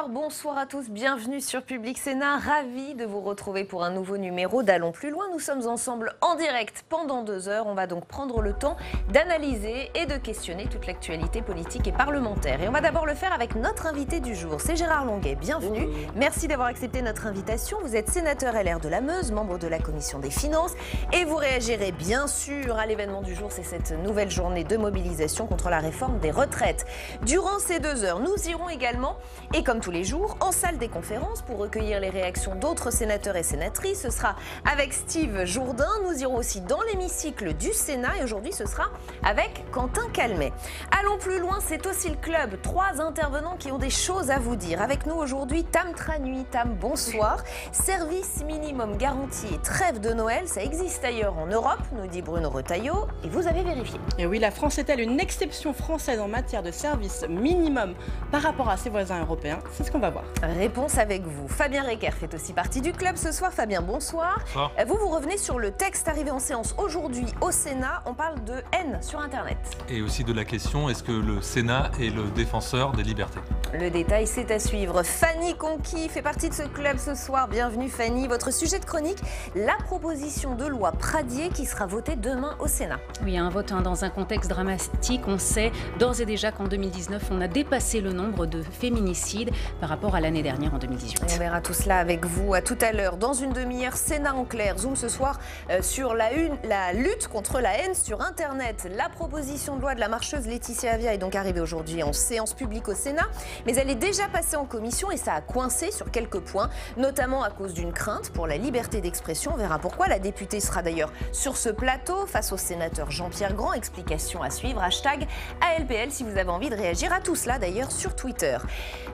Bonsoir à tous, bienvenue sur Public Sénat, ravi de vous retrouver pour un nouveau numéro d'Allons plus loin. Nous sommes ensemble en direct pendant 2 heures, on va donc prendre le temps d'analyser et de questionner toute l'actualité politique et parlementaire. Et on va d'abord le faire avec notre invité du jour, c'est Gérard Longuet, bienvenue. Merci d'avoir accepté notre invitation, vous êtes sénateur LR de la Meuse, membre de la Commission des Finances et vous réagirez bien sûr à l'événement du jour, c'est cette nouvelle journée de mobilisation contre la réforme des retraites. Durant ces 2 heures, nous irons également, et comme tous les jours, en salle des conférences pour recueillir les réactions d'autres sénateurs et sénatrices. Ce sera avec Steve Jourdain. Nous irons aussi dans l'hémicycle du Sénat et aujourd'hui ce sera avec Quentin Calmet. Allons plus loin, c'est aussi le club. 3 intervenants qui ont des choses à vous dire. Avec nous aujourd'hui, Tam Tranui. Tam, bonsoir. Service minimum garanti et trêve de Noël, ça existe ailleurs en Europe, nous dit Bruno Retailleau, et vous avez vérifié. Et oui, la France est-elle une exception française en matière de service minimum par rapport à ses voisins européens? C'est ce qu'on va voir. Réponse avec vous. Fabien Recker fait aussi partie du club ce soir. Fabien, bonsoir. Bonsoir. Vous revenez sur le texte arrivé en séance aujourd'hui au Sénat. On parle de haine sur Internet. Et aussi de la question, est-ce que le Sénat est le défenseur des libertés? Le détail, c'est à suivre. Fanny Conqui fait partie de ce club ce soir. Bienvenue Fanny. Votre sujet de chronique, la proposition de loi Pradié qui sera votée demain au Sénat. Oui, un vote dans un contexte dramatique. On sait d'ores et déjà qu'en 2019, on a dépassé le nombre de féminicides par rapport à l'année dernière en 2018. Et on verra tout cela avec vous à tout à l'heure. Dans une demi-heure, Sénat en clair. Zoom ce soir sur la lutte contre la haine sur Internet. La proposition de loi de la marcheuse Laetitia Avia est donc arrivée aujourd'hui en séance publique au Sénat. Mais elle est déjà passée en commission et ça a coincé sur quelques points, notamment à cause d'une crainte pour la liberté d'expression. On verra pourquoi. La députée sera d'ailleurs sur ce plateau face au sénateur Jean-Pierre Grand. Explication à suivre. Hashtag ALPL si vous avez envie de réagir à tout cela d'ailleurs sur Twitter.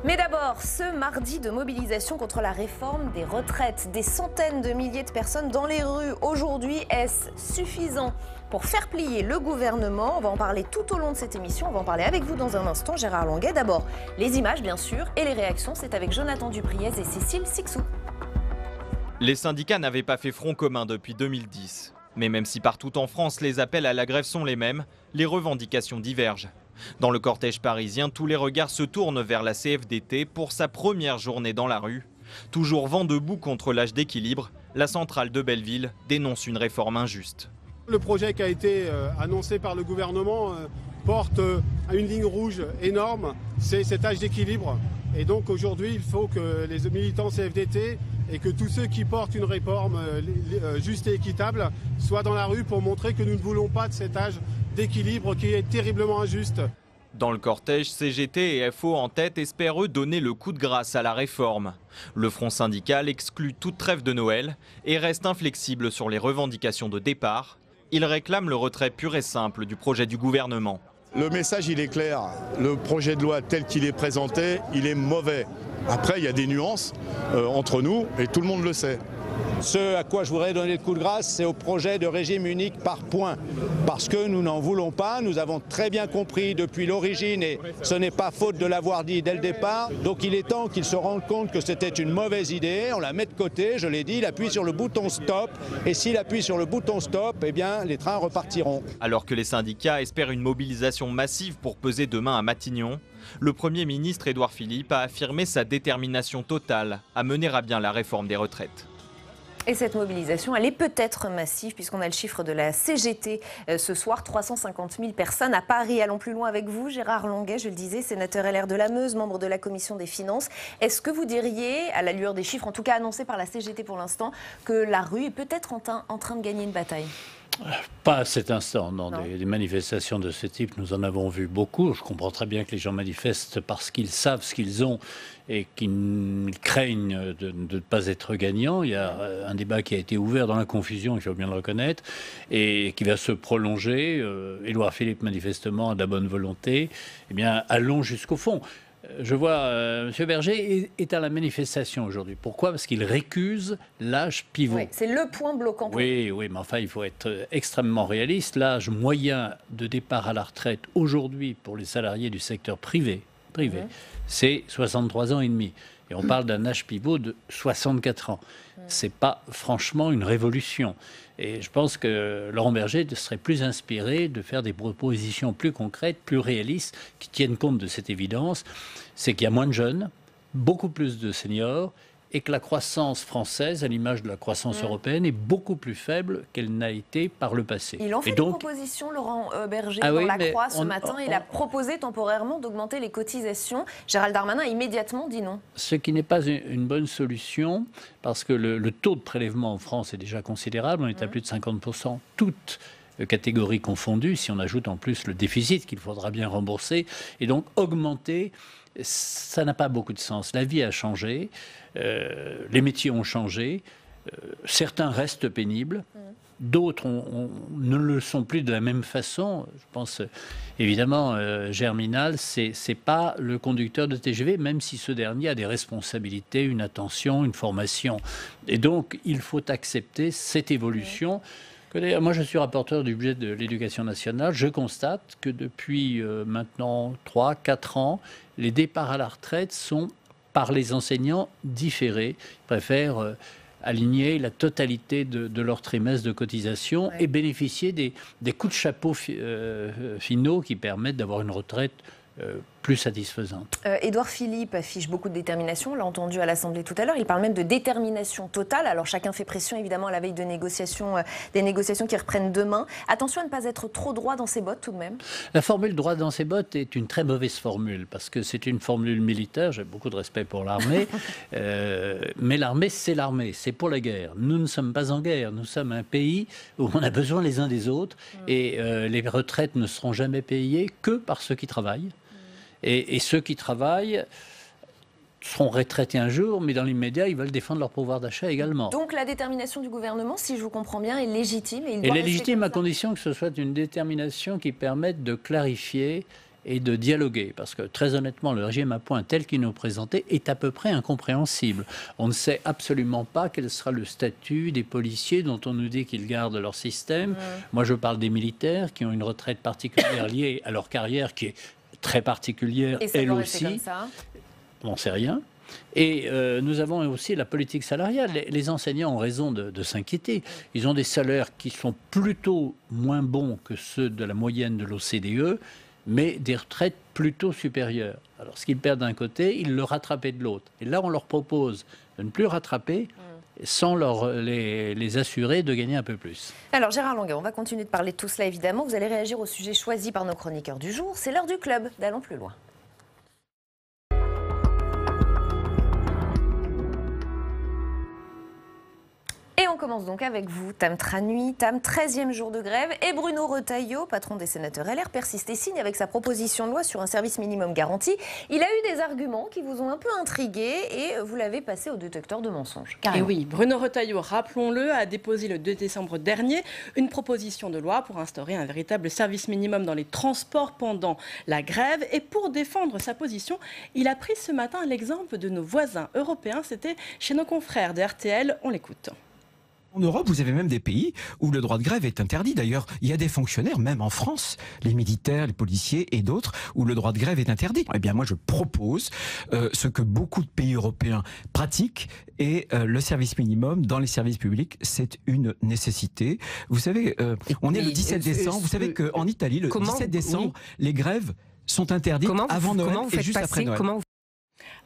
Mais d'abord, ce mardi de mobilisation contre la réforme des retraites. Des centaines de milliers de personnes dans les rues. Aujourd'hui, est-ce suffisant pour faire plier le gouvernement? On va en parler tout au long de cette émission. On va en parler avec vous dans un instant, Gérard Longuet. D'abord, les images, bien sûr, et les réactions. C'est avec Jonathan Dupriez et Cécile Sixou. Les syndicats n'avaient pas fait front commun depuis 2010. Mais même si partout en France, les appels à la grève sont les mêmes, les revendications divergent. Dans le cortège parisien, tous les regards se tournent vers la CFDT pour sa première journée dans la rue. Toujours vent debout contre l'âge d'équilibre, la centrale de Belleville dénonce une réforme injuste. Le projet qui a été annoncé par le gouvernement porte une ligne rouge énorme, c'est cet âge d'équilibre. Et donc aujourd'hui, il faut que les militants CFDT et que tous ceux qui portent une réforme juste et équitable soient dans la rue pour montrer que nous ne voulons pas de cet âge d'équilibre qui est terriblement injuste. Dans le cortège, CGT et FO en tête espèrent eux donner le coup de grâce à la réforme. Le front syndical exclut toute trêve de Noël et reste inflexible sur les revendications de départ. Il réclame le retrait pur et simple du projet du gouvernement. Le message, il est clair. Le projet de loi tel qu'il est présenté, il est mauvais. Après, il y a des nuances entre nous et tout le monde le sait. Ce à quoi je voudrais donner le coup de grâce, c'est au projet de régime unique par points. Parce que nous n'en voulons pas, nous avons très bien compris depuis l'origine, et ce n'est pas faute de l'avoir dit dès le départ. Donc il est temps qu'ils se rendent compte que c'était une mauvaise idée, on la met de côté, je l'ai dit, il appuie sur le bouton stop. Et s'il appuie sur le bouton stop, eh bien les trains repartiront. Alors que les syndicats espèrent une mobilisation massive pour peser demain à Matignon, le Premier ministre Édouard Philippe a affirmé sa détermination totale à mener à bien la réforme des retraites. Et cette mobilisation, elle est peut-être massive puisqu'on a le chiffre de la CGT ce soir, 350 000 personnes à Paris. Allons plus loin avec vous, Gérard Longuet, je le disais, sénateur LR de la Meuse, membre de la Commission des Finances. Est-ce que vous diriez, à la lueur des chiffres, en tout cas annoncés par la CGT pour l'instant, que la rue est peut-être en train de gagner une bataille ? Pas à cet instant, non. Des manifestations de ce type, nous en avons vu beaucoup. Je comprends très bien que les gens manifestent parce qu'ils savent ce qu'ils ont et qu'ils craignent de ne pas être gagnants. Il y a un débat qui a été ouvert dans la confusion, il faut bien le reconnaître, et qui va se prolonger. Édouard Philippe, manifestement, a de la bonne volonté. Eh bien, allons jusqu'au fond. Je vois M. Berger est à la manifestation aujourd'hui. Pourquoi? Parce qu'il récuse l'âge pivot. Oui, c'est le point bloquant. Oui, mais enfin, il faut être extrêmement réaliste. L'âge moyen de départ à la retraite aujourd'hui pour les salariés du secteur privé, c'est 63 ans et demi. Et on parle d'un âge pivot de 64 ans. C'est pas franchement une révolution. Et je pense que Laurent Berger serait plus inspiré de faire des propositions plus concrètes, plus réalistes, qui tiennent compte de cette évidence. C'est qu'il y a moins de jeunes, beaucoup plus de seniors et que la croissance française, à l'image de la croissance européenne, est beaucoup plus faible qu'elle n'a été par le passé. Il en fait et donc, des propositions, Laurent Berger, dans La Croix ce matin. Il a proposé temporairement d'augmenter les cotisations. Gérald Darmanin a immédiatement dit non. Ce qui n'est pas une bonne solution, parce que le taux de prélèvement en France est déjà considérable. On est à plus de 50%, toutes catégories confondues, si on ajoute en plus le déficit qu'il faudra bien rembourser. Et donc augmenter, ça n'a pas beaucoup de sens. La vie a changé, les métiers ont changé, certains restent pénibles, d'autres ne le sont plus de la même façon. Je pense évidemment, Germinal, c'est pas le conducteur de TGV, même si ce dernier a des responsabilités, une attention, une formation. Et donc il faut accepter cette évolution. D'ailleurs, moi, je suis rapporteur du budget de l'Éducation nationale. Je constate que depuis maintenant 3-4 ans, les départs à la retraite sont, par les enseignants, différés. Ils préfèrent aligner la totalité de leur trimestre de cotisation et bénéficier des coups de chapeau finaux qui permettent d'avoir une retraite plus satisfaisante. Édouard Philippe affiche beaucoup de détermination, on l'a entendu à l'Assemblée tout à l'heure, il parle même de détermination totale. Alors chacun fait pression évidemment à la veille de négociations, des négociations qui reprennent demain. Attention à ne pas être trop droit dans ses bottes tout de même. La formule droit dans ses bottes est une très mauvaise formule parce que c'est une formule militaire, j'ai beaucoup de respect pour l'armée, mais l'armée c'est pour la guerre. Nous ne sommes pas en guerre, nous sommes un pays où on a besoin les uns des autres et les retraites ne seront jamais payées que par ceux qui travaillent. Et ceux qui travaillent seront retraités un jour, mais dans l'immédiat, ils veulent défendre leur pouvoir d'achat également. Donc la détermination du gouvernement, si je vous comprends bien, est légitime. Et elle est légitime à condition que ce soit une détermination qui permette de clarifier et de dialoguer. Parce que très honnêtement, le régime à points tel qu'il nous est présenté est à peu près incompréhensible. On ne sait absolument pas quel sera le statut des policiers dont on nous dit qu'ils gardent leur système. Moi, je parle des militaires qui ont une retraite particulière liée à leur carrière qui est très particulière, elle aussi. On n'en sait rien. Et nous avons aussi la politique salariale. Les enseignants ont raison de s'inquiéter. Ils ont des salaires qui sont plutôt moins bons que ceux de la moyenne de l'OCDE, mais des retraites plutôt supérieures. Alors ce qu'ils perdent d'un côté, ils le rattrapaient de l'autre. Et là, on leur propose de ne plus rattraper sans les assurer de gagner un peu plus. Alors Gérard Longuet, on va continuer de parler de tout cela évidemment. Vous allez réagir au sujet choisi par nos chroniqueurs du jour. C'est l'heure du club d'Allons plus loin. Et on commence donc avec vous, Tam Tranui. Tam, 13e jour de grève. Et Bruno Retailleau, patron des sénateurs LR, persiste et signe avec sa proposition de loi sur un service minimum garanti. Il a eu des arguments qui vous ont un peu intrigué et vous l'avez passé au détecteur de mensonges. Et oui, Bruno Retailleau, rappelons-le, a déposé le 2 décembre dernier une proposition de loi pour instaurer un véritable service minimum dans les transports pendant la grève. Et pour défendre sa position, il a pris ce matin l'exemple de nos voisins européens. C'était chez nos confrères de RTL. On l'écoute. En Europe, vous avez même des pays où le droit de grève est interdit. D'ailleurs, il y a des fonctionnaires, même en France, les militaires, les policiers et d'autres, où le droit de grève est interdit. Eh bien, moi, je propose ce que beaucoup de pays européens pratiquent et le service minimum dans les services publics, c'est une nécessité. Vous savez, on est le 17 décembre. Vous savez qu'en Italie, le 17 décembre, les grèves sont interdites avant Noël et juste après Noël.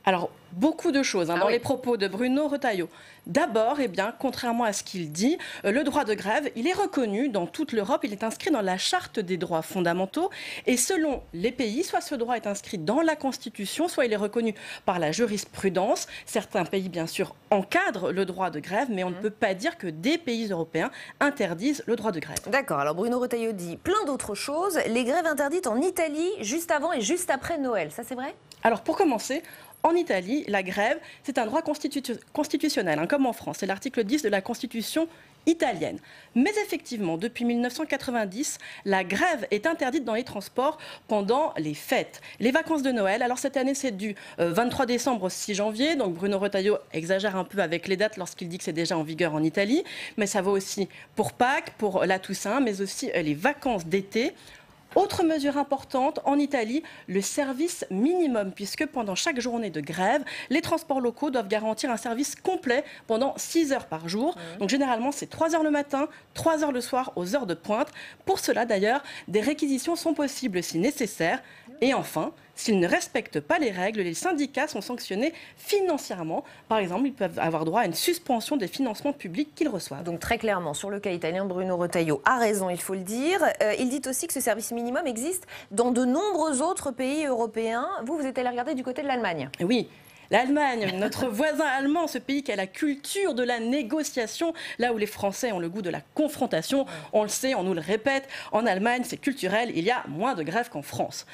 Alors, beaucoup de choses dans les propos de Bruno Retailleau. D'abord, eh bien, contrairement à ce qu'il dit, le droit de grève, il est reconnu dans toute l'Europe, il est inscrit dans la Charte des droits fondamentaux. Et selon les pays, soit ce droit est inscrit dans la Constitution, soit il est reconnu par la jurisprudence. Certains pays, bien sûr, encadrent le droit de grève, mais on ne peut pas dire que des pays européens interdisent le droit de grève. D'accord, alors Bruno Retailleau dit plein d'autres choses. Les grèves interdites en Italie, juste avant et juste après Noël, ça c'est vrai ? Alors, pour commencer, en Italie, la grève, c'est un droit constitutionnel, comme en France. C'est l'article 10 de la Constitution italienne. Mais effectivement, depuis 1990, la grève est interdite dans les transports pendant les fêtes. Les vacances de Noël, alors cette année, c'est du 23 décembre au 6 janvier. Donc Bruno Retailleau exagère un peu avec les dates lorsqu'il dit que c'est déjà en vigueur en Italie. Mais ça vaut aussi pour Pâques, pour la Toussaint, mais aussi les vacances d'été. Autre mesure importante, en Italie, le service minimum, puisque pendant chaque journée de grève, les transports locaux doivent garantir un service complet pendant 6 heures par jour. Donc généralement, c'est 3 heures le matin, 3 heures le soir aux heures de pointe. Pour cela, d'ailleurs, des réquisitions sont possibles si nécessaire. Et enfin, S'ils ne respectent pas les règles, les syndicats sont sanctionnés financièrement. Par exemple, ils peuvent avoir droit à une suspension des financements publics qu'ils reçoivent. Donc très clairement, sur le cas italien, Bruno Retailleau a raison, il faut le dire. Il dit aussi que ce service minimum existe dans de nombreux autres pays européens. Vous êtes allé regarder du côté de l'Allemagne. Oui. L'Allemagne, notre voisin allemand, ce pays qui a la culture de la négociation, là où les Français ont le goût de la confrontation, on le sait, on nous le répète, en Allemagne c'est culturel, il y a moins de grèves qu'en France.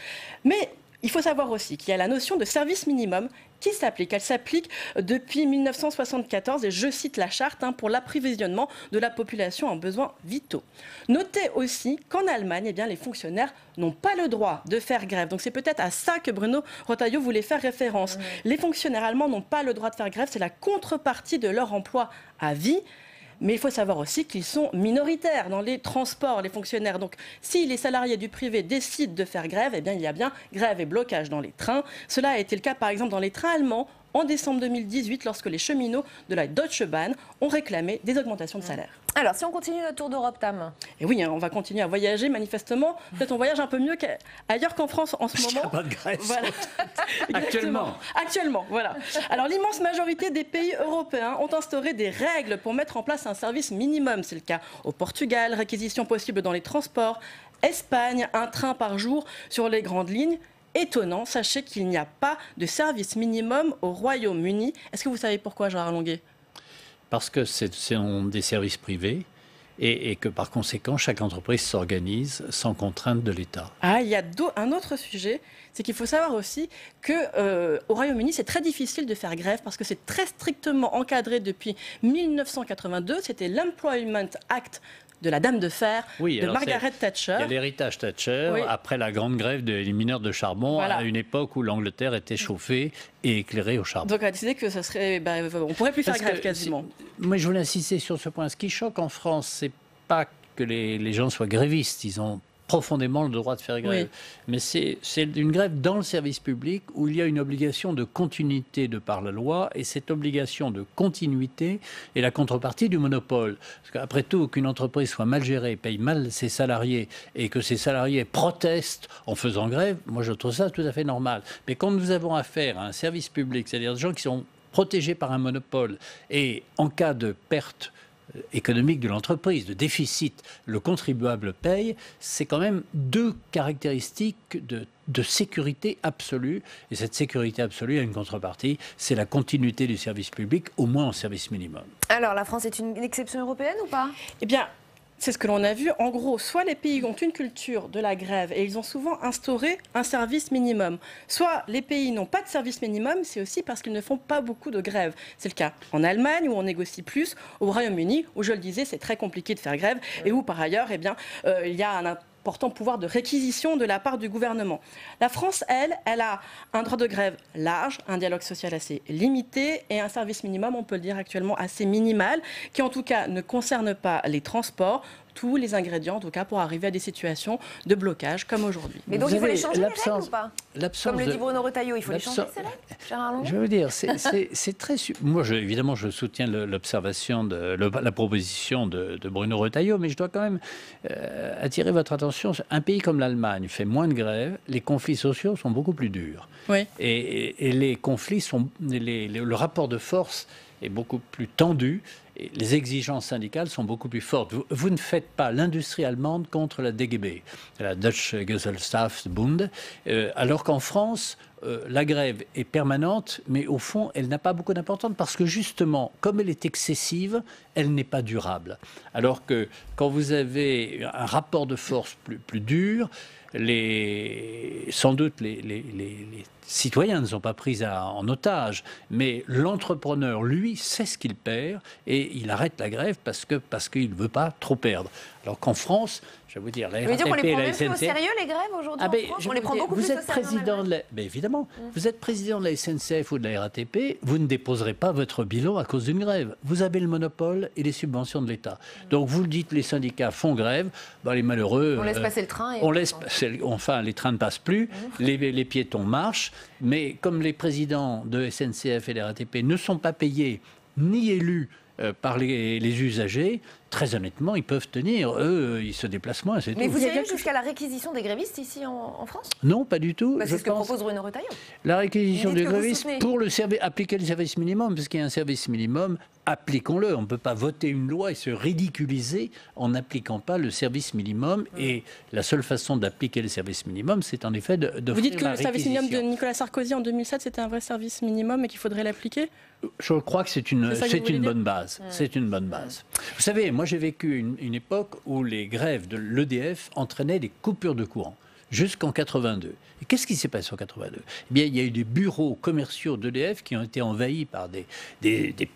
Mais il faut savoir aussi qu'il y a la notion de service minimum qui s'applique. Elle s'applique depuis 1974 et je cite la charte pour l'approvisionnement de la population en besoins vitaux. Notez aussi qu'en Allemagne, les fonctionnaires n'ont pas le droit de faire grève. Donc c'est peut-être à ça que Bruno Retailleau voulait faire référence. Les fonctionnaires allemands n'ont pas le droit de faire grève, c'est la contrepartie de leur emploi à vie. Mais il faut savoir aussi qu'ils sont minoritaires dans les transports, les fonctionnaires. Donc, si les salariés du privé décident de faire grève, il y a bien grève et blocage dans les trains. Cela a été le cas, par exemple, dans les trains allemands en décembre 2018, lorsque les cheminots de la Deutsche Bahn ont réclamé des augmentations de salaire. Alors, si on continue notre tour d'Europe, Tam. Et oui, on va continuer à voyager, manifestement. Peut-être on voyage un peu mieux ailleurs qu'en France en ce moment. Il n'y a pas de grève. Voilà. Actuellement, voilà. Alors, l'immense majorité des pays européens ont instauré des règles pour mettre en place un service minimum. C'est le cas au Portugal, réquisition possible dans les transports. Espagne, un train par jour sur les grandes lignes. Étonnant, sachez qu'il n'y a pas de service minimum au Royaume-Uni. Est-ce que vous savez pourquoi, Gérard Longuet ? Parce que ce sont des services privés et que par conséquent, chaque entreprise s'organise sans contrainte de l'État. Ah, il y a un autre sujet, c'est qu'il faut savoir aussi qu'au Royaume-Uni, c'est très difficile de faire grève parce que c'est très strictement encadré depuis 1982. C'était l'Employment Act de la Dame de Fer, de Margaret Thatcher. Il y a l'héritage Thatcher, après la grande grève des mineurs de charbon, à une époque où l'Angleterre était chauffée et éclairée au charbon. Donc on a décidé que ça serait, on pourrait plus faire grève quasiment. Moi je voulais insister sur ce point. Ce qui choque en France, c'est pas que les gens soient grévistes, ils ont profondément le droit de faire grève. Mais c'est une grève dans le service public où il y a une obligation de continuité de par la loi, et cette obligation de continuité est la contrepartie du monopole. Parce qu'après tout, qu'une entreprise soit mal gérée, paye mal ses salariés, et que ses salariés protestent en faisant grève, moi je trouve ça tout à fait normal. Mais quand nous avons affaire à un service public, c'est-à-dire des gens qui sont protégés par un monopole, et en cas de perte économique de l'entreprise, de déficit, le contribuable paye, c'est quand même deux caractéristiques de sécurité absolue. Et cette sécurité absolue a une contrepartie, c'est la continuité du service public, au moins en service minimum. Alors, la France est une exception européenne ou pas ? Eh bien, c'est ce que l'on a vu. En gros, soit les pays ont une culture de la grève et ils ont souvent instauré un service minimum. Soit les pays n'ont pas de service minimum, c'est aussi parce qu'ils ne font pas beaucoup de grèves. C'est le cas en Allemagne où on négocie plus, au Royaume-Uni où, je le disais, c'est très compliqué de faire grève et où par ailleurs, il y a un important pouvoir de réquisition de la part du gouvernement. La France, elle a un droit de grève large, un dialogue social assez limité et un service minimum, on peut le dire actuellement, assez minimal, qui en tout cas ne concerne pas les transports, tous les ingrédients en tout cas pour arriver à des situations de blocage comme aujourd'hui. Mais donc il faut les changer les règles ou pas ? Comme le dit Bruno Retailleau, il faut les changer ces règles, Gérard Longuet ? Je veux dire, c'est très... Moi, évidemment, je soutiens l'observation, la proposition de Bruno Retailleau, mais je dois quand même attirer votre attention. Un pays comme l'Allemagne fait moins de grèves, les conflits sociaux sont beaucoup plus durs. Oui. Et les conflits sont... le rapport de force est beaucoup plus tendu. Et les exigences syndicales sont beaucoup plus fortes. Vous ne faites pas l'industrie allemande contre la DGB, la Deutsche Gesellschaftsbund, alors qu'en France, la grève est permanente, mais au fond, elle n'a pas beaucoup d'importance parce que justement, comme elle est excessive, elle n'est pas durable. Alors que quand vous avez un rapport de force plus dur, sans doute les citoyens ne sont pas pris en otage, mais l'entrepreneur, lui, sait ce qu'il perd et il arrête la grève parce qu'il ne veut pas trop perdre. Alors qu'en France, je vais vous dire, la RATP on les et prend la même plus au SNCF... sérieux, les grèves, aujourd'hui, en France ? On les prend beaucoup plus au sérieux. Vous êtes président de la SNCF ou de la RATP, vous ne déposerez pas votre bilan à cause d'une grève. Vous avez le monopole et les subventions de l'État. Donc vous le dites, les syndicats font grève, les malheureux... On laisse passer le train. Les trains ne passent plus, les piétons marchent, mais comme les présidents de SNCF et de la RATP ne sont pas payés ni élus par les usagers, très honnêtement, ils peuvent tenir. Eux, ils se déplacent moins, c'est tout. Mais vous allez jusqu'à la réquisition des grévistes ici en France? Non, pas du tout. C'est ce que propose Bruno Retailleau. La réquisition des grévistes pour appliquer le service minimum, parce qu'il y a un service minimum, appliquons-le. On ne peut pas voter une loi et se ridiculiser en n'appliquant pas le service minimum. Et la seule façon d'appliquer le service minimum, c'est en effet d'offrir. Vous dites que le service minimum de Nicolas Sarkozy en 2007, c'était un vrai service minimum et qu'il faudrait l'appliquer? Je crois que c'est une bonne base. C'est une bonne base. Vous savez, moi j'ai vécu une époque où les grèves de l'EDF entraînaient des coupures de courant. Jusqu'en 82. Et qu'est-ce qui s'est passé en 82 ? Eh bien, il y a eu des bureaux commerciaux d'EDF qui ont été envahis par des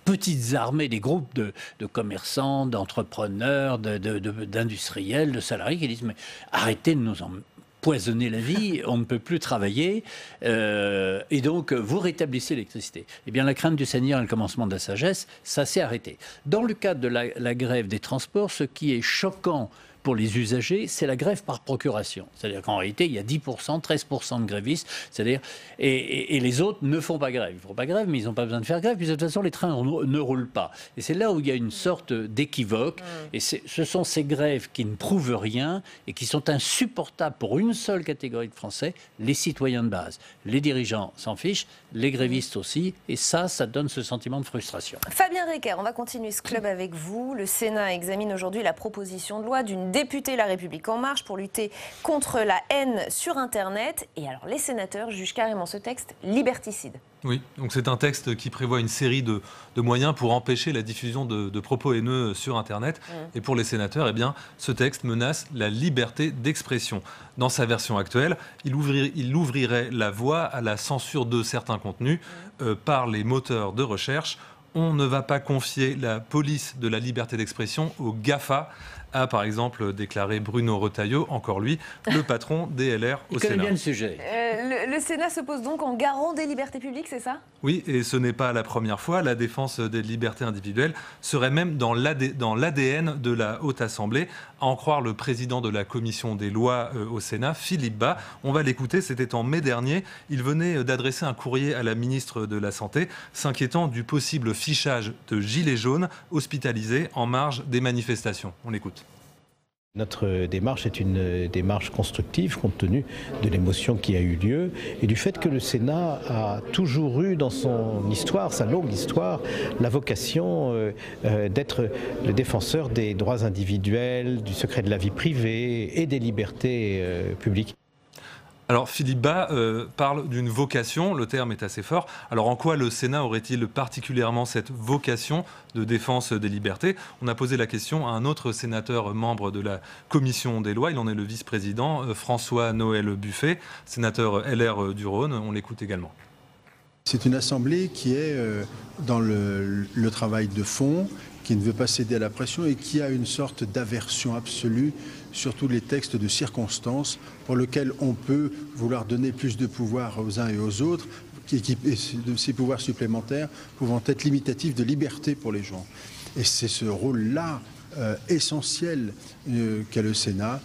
petites armées, des groupes de commerçants, d'entrepreneurs, d'industriels, de salariés qui disent « mais arrêtez de nous empoisonner la vie, on ne peut plus travailler, et donc vous rétablissez l'électricité. » Eh bien, la crainte du Seigneur et le commencement de la sagesse, ça s'est arrêté. Dans le cadre de la grève des transports, ce qui est choquant pour les usagers, c'est la grève par procuration. C'est-à-dire qu'en réalité, il y a 10%, 13% de grévistes, c'est-à-dire, et les autres ne font pas grève. Ils ne font pas grève, mais ils n'ont pas besoin de faire grève, puis de toute façon, les trains ne roulent pas. Et c'est là où il y a une sorte d'équivoque, et ce sont ces grèves qui ne prouvent rien, et qui sont insupportables pour une seule catégorie de Français, les citoyens de base. Les dirigeants s'en fichent, les grévistes aussi, et ça donne ce sentiment de frustration. Fabien Recker, on va continuer ce club avec vous. Le Sénat examine aujourd'hui la proposition de loi d'une députée La République En Marche pour lutter contre la haine sur Internet. Et alors, les sénateurs jugent carrément ce texte liberticide. Oui, donc c'est un texte qui prévoit une série de moyens pour empêcher la diffusion de propos haineux sur Internet. Et pour les sénateurs, eh bien, ce texte menace la liberté d'expression. Dans sa version actuelle, il ouvrirait la voie à la censure de certains contenus par les moteurs de recherche. On ne va pas confier la police de la liberté d'expression aux GAFA, a par exemple déclaré Bruno Retailleau, encore lui, le patron des LR au Sénat. Il connaît bien le sujet. Le Sénat se pose donc en garant des libertés publiques, c'est ça? Oui, et ce n'est pas la première fois. La défense des libertés individuelles serait même dans l'ADN de la Haute Assemblée, à en croire le président de la commission des lois au Sénat, Philippe Bas. On va l'écouter, c'était en mai dernier. Il venait d'adresser un courrier à la ministre de la Santé, s'inquiétant du possible fichage de gilets jaunes hospitalisés en marge des manifestations. On l'écoute. Notre démarche est une démarche constructive compte tenu de l'émotion qui a eu lieu et du fait que le Sénat a toujours eu dans son histoire, sa longue histoire, la vocation d'être le défenseur des droits individuels, du secret de la vie privée et des libertés publiques. Alors Philippe Bas parle d'une vocation, le terme est assez fort. Alors en quoi le Sénat aurait-il particulièrement cette vocation de défense des libertés? On a posé la question à un autre sénateur membre de la commission des lois, il en est le vice-président, François-Noël Buffet, sénateur LR du Rhône, on l'écoute également. C'est une assemblée qui est dans le travail de fond, qui ne veut pas céder à la pression et qui a une sorte d'aversion absolue sur tous les textes de circonstances pour lesquels on peut vouloir donner plus de pouvoir aux uns et aux autres, de ces pouvoirs supplémentaires pouvant être limitatifs de liberté pour les gens. Et c'est ce rôle-là essentiel qu'a le Sénat.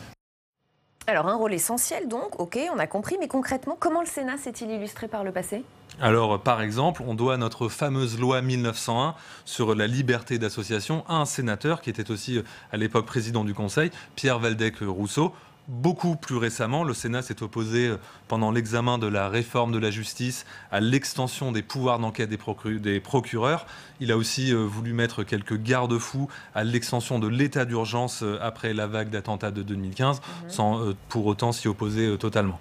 Alors un rôle essentiel donc, ok, on a compris, mais concrètement, comment le Sénat s'est-il illustré par le passé ? Alors, par exemple, on doit notre fameuse loi 1901 sur la liberté d'association à un sénateur qui était aussi à l'époque président du Conseil, Pierre Waldeck-Rousseau. Beaucoup plus récemment, le Sénat s'est opposé pendant l'examen de la réforme de la justice à l'extension des pouvoirs d'enquête des procureurs. Il a aussi voulu mettre quelques garde-fous à l'extension de l'état d'urgence après la vague d'attentats de 2015, sans pour autant s'y opposer totalement.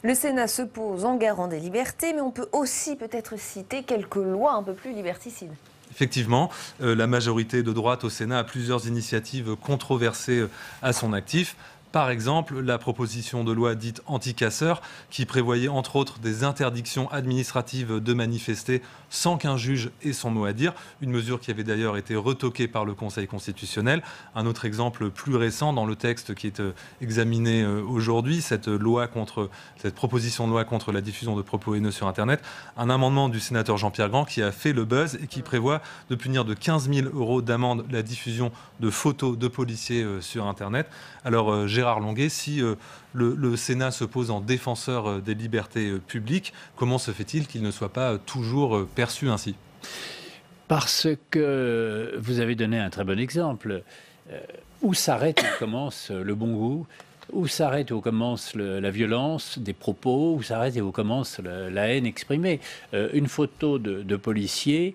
Le Sénat se pose en garant des libertés, mais on peut aussi peut-être citer quelques lois un peu plus liberticides. Effectivement, la majorité de droite au Sénat a plusieurs initiatives controversées à son actif. Par exemple, la proposition de loi dite anti-casseurs qui prévoyait entre autres des interdictions administratives de manifester sans qu'un juge ait son mot à dire, une mesure qui avait d'ailleurs été retoquée par le Conseil constitutionnel. Un autre exemple plus récent dans le texte qui est examiné aujourd'hui, cette proposition de loi contre la diffusion de propos haineux sur Internet, un amendement du sénateur Jean-Pierre Grand qui a fait le buzz et qui prévoit de punir de 15 000 € d'amende la diffusion de photos de policiers sur Internet. Alors Gérard Longuet, si le Sénat se pose en défenseur des libertés publiques, comment se fait-il qu'il ne soit pas toujours perçu ainsi ? Parce que vous avez donné un très bon exemple. où s'arrête et commence le bon goût, où s'arrête et où commence la violence des propos, où s'arrête et où commence la haine exprimée. Une photo de policier,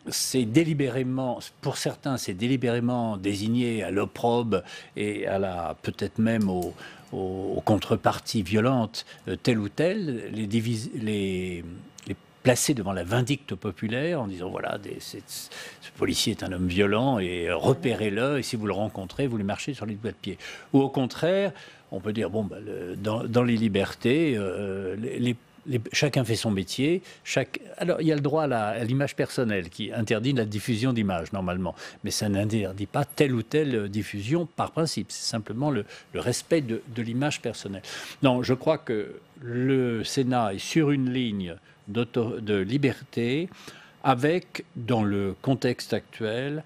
c'est délibérément, pour certains, c'est délibérément désigné à l'opprobre et à peut-être même aux contreparties violentes telle ou telle, les placer devant la vindicte populaire en disant voilà, ce policier est un homme violent et repérez-le, et si vous le rencontrez, vous lui marchez sur les doigts de pied. Ou au contraire, on peut dire bon, dans les libertés, chacun fait son métier. Alors, il y a le droit à l'image personnelle qui interdit la diffusion d'images, normalement. Mais ça n'interdit pas telle ou telle diffusion par principe. C'est simplement le respect de l'image personnelle. Non, je crois que le Sénat est sur une ligne de liberté avec, dans le contexte actuel,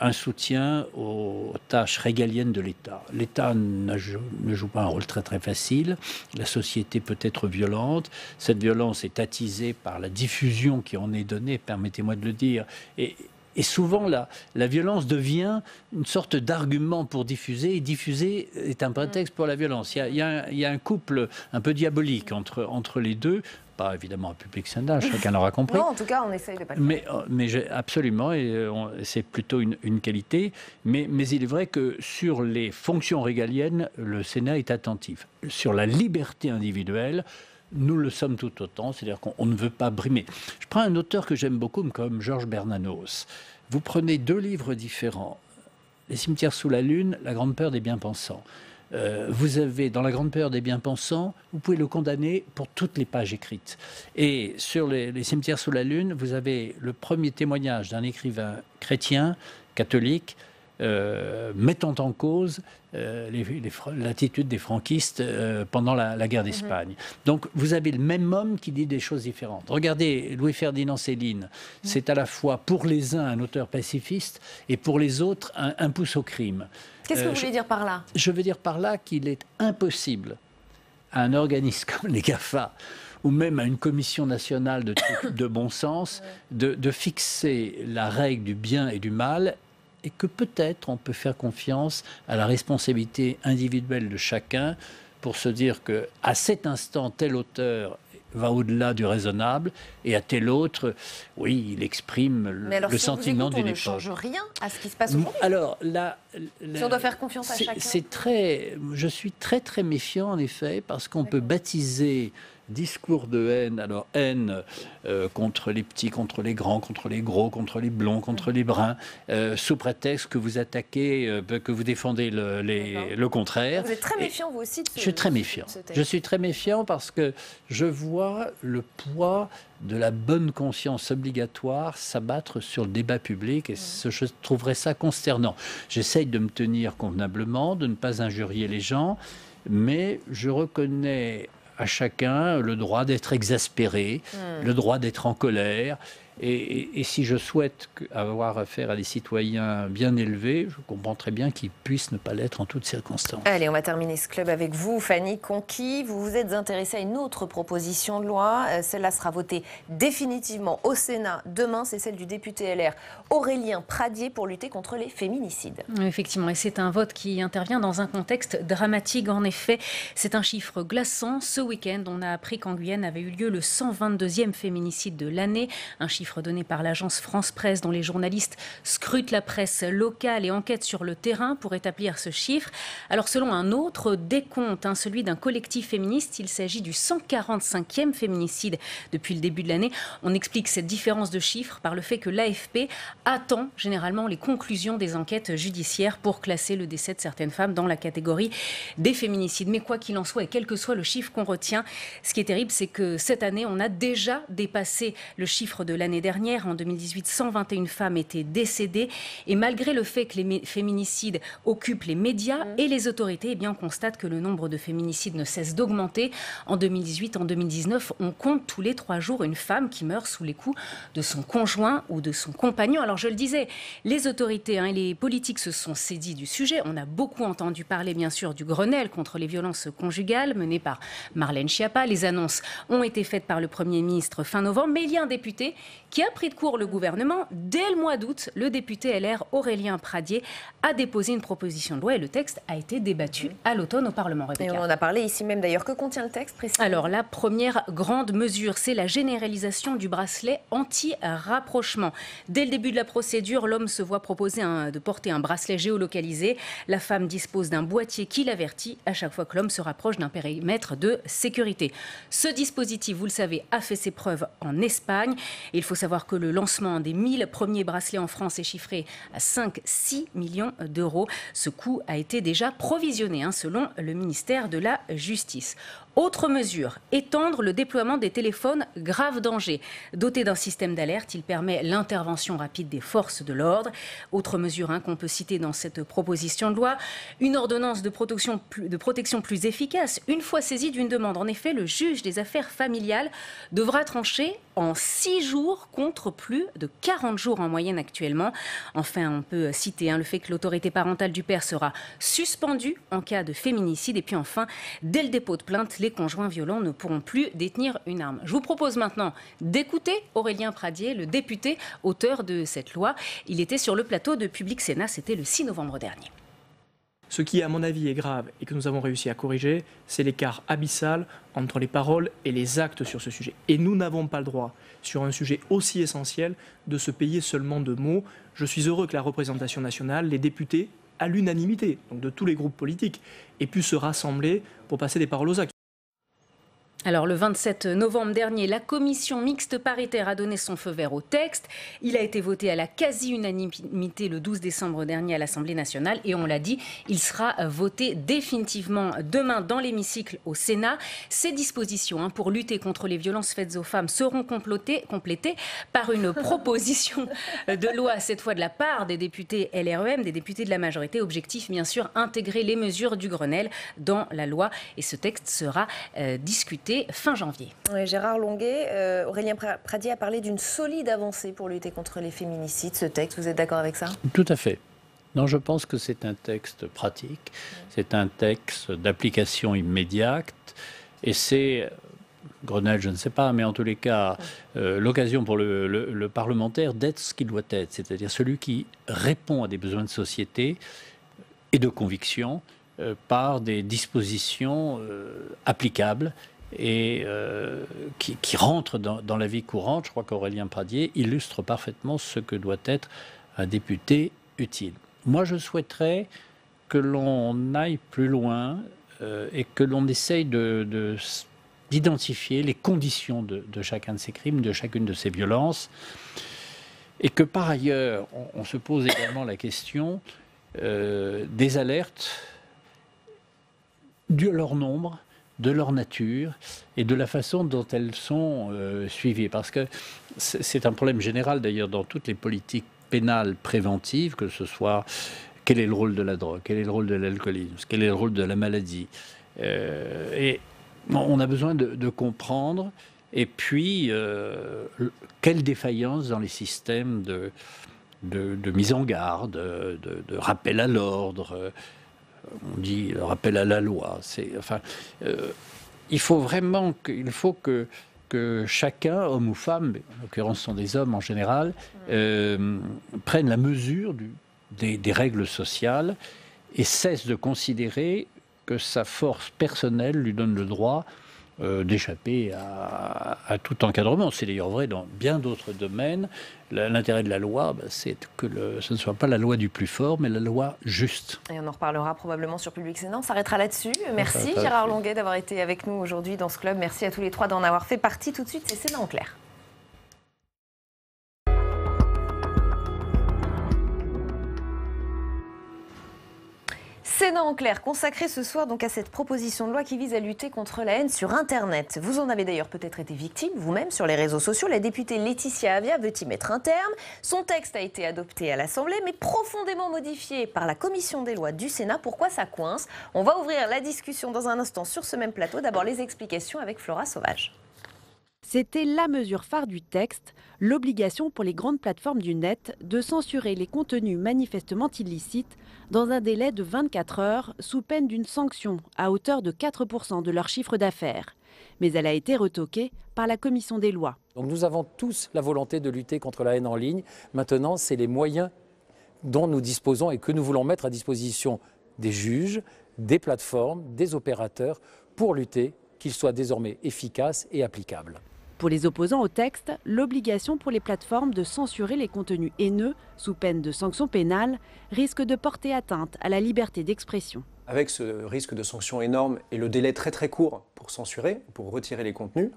un soutien aux tâches régaliennes de l'État. L'État ne joue pas un rôle très très facile. La société peut être violente. Cette violence est attisée par la diffusion qui en est donnée, permettez-moi de le dire. Et souvent, la violence devient une sorte d'argument pour diffuser, et diffuser est un prétexte pour la violence. Il y a un couple un peu diabolique entre les deux. Pas évidemment un Public Sénat, chacun l'aura compris. Non, en tout cas, on essaye de pas le faire. Mais absolument, et c'est plutôt une qualité. Mais il est vrai que sur les fonctions régaliennes, le Sénat est attentif. Sur la liberté individuelle, nous le sommes tout autant, c'est-à-dire qu'on ne veut pas brimer. Je prends un auteur que j'aime beaucoup, comme Georges Bernanos. Vous prenez 2 livres différents, Les cimetières sous la lune, La grande peur des bien-pensants. Vous avez, dans La grande peur des bien-pensants, vous pouvez le condamner pour toutes les pages écrites. Et sur les cimetières sous la lune, vous avez le premier témoignage d'un écrivain chrétien, catholique, mettant en cause l'attitude des franquistes pendant la guerre d'Espagne. Donc vous avez le même homme qui dit des choses différentes. Regardez Louis-Ferdinand Céline, c'est à la fois pour les uns un auteur pacifiste et pour les autres un pouce au crime. Qu'est-ce que vous voulez dire par là? Je veux dire par là qu'il est impossible à un organisme comme les GAFA ou même à une commission nationale de bon sens de fixer la règle du bien et du mal, et que peut-être on peut faire confiance à la responsabilité individuelle de chacun pour se dire qu'à cet instant, tel auteur va au-delà du raisonnable, et à tel autre, oui, il exprime le sentiment d'une époque. On ne change rien à ce qui se passe aujourd'hui. Alors, si on doit faire confiance à chacun. Je suis très très méfiant en effet, parce qu'on peut baptiser discours de haine, alors haine contre les petits, contre les grands, contre les gros, contre les blonds, contre les bruns, sous prétexte que vous attaquez, que vous défendez le contraire. Vous êtes très méfiant vous aussi de Je suis très méfiant. Je suis très méfiant parce que je vois le poids de la bonne conscience obligatoire s'abattre sur le débat public, et je trouverais ça consternant. J'essaye de me tenir convenablement, de ne pas injurier les gens, mais je reconnais à chacun le droit d'être exaspéré, le droit d'être en colère. Et si je souhaite avoir affaire à des citoyens bien élevés, je comprends très bien qu'ils puissent ne pas l'être en toutes circonstances. Allez, on va terminer ce club avec vous, Fanny Conquis. Vous vous êtes intéressée à une autre proposition de loi. Celle-là sera votée définitivement au Sénat demain. C'est celle du député LR Aurélien Pradié pour lutter contre les féminicides. Effectivement, et c'est un vote qui intervient dans un contexte dramatique. En effet, c'est un chiffre glaçant. Ce week-end, on a appris qu'en Guyane avait eu lieu le 122e féminicide de l'année. Un chiffre donné par l'agence France Presse, dont les journalistes scrutent la presse locale et enquêtent sur le terrain pour établir ce chiffre. Alors, selon un autre décompte, celui d'un collectif féministe, il s'agit du 145e féminicide depuis le début de l'année. On explique cette différence de chiffres par le fait que l'AFP attend généralement les conclusions des enquêtes judiciaires pour classer le décès de certaines femmes dans la catégorie des féminicides. Mais quoi qu'il en soit, et quel que soit le chiffre qu'on retient, ce qui est terrible, c'est que cette année, on a déjà dépassé le chiffre de l'année dernière. En 2018, 121 femmes étaient décédées. Et malgré le fait que les féminicides occupent les médias et les autorités, on constate que le nombre de féminicides ne cesse d'augmenter. En 2018, en 2019, on compte tous les 3 jours une femme qui meurt sous les coups de son conjoint ou de son compagnon. Alors je le disais, les autorités et les politiques se sont saisis du sujet. On a beaucoup entendu parler, bien sûr, du Grenelle contre les violences conjugales mené par Marlène Schiappa. Les annonces ont été faites par le Premier ministre fin novembre, mais il y a un député qui a pris de court le gouvernement. Dès le mois d'août, le député LR Aurélien Pradié a déposé une proposition de loi et le texte a été débattu à l'automne au Parlement. Et on en a parlé ici même d'ailleurs. Que contient le texte précisément ? Alors la première grande mesure, c'est la généralisation du bracelet anti-rapprochement. Dès le début de la procédure, l'homme se voit proposer de porter un bracelet géolocalisé. La femme dispose d'un boîtier qui l'avertit à chaque fois que l'homme se rapproche d'un périmètre de sécurité. Ce dispositif, vous le savez, a fait ses preuves en Espagne. Et il faut savoir que le lancement des 1000 premiers bracelets en France est chiffré à 5-6 millions d'euros. Ce coût a été déjà provisionné, selon le ministère de la Justice. Autre mesure, étendre le déploiement des téléphones grave danger. Doté d'un système d'alerte, il permet l'intervention rapide des forces de l'ordre. Autre mesure qu'on peut citer dans cette proposition de loi, une ordonnance de protection plus efficace. Une fois saisie d'une demande, en effet, le juge des affaires familiales devra trancher en 6 jours contre plus de 40 jours en moyenne actuellement. Enfin, on peut citer le fait que l'autorité parentale du père sera suspendue en cas de féminicide. Et puis enfin, dès le dépôt de plainte, les conjoints violents ne pourront plus détenir une arme. Je vous propose maintenant d'écouter Aurélien Pradié, le député auteur de cette loi. Il était sur le plateau de Public Sénat, c'était le 6 novembre dernier. Ce qui, à mon avis, est grave et que nous avons réussi à corriger, c'est l'écart abyssal entre les paroles et les actes sur ce sujet. Et nous n'avons pas le droit, sur un sujet aussi essentiel, de se payer seulement de mots. Je suis heureux que la représentation nationale, les députés, à l'unanimité, donc de tous les groupes politiques, aient pu se rassembler pour passer des paroles aux actes. Alors, le 27 novembre dernier, la commission mixte paritaire a donné son feu vert au texte. Il a été voté à la quasi-unanimité le 12 décembre dernier à l'Assemblée nationale. Et on l'a dit, il sera voté définitivement demain dans l'hémicycle au Sénat. Ces dispositions pour lutter contre les violences faites aux femmes seront complétées par une proposition de loi, cette fois de la part des députés LREM, des députés de la majorité. Objectif, bien sûr, intégrer les mesures du Grenelle dans la loi. Et ce texte sera discuté fin janvier. Oui, Gérard Longuet, Aurélien Pradié a parlé d'une solide avancée pour lutter contre les féminicides. Ce texte, vous êtes d'accord avec ça ? Tout à fait. Non, je pense que c'est un texte pratique, c'est un texte d'application immédiate et c'est, Grenelle, je ne sais pas, mais en tous les cas, l'occasion pour le parlementaire d'être ce qu'il doit être, c'est-à-dire celui qui répond à des besoins de société et de conviction par des dispositions applicables et qui rentrent dans la vie courante. Je crois qu'Aurélien Pradié illustre parfaitement ce que doit être un député utile. Moi, je souhaiterais que l'on aille plus loin et que l'on essaye d'identifier les conditions de chacun de ces crimes, de chacune de ces violences, et que par ailleurs, on se pose également la question des alertes, de leur nombre, de leur nature et de la façon dont elles sont suivies. Parce que c'est un problème général d'ailleurs dans toutes les politiques pénales préventives, que ce soit quel est le rôle de la drogue, quel est le rôle de l'alcoolisme, quel est le rôle de la maladie. Et on a besoin de comprendre, et puis quelle défaillance dans les systèmes de mise en garde, de rappel à l'ordre, on dit rappel à la loi. Il faut vraiment que chacun, homme ou femme, en l'occurrence ce sont des hommes en général, prenne la mesure des règles sociales et cesse de considérer que sa force personnelle lui donne le droit d'échapper à tout encadrement. C'est d'ailleurs vrai dans bien d'autres domaines. L'intérêt de la loi, c'est que ce ne soit pas la loi du plus fort, mais la loi juste. Et on en reparlera probablement sur Public Sénat. On s'arrêtera là-dessus. Merci Gérard Longuet d'avoir été avec nous aujourd'hui dans ce club. Merci à tous les trois d'en avoir fait partie. Tout de suite, c'est Sénat en clair. Sénat en clair, consacré ce soir donc à cette proposition de loi qui vise à lutter contre la haine sur Internet. Vous en avez d'ailleurs peut-être été victime vous-même sur les réseaux sociaux. La députée Laetitia Avia veut y mettre un terme. Son texte a été adopté à l'Assemblée, mais profondément modifié par la commission des lois du Sénat. Pourquoi ça coince ? On va ouvrir la discussion dans un instant sur ce même plateau. D'abord les explications avec Flora Sauvage. C'était la mesure phare du texte, l'obligation pour les grandes plateformes du net de censurer les contenus manifestement illicites dans un délai de 24 heures sous peine d'une sanction à hauteur de 4% de leur chiffre d'affaires. Mais elle a été retoquée par la commission des lois. Donc nous avons tous la volonté de lutter contre la haine en ligne. Maintenant, c'est les moyens dont nous disposons et que nous voulons mettre à disposition des juges, des plateformes, des opérateurs pour lutter, qu'ils soient désormais efficaces et applicables. Pour les opposants au texte, l'obligation pour les plateformes de censurer les contenus haineux sous peine de sanctions pénales risque de porter atteinte à la liberté d'expression. Avec ce risque de sanctions énorme et le délai très court pour censurer, pour retirer les contenus,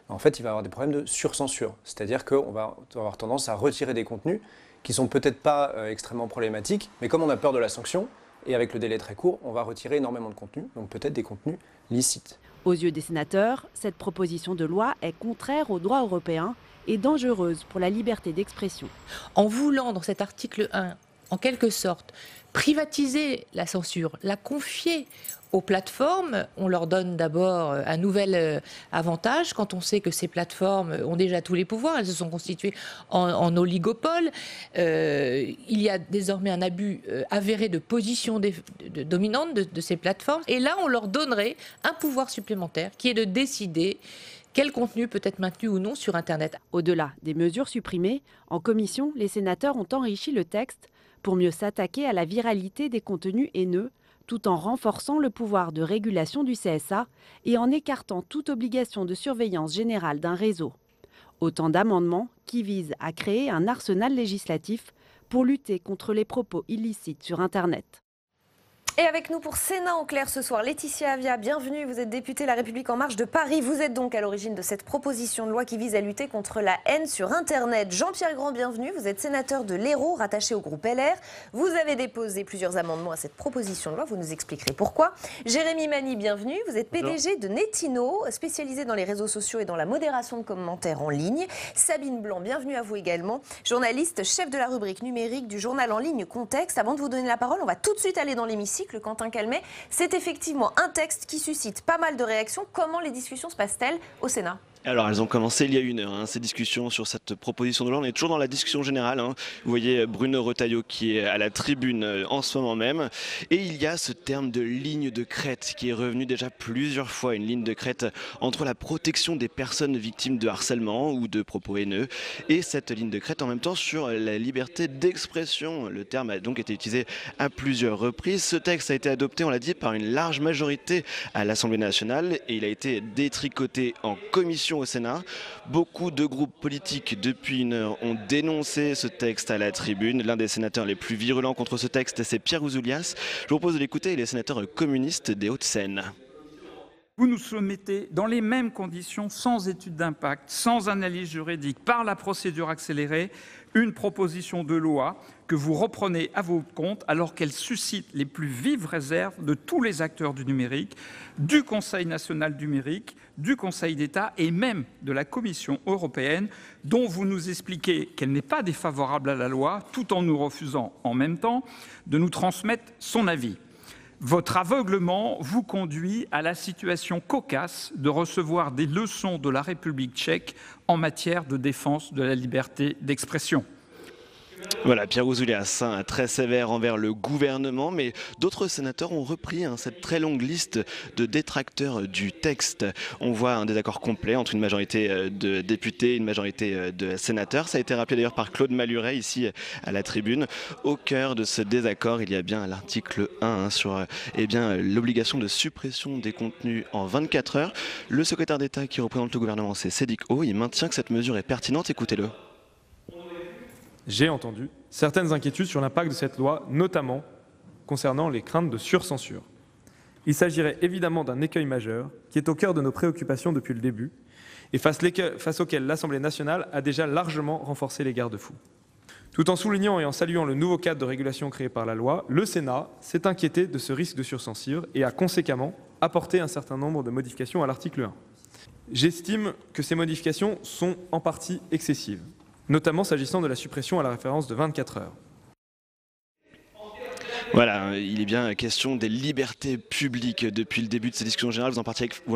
en fait il va y avoir des problèmes de surcensure. C'est-à-dire qu'on va avoir tendance à retirer des contenus qui ne sont peut-être pas extrêmement problématiques, mais comme on a peur de la sanction, et avec le délai très court, on va retirer énormément de contenus, donc peut-être des contenus licites. Aux yeux des sénateurs, cette proposition de loi est contraire au droit européen et dangereuse pour la liberté d'expression. En voulant, dans cet article 1, en quelque sorte, privatiser la censure, la confier aux plateformes, on leur donne d'abord un nouvel avantage quand on sait que ces plateformes ont déjà tous les pouvoirs, elles se sont constituées en oligopole. Il y a désormais un abus avéré de position dominante de ces plateformes. Et là, on leur donnerait un pouvoir supplémentaire qui est de décider quel contenu peut être maintenu ou non sur Internet. Au-delà des mesures supprimées, en commission, les sénateurs ont enrichi le texte pour mieux s'attaquer à la viralité des contenus haineux, tout en renforçant le pouvoir de régulation du CSA et en écartant toute obligation de surveillance générale d'un réseau. Autant d'amendements qui visent à créer un arsenal législatif pour lutter contre les propos illicites sur Internet. Et avec nous pour Sénat en clair ce soir, Laetitia Avia, bienvenue. Vous êtes députée La République En Marche de Paris. Vous êtes donc à l'origine de cette proposition de loi qui vise à lutter contre la haine sur Internet. Jean-Pierre Grand, bienvenue. Vous êtes sénateur de l'Hérault, rattaché au groupe LR. Vous avez déposé plusieurs amendements à cette proposition de loi. Vous nous expliquerez pourquoi. Jérémy Mani, bienvenue. Vous êtes PDG de Netino, spécialisé dans les réseaux sociaux et dans la modération de commentaires en ligne. Sabine Blanc, bienvenue à vous également. Journaliste, chef de la rubrique numérique du journal en ligne Contexte. Avant de vous donner la parole, on va tout de suite aller dans l'hémicycle. Quentin Calmet, c'est effectivement un texte qui suscite pas mal de réactions. Comment les discussions se passent-elles au Sénat ? Alors, elles ont commencé il y a 1 heure, ces discussions sur cette proposition de loi. On est toujours dans la discussion générale. Vous voyez Bruno Retailleau qui est à la tribune en ce moment même. Et il y a ce terme de ligne de crête qui est revenu déjà plusieurs fois. Une ligne de crête entre la protection des personnes victimes de harcèlement ou de propos haineux et cette ligne de crête en même temps sur la liberté d'expression. Le terme a donc été utilisé à plusieurs reprises. Ce texte a été adopté, on l'a dit, par une large majorité à l'Assemblée nationale et il a été détricoté en commission au Sénat. Beaucoup de groupes politiques depuis 1 heure ont dénoncé ce texte à la tribune. L'un des sénateurs les plus virulents contre ce texte, c'est Pierre Ouzoulias. Je vous propose de l'écouter, il est sénateur communiste des Hauts-de-Seine. Vous nous soumettez dans les mêmes conditions, sans étude d'impact, sans analyse juridique, par la procédure accélérée, une proposition de loi que vous reprenez à votre compte alors qu'elle suscite les plus vives réserves de tous les acteurs du numérique, du Conseil national du numérique, du Conseil d'État et même de la Commission européenne, dont vous nous expliquez qu'elle n'est pas défavorable à la loi, tout en nous refusant en même temps de nous transmettre son avis. Votre aveuglement vous conduit à la situation cocasse de recevoir des leçons de la République tchèque en matière de défense de la liberté d'expression. Voilà, Pierre Ouzoulias, très sévère envers le gouvernement, mais d'autres sénateurs ont repris cette très longue liste de détracteurs du texte. On voit un désaccord complet entre une majorité de députés et une majorité de sénateurs. Ça a été rappelé d'ailleurs par Claude Maluret ici à la tribune. Au cœur de ce désaccord, il y a bien l'article 1 sur l'obligation de suppression des contenus en 24 heures. Le secrétaire d'État qui représente le gouvernement, c'est Cédric O. Il maintient que cette mesure est pertinente. Écoutez-le. J'ai entendu certaines inquiétudes sur l'impact de cette loi, notamment concernant les craintes de surcensure. Il s'agirait évidemment d'un écueil majeur qui est au cœur de nos préoccupations depuis le début et face auquel l'Assemblée nationale a déjà largement renforcé les garde-fous. Tout en soulignant et en saluant le nouveau cadre de régulation créé par la loi, le Sénat s'est inquiété de ce risque de surcensure et a conséquemment apporté un certain nombre de modifications à l'article 1. J'estime que ces modifications sont en partie excessives, notamment s'agissant de la suppression à la référence de 24 heures. Voilà, il est bien question des libertés publiques depuis le début de cette discussion générale. Vous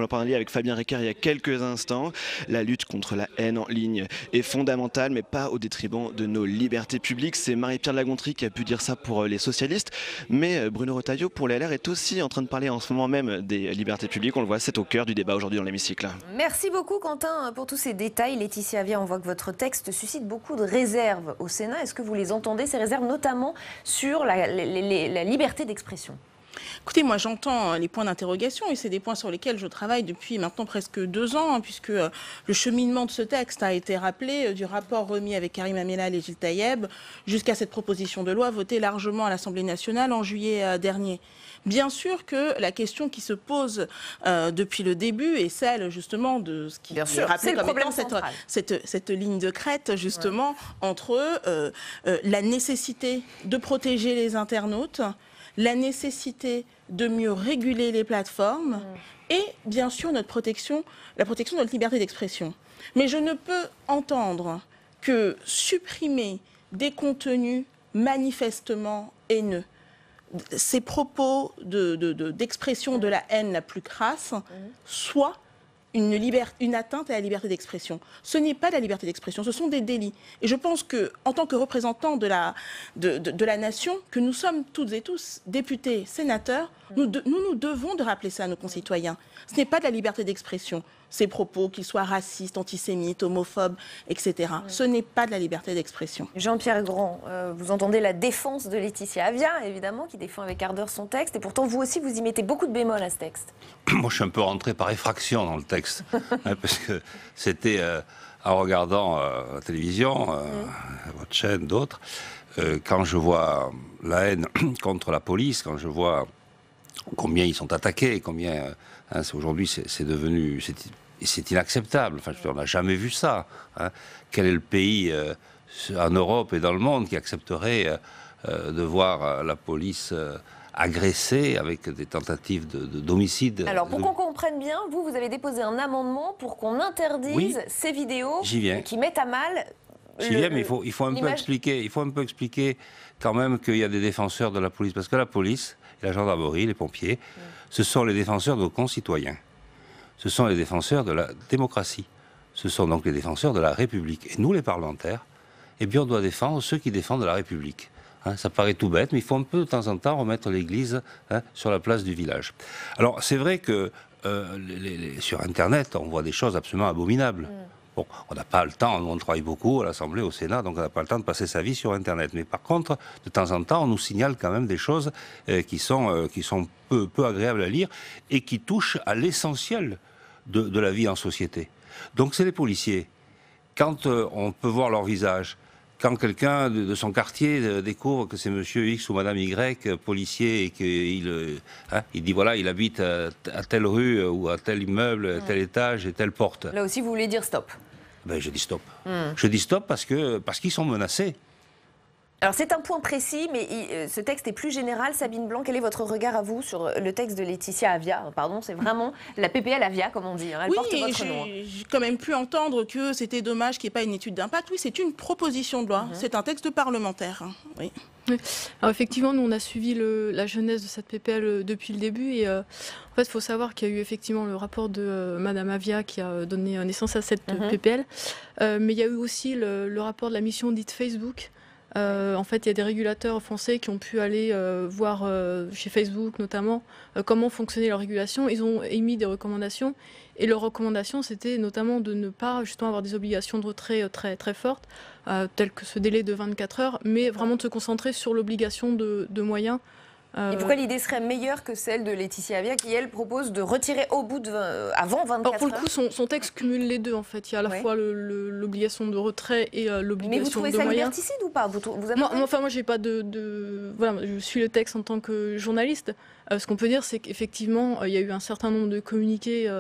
en parliez avec Fabien Ricard il y a quelques instants. La lutte contre la haine en ligne est fondamentale, mais pas au détriment de nos libertés publiques. C'est Marie-Pierre de la Gontrie qui a pu dire ça pour les socialistes. Mais Bruno Retailleau, pour les LR, est aussi en train de parler en ce moment même des libertés publiques. On le voit, c'est au cœur du débat aujourd'hui dans l'hémicycle. Merci beaucoup Quentin pour tous ces détails. Laetitia Avia, on voit que votre texte suscite beaucoup de réserves au Sénat. Est-ce que vous les entendez, ces réserves, notamment sur la liberté d'expression? Écoutez, moi j'entends les points d'interrogation et c'est des points sur lesquels je travaille depuis maintenant presque 2 ans, puisque le cheminement de ce texte a été rappelé du rapport remis avec Karim Amelal et Gilles Taïeb jusqu'à cette proposition de loi votée largement à l'Assemblée nationale en juillet dernier. Bien sûr que la question qui se pose depuis le début est celle justement de ce qui est rappelé comme étant cette ligne de crête justement entre la nécessité de protéger les internautes, la nécessité de mieux réguler les plateformes et bien sûr la protection de notre liberté d'expression. Mais je ne peux entendre que supprimer des contenus manifestement haineux, ces propos d'expression de la haine la plus crasse, soit une atteinte à la liberté d'expression. Ce n'est pas la liberté d'expression, ce sont des délits. Et je pense qu'en tant que représentants de la nation, que nous sommes toutes et tous députés, sénateurs, nous devons de rappeler ça à nos concitoyens. Ce n'est pas de la liberté d'expression, ces propos, qu'ils soient racistes, antisémites, homophobes, etc. Ce n'est pas de la liberté d'expression. Jean-Pierre Grand, vous entendez la défense de Laetitia Avia, évidemment, qui défend avec ardeur son texte. Et pourtant, vous aussi, vous y mettez beaucoup de bémols à ce texte. Moi, je suis un peu rentré par effraction dans le texte. Parce que c'était, en regardant la télévision, votre chaîne, d'autres, quand je vois la haine contre la police, quand je vois combien ils sont attaqués, combien... aujourd'hui, c'est devenu... C'est inacceptable. Enfin, on n'a jamais vu ça. Quel est le pays en Europe et dans le monde qui accepterait de voir la police agressée avec des tentatives d'homicide? Alors, pour qu'on comprenne bien, vous avez déposé un amendement pour qu'on interdise ces vidéos qui mettent à mal... J'y viens, mais il faut un peu expliquer. Il faut un peu expliquer quand même qu'il y a des défenseurs de la police. Parce que la police, la gendarmerie, les pompiers, ce sont les défenseurs de nos concitoyens. Ce sont les défenseurs de la démocratie. Ce sont donc les défenseurs de la République. Et nous, les parlementaires, eh bien, on doit défendre ceux qui défendent la République. Ça paraît tout bête, mais il faut un peu de temps en temps remettre l'église sur la place du village. Alors, c'est vrai que sur Internet, on voit des choses absolument abominables. Bon, on n'a pas le temps, nous on travaille beaucoup à l'Assemblée, au Sénat, donc on n'a pas le temps de passer sa vie sur Internet. Mais par contre, de temps en temps, on nous signale quand même des choses qui sont peu agréables à lire et qui touchent à l'essentiel de la vie en société. Donc c'est les policiers. Quand on peut voir leur visage, quand quelqu'un de son quartier découvre que c'est monsieur X ou madame Y, policier, et qu'il dit voilà, il habite à telle rue ou à tel immeuble, à tel étage et telle porte. Là aussi, vous voulez dire stop? Ben, je dis stop. Je dis stop parce qu'ils sont menacés. Alors c'est un point précis, mais ce texte est plus général. Sabine Blanc, quel est votre regard à vous sur le texte de Laetitia Avia? Pardon, c'est vraiment la PPL Avia, comme on dit. Elle porte votre nom. J'ai quand même pu entendre que c'était dommage qu'il n'y ait pas une étude d'impact. Oui, c'est une proposition de loi. C'est un texte parlementaire. Oui. Alors effectivement, nous on a suivi la genèse de cette PPL depuis le début et en fait il faut savoir qu'il y a eu effectivement le rapport de Madame Avia qui a donné naissance à cette PPL, mais il y a eu aussi le rapport de la mission dite Facebook. En fait, il y a des régulateurs français qui ont pu aller voir chez Facebook notamment comment fonctionnait leur régulation. Ils ont émis des recommandations et leurs recommandations, c'était notamment de ne pas justement avoir des obligations de retrait très, très fortes, telles que ce délai de 24 heures, mais vraiment de se concentrer sur l'obligation de moyens. Et pourquoi l'idée serait meilleure que celle de Laetitia Avia qui, elle, propose de retirer au bout avant 24 heures? Pour le coup, son texte cumule les deux, en fait. Il y a à la fois l'obligation de retrait et l'obligation de moyens. Mais vous trouvez ça liberticide ou pas? Moi, j'ai pas voilà, je suis le texte en tant que journaliste. Ce qu'on peut dire, c'est qu'effectivement, il y a eu un certain nombre de communiqués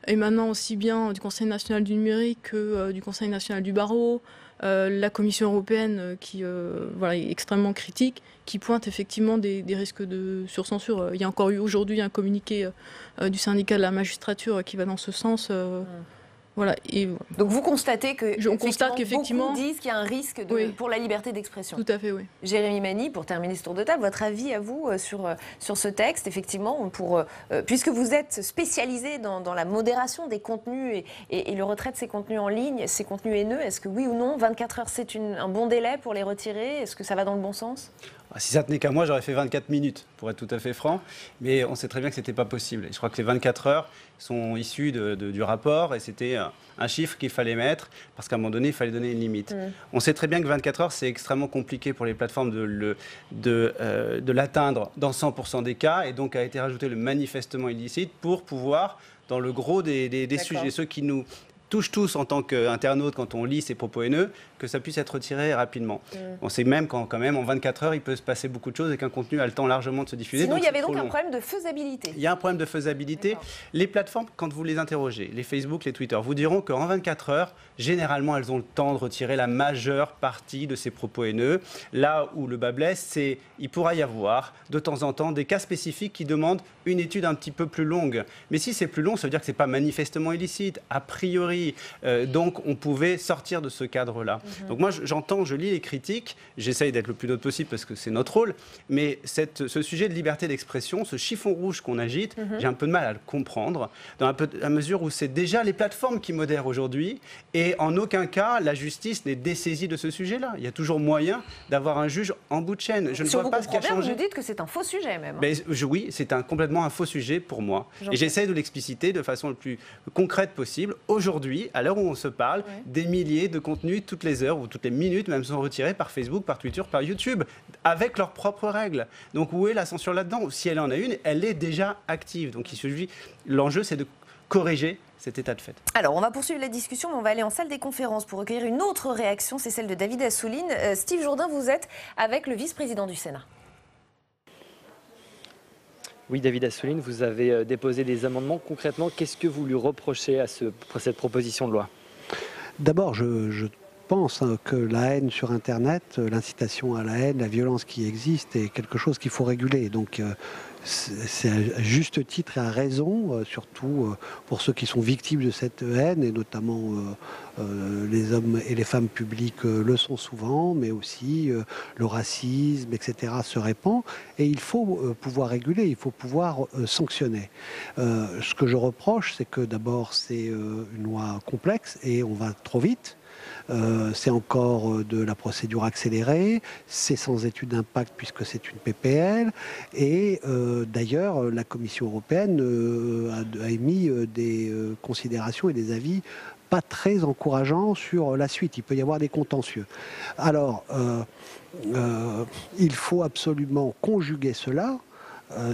émanant aussi bien du Conseil national du numérique que du Conseil national du barreau, la Commission européenne qui est extrêmement critique, qui pointe effectivement des risques de surcensure. Il y a encore eu aujourd'hui un communiqué du syndicat de la magistrature qui va dans ce sens. Voilà. Donc vous constatez que on constate qu'effectivement beaucoup disent qu'il y a un risque pour la liberté d'expression. Tout à fait, oui. Jérémy Mani, pour terminer ce tour de table, votre avis à vous sur ce texte, effectivement, puisque vous êtes spécialisé dans la modération des contenus et le retrait de ces contenus en ligne, ces contenus haineux, est-ce que oui ou non, 24 heures c'est un bon délai pour les retirer? Est-ce que ça va dans le bon sens? Si ça tenait qu'à moi, j'aurais fait 24 minutes, pour être tout à fait franc. Mais on sait très bien que ce n'était pas possible. Et je crois que les 24 heures sont issues du rapport et c'était un chiffre qu'il fallait mettre parce qu'à un moment donné, il fallait donner une limite. On sait très bien que 24 heures, c'est extrêmement compliqué pour les plateformes de l'atteindre dans 100% des cas. Et donc a été rajouté le manifestement illicite pour pouvoir, dans le gros des sujets, ceux qui nous touchent tous en tant qu'internautes quand on lit ces propos haineux, que ça puisse être retiré rapidement. On sait même quand même en 24 heures, il peut se passer beaucoup de choses et qu'un contenu a le temps largement de se diffuser. Sinon, il y avait donc un problème de faisabilité. Il y a un problème de faisabilité. Les plateformes, quand vous les interrogez, les Facebook, les Twitter, vous diront qu'en 24 heures, généralement, elles ont le temps de retirer la majeure partie de ces propos haineux. Là où le bas blesse, c'est il pourra y avoir de temps en temps des cas spécifiques qui demandent une étude un petit peu plus longue. Mais si c'est plus long, ça veut dire que ce n'est pas manifestement illicite, a priori. Donc, on pouvait sortir de ce cadre-là. Donc moi, j'entends, je lis les critiques, j'essaye d'être le plus neutre possible parce que c'est notre rôle, mais ce sujet de liberté d'expression, ce chiffon rouge qu'on agite, j'ai un peu de mal à le comprendre, dans la mesure où c'est déjà les plateformes qui modèrent aujourd'hui, et en aucun cas, la justice n'est dessaisie de ce sujet-là. Il y a toujours moyen d'avoir un juge en bout de chaîne. Je ne vois pas ce qui a changé. Vous nous dites que c'est un faux sujet même. Oui, c'est complètement un faux sujet pour moi. Et j'essaie de l'expliciter de façon le plus concrète possible. Aujourd'hui, à l'heure où on se parle, des milliers de contenus toutes les heures ou toutes les minutes même sont retirés par Facebook, par Twitter, par YouTube, avec leurs propres règles. Donc où est la censure là-dedans? Si elle en a une, elle est déjà active. Donc l'enjeu, c'est de corriger cet état de fait. Alors, on va poursuivre la discussion, mais on va aller en salle des conférences pour recueillir une autre réaction, c'est celle de David Assouline. Steve Jourdain, vous êtes avec le vice-président du Sénat. Oui, David Assouline, vous avez déposé des amendements. Concrètement, qu'est-ce que vous lui reprochez à cette proposition de loi? D'abord, je pense que la haine sur Internet, l'incitation à la haine, la violence qui existe est quelque chose qu'il faut réguler. Donc c'est à juste titre et à raison, surtout pour ceux qui sont victimes de cette haine, et notamment les hommes et les femmes publiques le sont souvent, mais aussi le racisme, etc. se répand. Et il faut pouvoir réguler, il faut pouvoir sanctionner. Ce que je reproche, c'est que d'abord c'est une loi complexe et on va trop vite. C'est encore de la procédure accélérée, c'est sans étude d'impact puisque c'est une PPL, et d'ailleurs la Commission européenne a émis des considérations et des avis pas très encourageants sur la suite. Il peut y avoir des contentieux. Alors, il faut absolument conjuguer cela,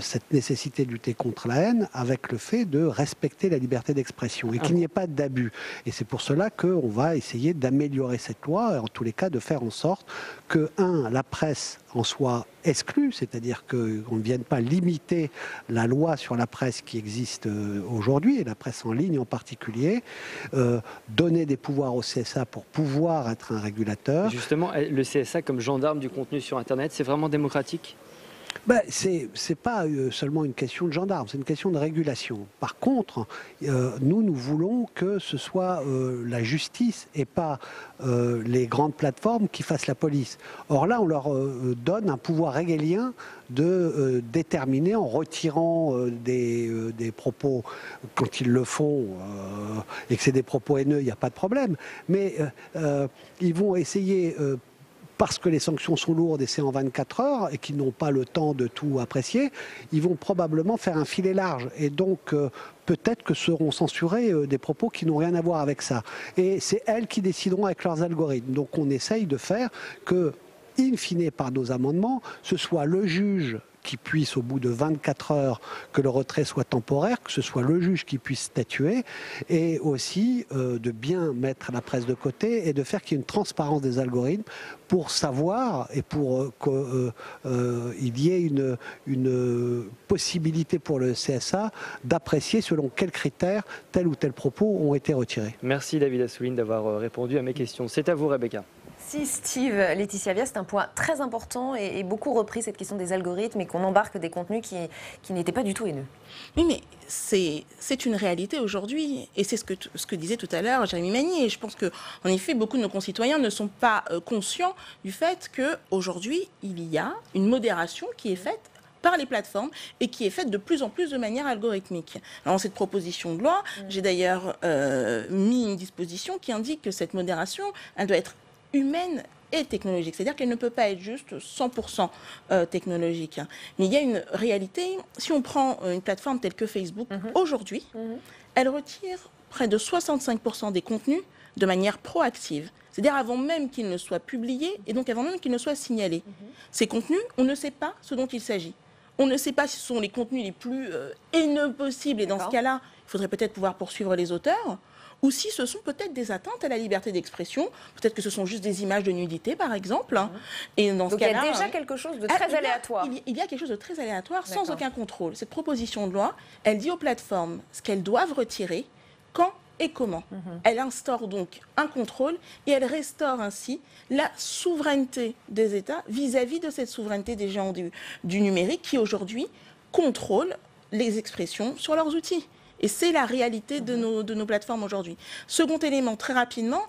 cette nécessité de lutter contre la haine, avec le fait de respecter la liberté d'expression et qu'il n'y ait pas d'abus. Et c'est pour cela qu'on va essayer d'améliorer cette loi, et en tous les cas de faire en sorte que, la presse en soit exclue, c'est-à-dire qu'on ne vienne pas limiter la loi sur la presse qui existe aujourd'hui, et la presse en ligne en particulier, donner des pouvoirs au CSA pour pouvoir être un régulateur. Justement, le CSA comme gendarme du contenu sur Internet, c'est vraiment démocratique ? C'est pas seulement une question de gendarme, c'est une question de régulation. Par contre, nous voulons que ce soit la justice et pas les grandes plateformes qui fassent la police. Or là, on leur donne un pouvoir régalien de déterminer en retirant des propos quand ils le font et que c'est des propos haineux, il n'y a pas de problème. Mais ils vont essayer... parce que les sanctions sont lourdes et c'est en 24 heures et qu'ils n'ont pas le temps de tout apprécier, ils vont probablement faire un filet large. Et donc, peut-être que seront censurés des propos qui n'ont rien à voir avec ça. Et c'est elles qui décideront avec leurs algorithmes. Donc, on essaye de faire que, in fine, par nos amendements, ce soit le juge qui puisse, au bout de 24 heures, que le retrait soit temporaire, que ce soit le juge qui puisse statuer, et aussi de bien mettre la presse de côté et de faire qu'il y ait une transparence des algorithmes pour savoir et pour qu'il y ait une possibilité pour le CSA d'apprécier selon quels critères tel ou tel propos ont été retirés. Merci David Assouline d'avoir répondu à mes questions. C'est à vous Rebecca. Merci Steve. Laetitia Avia, c'est un point très important et beaucoup repris, cette question des algorithmes et qu'on embarque des contenus qui n'étaient pas du tout haineux. Oui, mais c'est une réalité aujourd'hui. Et c'est ce que disait tout à l'heure Jérémy Magny. Et je pense qu'en effet, beaucoup de nos concitoyens ne sont pas conscients du fait qu'aujourd'hui, il y a une modération qui est faite par les plateformes et qui est faite de plus en plus de manière algorithmique. Alors, dans cette proposition de loi, j'ai d'ailleurs mis une disposition qui indique que cette modération, elle doit être humaine et technologique. C'est-à-dire qu'elle ne peut pas être juste 100% technologique. Mais il y a une réalité. Si on prend une plateforme telle que Facebook, aujourd'hui, elle retire près de 65% des contenus de manière proactive. C'est-à-dire avant même qu'ils ne soient publiés et donc avant même qu'ils ne soient signalés. Ces contenus, on ne sait pas ce dont il s'agit. On ne sait pas si ce sont les contenus les plus haineux possibles. Et dans ce cas-là, il faudrait peut-être pouvoir poursuivre les auteurs. Ou si ce sont peut-être des atteintes à la liberté d'expression. Peut-être que ce sont juste des images de nudité, par exemple. Et dans ce cas-là, il y a déjà quelque chose de très aléatoire. Il y a quelque chose de très aléatoire, sans aucun contrôle. Cette proposition de loi, elle dit aux plateformes ce qu'elles doivent retirer, quand et comment. Elle instaure donc un contrôle et elle restaure ainsi la souveraineté des États vis-à-vis de cette souveraineté des géants du numérique qui aujourd'hui contrôlent les expressions sur leurs outils. Et c'est la réalité de nos plateformes aujourd'hui. Second élément, très rapidement,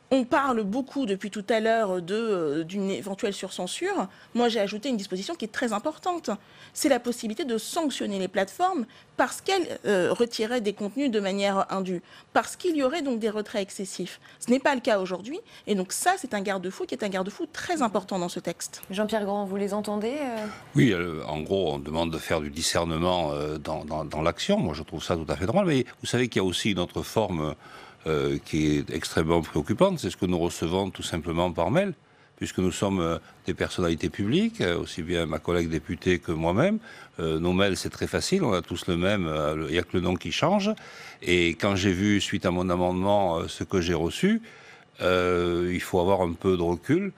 on parle beaucoup depuis tout à l'heure d'une éventuelle surcensure. Moi, j'ai ajouté une disposition qui est très importante. C'est la possibilité de sanctionner les plateformes parce qu'elles retiraient des contenus de manière indue, parce qu'il y aurait donc des retraits excessifs. Ce n'est pas le cas aujourd'hui. Et donc ça, c'est un garde-fou qui est un garde-fou très important dans ce texte. Jean-Pierre Grand, vous les entendez Oui, en gros, on demande de faire du discernement dans l'action. Moi, je trouve ça tout à fait normal. Mais vous savez qu'il y a aussi une autre forme qui est extrêmement préoccupante, c'est ce que nous recevons tout simplement par mail, puisque nous sommes des personnalités publiques, aussi bien ma collègue députée que moi-même. Nos mails, c'est très facile, on a tous le même, il n'y a que le nom qui change. Et quand j'ai vu, suite à mon amendement, ce que j'ai reçu, il faut avoir un peu de recul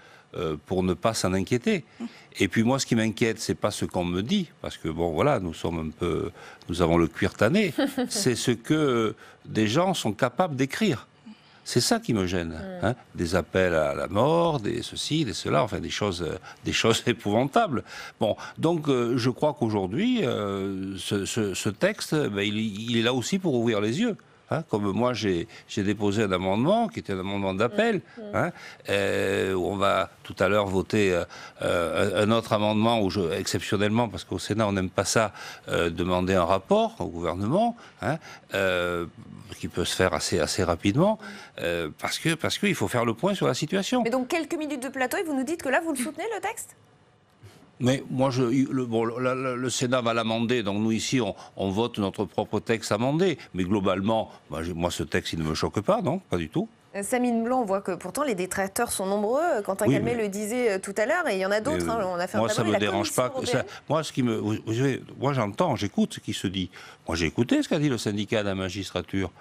pour ne pas s'en inquiéter. Et puis moi, ce qui m'inquiète, c'est pas ce qu'on me dit, parce que bon, voilà, nous avons le cuir tanné. C'est ce que des gens sont capables d'écrire. C'est ça qui me gêne. Hein, des appels à la mort, des ceci, des cela, enfin des choses épouvantables. Bon, donc je crois qu'aujourd'hui, ce texte, il est là aussi pour ouvrir les yeux. Hein, comme moi, j'ai déposé un amendement qui était un amendement d'appel. Hein, où on va tout à l'heure voter un autre amendement où exceptionnellement, parce qu'au Sénat on n'aime pas ça, demander un rapport au gouvernement, hein, qui peut se faire assez rapidement, parce qu'il faut faire le point sur la situation. Mais donc quelques minutes de plateau et vous nous dites que là vous le soutenez le texte ? Mais moi, le Sénat va l'amender, donc nous ici, on vote notre propre texte amendé. Mais globalement, moi, ce texte, il ne me choque pas, non, pas du tout. Samine Blanc, on voit que pourtant les détracteurs sont nombreux. Quentin Calmet le disait tout à l'heure, et il y en a d'autres. Hein, on a fait moi, ça ne me dérange pas. Moi, j'entends, j'écoute ce qui se dit. Moi, j'ai écouté ce qu'a dit le syndicat de la magistrature.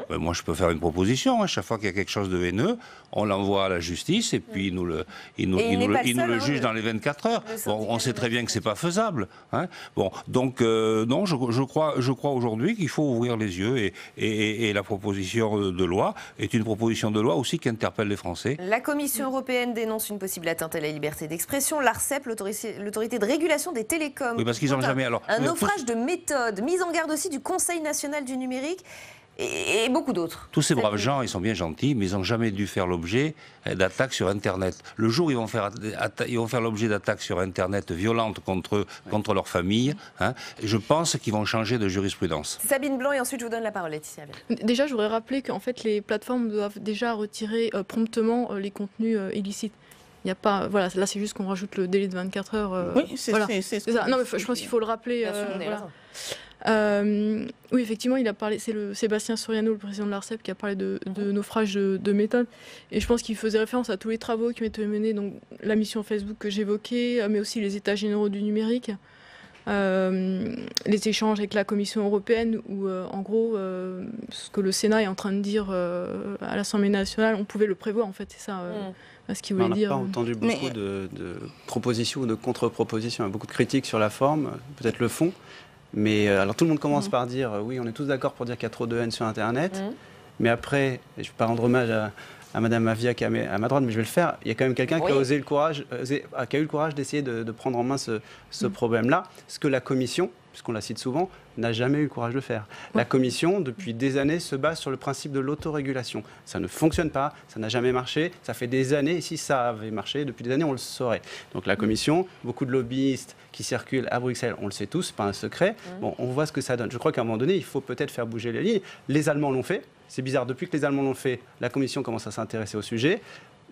Moi, je peux faire une proposition. Hein. Chaque fois qu'il y a quelque chose de haineux, on l'envoie à la justice et puis il nous le juge dans les 24 heures. Bon, on sait très bien que c'est pas faisable. Hein. Bon, donc non, je crois aujourd'hui qu'il faut ouvrir les yeux et la proposition de loi est une proposition de loi aussi qui interpelle les Français. La Commission européenne dénonce une possible atteinte à la liberté d'expression. L'ARCEP, l'autorité de régulation des télécoms. Oui, parce qu'ils n'ont jamais. Un naufrage de méthode, mise en garde aussi du Conseil national du numérique. Et beaucoup d'autres. Tous ces braves gens, ils sont bien gentils, mais ils n'ont jamais dû faire l'objet d'attaques sur Internet. Le jour où ils vont faire l'objet d'attaques sur Internet violentes contre leur famille, hein, je pense qu'ils vont changer de jurisprudence. Sabine Blanc, et ensuite je vous donne la parole, Laetitia. Déjà, je voudrais rappeler qu'en fait, les plateformes doivent déjà retirer promptement les contenus illicites. Il n'y a pas, voilà, là c'est juste qu'on rajoute le délai de 24 heures. Oui, c'est ça. Non, mais je pense qu'il faut le rappeler. Oui, effectivement, il a parlé. C'est Sébastien Soriano, le président de l'ARCEP, qui a parlé de naufrage de méthode. Et je pense qu'il faisait référence à tous les travaux qui ont été menés, donc la mission Facebook que j'évoquais, mais aussi les États généraux du numérique, les échanges avec la Commission européenne, où en gros, ce que le Sénat est en train de dire à l'Assemblée nationale, on pouvait le prévoir. En fait, c'est ça. Ce qu'il voulait dire. On n'a pas entendu beaucoup de propositions ou de contre-propositions. Il y a beaucoup de critiques sur la forme, peut-être le fond. Mais alors tout le monde commence par dire oui, on est tous d'accord pour dire qu'il y a trop de haine sur Internet. Mais après, je ne vais pas rendre hommage à Madame Mavia qui est à ma droite, mais je vais le faire. Il y a quand même quelqu'un qui a eu le courage d'essayer de prendre en main ce problème-là, ce que la Commission, puisqu'on la cite souvent, n'a jamais eu le courage de faire. La Commission, depuis des années, se base sur le principe de l'autorégulation. Ça ne fonctionne pas, ça n'a jamais marché, ça fait des années, et si ça avait marché, depuis des années, on le saurait. Donc la Commission, beaucoup de lobbyistes qui circulent à Bruxelles, on le sait tous, pas un secret. Bon, on voit ce que ça donne. Je crois qu'à un moment donné, il faut peut-être faire bouger les lignes. Les Allemands l'ont fait. C'est bizarre, depuis que les Allemands l'ont fait, la Commission commence à s'intéresser au sujet.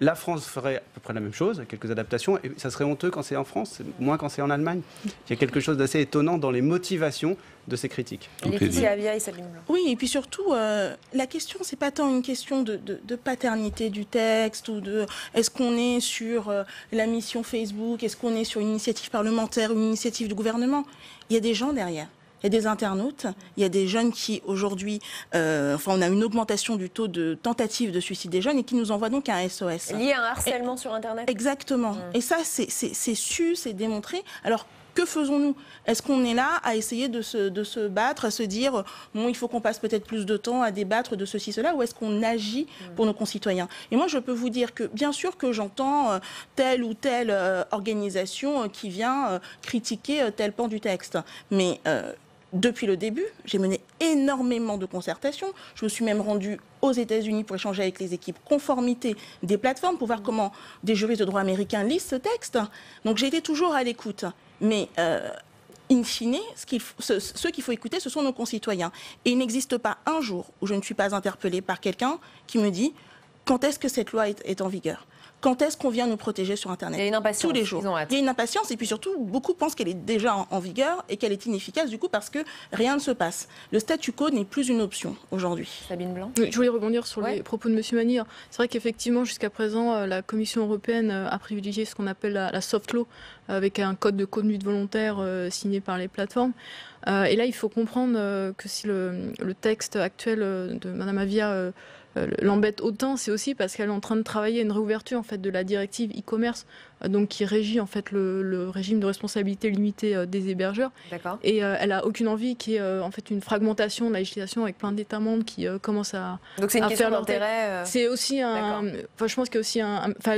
La France ferait à peu près la même chose, quelques adaptations, et ça serait honteux quand c'est en France, moins quand c'est en Allemagne. Il y a quelque chose d'assez étonnant dans les motivations de ces critiques. Laetitia Avia et Sabine Blanc. Oui, et puis surtout, la question, c'est pas tant une question de paternité du texte ou de est-ce qu'on est sur la mission Facebook, est-ce qu'on est sur une initiative parlementaire, une initiative du gouvernement. Il y a des gens derrière. Il y a des internautes, il y a des jeunes qui aujourd'hui, on a une augmentation du taux de tentatives de suicide des jeunes et qui nous envoient donc un SOS. Lié à un harcèlement sur Internet. Exactement. Et ça, c'est su, c'est démontré. Alors, que faisons-nous? Est-ce qu'on est là à essayer de se battre, à se dire bon, il faut qu'on passe peut-être plus de temps à débattre de ceci, cela, ou est-ce qu'on agit pour nos concitoyens? Et moi, je peux vous dire que bien sûr que j'entends telle ou telle organisation qui vient critiquer tel pan du texte, mais depuis le début, j'ai mené énormément de concertations. Je me suis même rendue aux États-Unis pour échanger avec les équipes conformité des plateformes pour voir comment des juristes de droit américains lisent ce texte. Donc j'ai été toujours à l'écoute. Mais in fine, ceux qu'il faut écouter, ce sont nos concitoyens. Et il n'existe pas un jour où je ne suis pas interpellée par quelqu'un qui me dit quand est-ce que cette loi est en vigueur? Quand est-ce qu'on vient nous protéger sur Internet? Il y a une impatience. Tous les jours. Il y a une impatience et puis surtout, beaucoup pensent qu'elle est déjà en vigueur et qu'elle est inefficace du coup parce que rien ne se passe. Le statu quo n'est plus une option aujourd'hui. Sabine Blanc. Oui, je voulais rebondir sur les propos de M. Manir. C'est vrai qu'effectivement, jusqu'à présent, la Commission européenne a privilégié ce qu'on appelle la soft law, avec un code de conduite volontaire signé par les plateformes. Et là, il faut comprendre que si le texte actuel de Mme Avia l'embête autant, c'est aussi parce qu'elle est en train de travailler à une réouverture en fait de la directive e-commerce, donc qui régit en fait le régime de responsabilité limitée des hébergeurs. Et elle a aucune envie qu'il y ait en fait une fragmentation de la législation avec plein d'États membres qui commencent à donc c'est une question faire d'intérêt. C'est aussi je pense qu'il y a aussi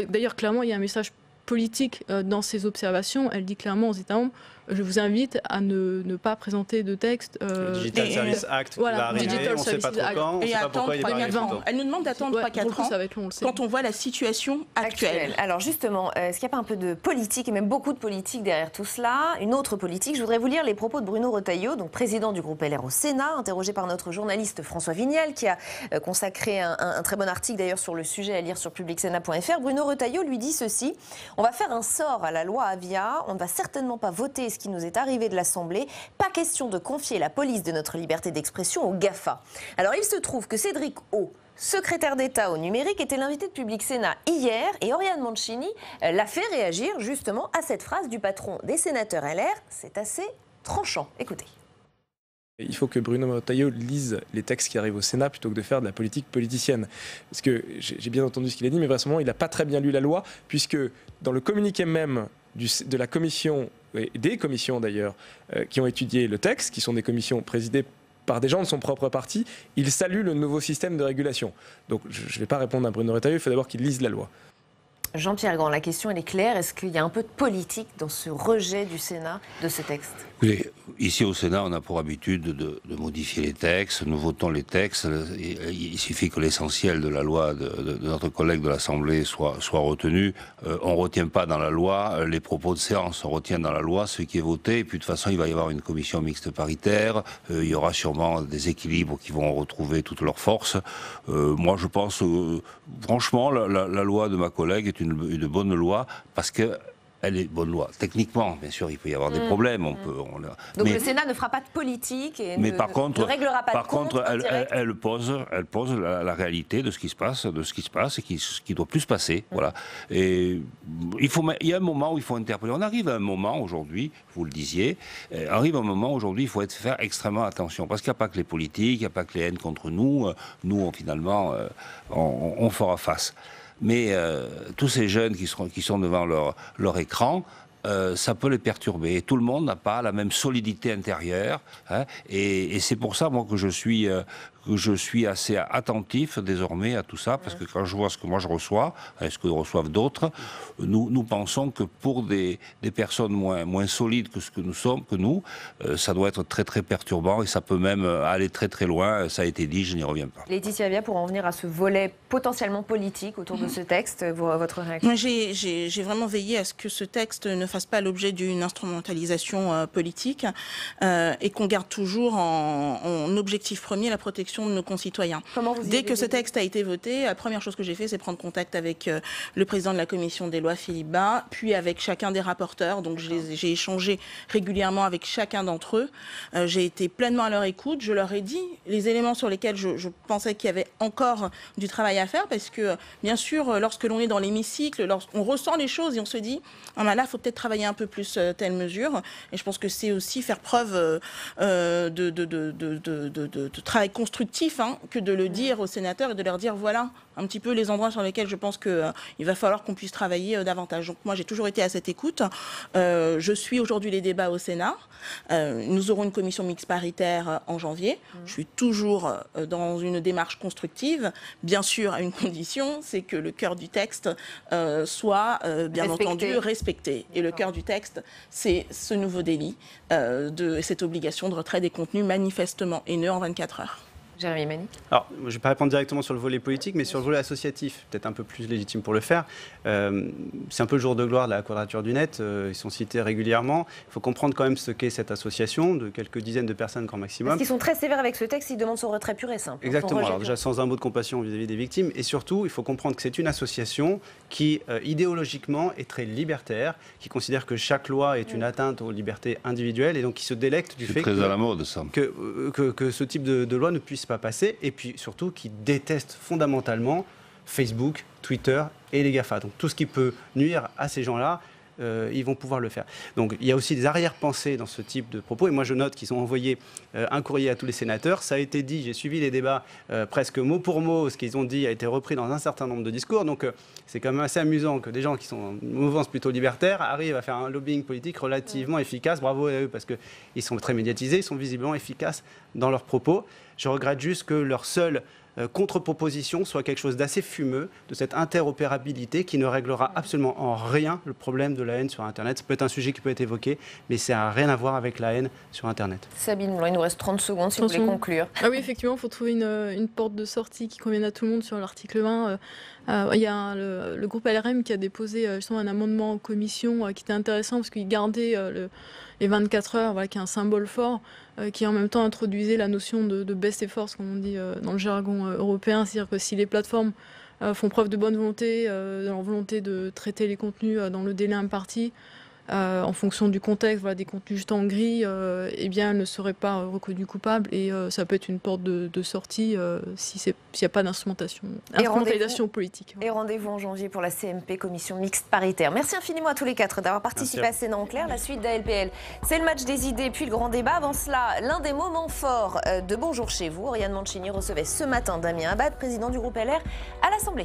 d'ailleurs clairement il y a un message politique dans ses observations. Elle dit clairement aux États membres: je vous invite à ne pas présenter de texte. Le Digital Service Act qui va arriver, on ne sait pas trop quand, on ne sait pas pourquoi il est pas arrivé plus tôt. Elle nous demande d'attendre 3-4 ans ça va être long, quand on voit la situation actuelle. Alors justement, est-ce qu'il n'y a pas un peu de politique, et même beaucoup de politique derrière tout cela? Une autre politique, je voudrais vous lire les propos de Bruno Retailleau, donc président du groupe LR au Sénat, interrogé par notre journaliste François Vignal, qui a consacré un très bon article d'ailleurs sur le sujet à lire sur publicsénat.fr. Bruno Retailleau lui dit ceci: on va faire un sort à la loi Avia, on ne va certainement pas voter ce qui nous est arrivé de l'Assemblée. Pas question de confier la police de notre liberté d'expression aux GAFA. Alors il se trouve que Cédric O, secrétaire d'État au numérique, était l'invité de Public Sénat hier et Oriane Mancini l'a fait réagir justement à cette phrase du patron des sénateurs LR. C'est assez tranchant. Écoutez. Il faut que Bruno Retailleau lise les textes qui arrivent au Sénat plutôt que de faire de la politique politicienne. Parce que j'ai bien entendu ce qu'il a dit, mais vraisemblablement, il n'a pas très bien lu la loi, puisque dans le communiqué même de la commission, et des commissions d'ailleurs, qui ont étudié le texte, qui sont des commissions présidées par des gens de son propre parti, il salue le nouveau système de régulation. Donc je ne vais pas répondre à Bruno Retailleau, il faut d'abord qu'il lise la loi. Jean-Pierre Grand, la question elle est claire. Est-ce qu'il y a un peu de politique dans ce rejet du Sénat de ce texte? Écoutez, ici au Sénat, on a pour habitude de modifier les textes. Nous votons les textes. Il suffit que l'essentiel de la loi de notre collègue de l'Assemblée soit retenu. On ne retient pas dans la loi les propos de séance. On retient dans la loi ce qui est voté. Et puis de toute façon, il va y avoir une commission mixte paritaire. Il y aura sûrement des équilibres qui vont retrouver toute leur force. Moi, je pense, franchement, la loi de ma collègue est une bonne loi parce que elle est bonne loi. Techniquement, bien sûr, il peut y avoir des problèmes. Donc le Sénat ne fera pas de politique et ne réglera pas de compte. Par contre, elle pose la réalité de ce qui se passe, et qui doit plus se passer. Voilà. Et il y a un moment où il faut interpeller. On arrive à un moment aujourd'hui, vous le disiez, aujourd'hui, il faut faire extrêmement attention. Parce qu'il n'y a pas que les politiques, il n'y a pas que les haines contre nous. Nous, finalement, on fera face. Mais tous ces jeunes qui sont devant leur écran, ça peut les perturber. Et tout le monde n'a pas la même solidité intérieure. Hein, et c'est pour ça, moi, que je suis je suis assez attentif désormais à tout ça, parce que quand je vois ce que moi je reçois, et ce que reçoivent d'autres, nous pensons que pour des personnes moins solides que ce que nous sommes, ça doit être très très perturbant et ça peut même aller très très loin. Ça a été dit, je n'y reviens pas. Laetitia Avia, pour en venir à ce volet potentiellement politique autour de ce texte, votre réaction? Moi, j'ai vraiment veillé à ce que ce texte ne fasse pas l'objet d'une instrumentalisation politique et qu'on garde toujours en objectif premier la protection de nos concitoyens. Dès que ce texte a été voté, la première chose que j'ai fait, c'est prendre contact avec le président de la commission des lois, Philippe Bas, puis avec chacun des rapporteurs. Donc j'ai échangé régulièrement avec chacun d'entre eux. J'ai été pleinement à leur écoute. Je leur ai dit les éléments sur lesquels je pensais qu'il y avait encore du travail à faire, parce que bien sûr, lorsque l'on est dans l'hémicycle, lorsqu'on ressent les choses et on se dit ah ben là, il faut peut-être travailler un peu plus telle mesure. Et je pense que c'est aussi faire preuve de travail constructif, que de le dire aux sénateurs et de leur dire voilà un petit peu les endroits sur lesquels je pense qu'il va falloir qu'on puisse travailler davantage. Donc moi, j'ai toujours été à cette écoute. Je suis aujourd'hui les débats au Sénat. Nous aurons une commission mixte paritaire en janvier. Je suis toujours dans une démarche constructive, bien sûr à une condition, c'est que le cœur du texte soit bien entendu respecté. Et le cœur du texte, c'est ce nouveau délit de cette obligation de retrait des contenus manifestement haineux en 24 heures. Jérémy Mani. Alors, je ne vais pas répondre directement sur le volet politique, mais sur le volet associatif, peut-être un peu plus légitime pour le faire. C'est un peu le jour de gloire de la Quadrature du Net. Ils sont cités régulièrement. Il faut comprendre quand même ce qu'est cette association de quelques dizaines de personnes grand maximum. Parce qu'ils sont très sévères avec ce texte, ils demandent son retrait pur et simple. Exactement. Alors déjà, sans un mot de compassion vis-à-vis des victimes. Et surtout, il faut comprendre que c'est une association qui, idéologiquement, est très libertaire, qui considère que chaque loi est une atteinte aux libertés individuelles et donc qui se délecte du fait très à la mode, ça. Que ce type de loi ne puisse pas passer, et puis surtout qui déteste fondamentalement Facebook, Twitter et les GAFA. Donc tout ce qui peut nuire à ces gens-là, ils vont pouvoir le faire. Donc il y a aussi des arrière-pensées dans ce type de propos, et moi je note qu'ils ont envoyé un courrier à tous les sénateurs. Ça a été dit, j'ai suivi les débats presque mot pour mot, ce qu'ils ont dit a été repris dans un certain nombre de discours, donc c'est quand même assez amusant que des gens qui sont en mouvance plutôt libertaire arrivent à faire un lobbying politique relativement efficace. Bravo à eux, parce qu'ils sont très médiatisés, ils sont visiblement efficaces dans leurs propos. Je regrette juste que leur seule contre-proposition soit quelque chose d'assez fumeux, de cette interopérabilité qui ne réglera absolument en rien le problème de la haine sur Internet. Ça peut être un sujet qui peut être évoqué, mais ça n'a rien à voir avec la haine sur Internet. Sabine Moulin, il nous reste 30 secondes si vous voulez conclure. Ah oui, effectivement, il faut trouver une porte de sortie qui convienne à tout le monde sur l'article 20. Il y a le groupe LRM qui a déposé justement un amendement en commission qui était intéressant parce qu'il gardait les 24 heures, voilà, qui est un symbole fort, qui en même temps introduisait la notion de best effort, comme on dit dans le jargon européen, c'est-à-dire que si les plateformes font preuve de bonne volonté, de leur volonté de traiter les contenus dans le délai imparti, en fonction du contexte, voilà, des contenus juste en gris, eh bien, elles ne seraient pas reconnues coupables, et ça peut être une porte de sortie s'il n'y a pas d'instrumentalisation politique. Et rendez-vous en janvier pour la CMP, commission mixte paritaire. Merci infiniment à tous les quatre d'avoir participé à Sénat en clair. La suite d'ALPL, c'est le match des idées, puis le grand débat. Avant cela, l'un des moments forts de Bonjour chez vous. Oriane Mancini recevait ce matin Damien Abad, président du groupe LR, à l'Assemblée.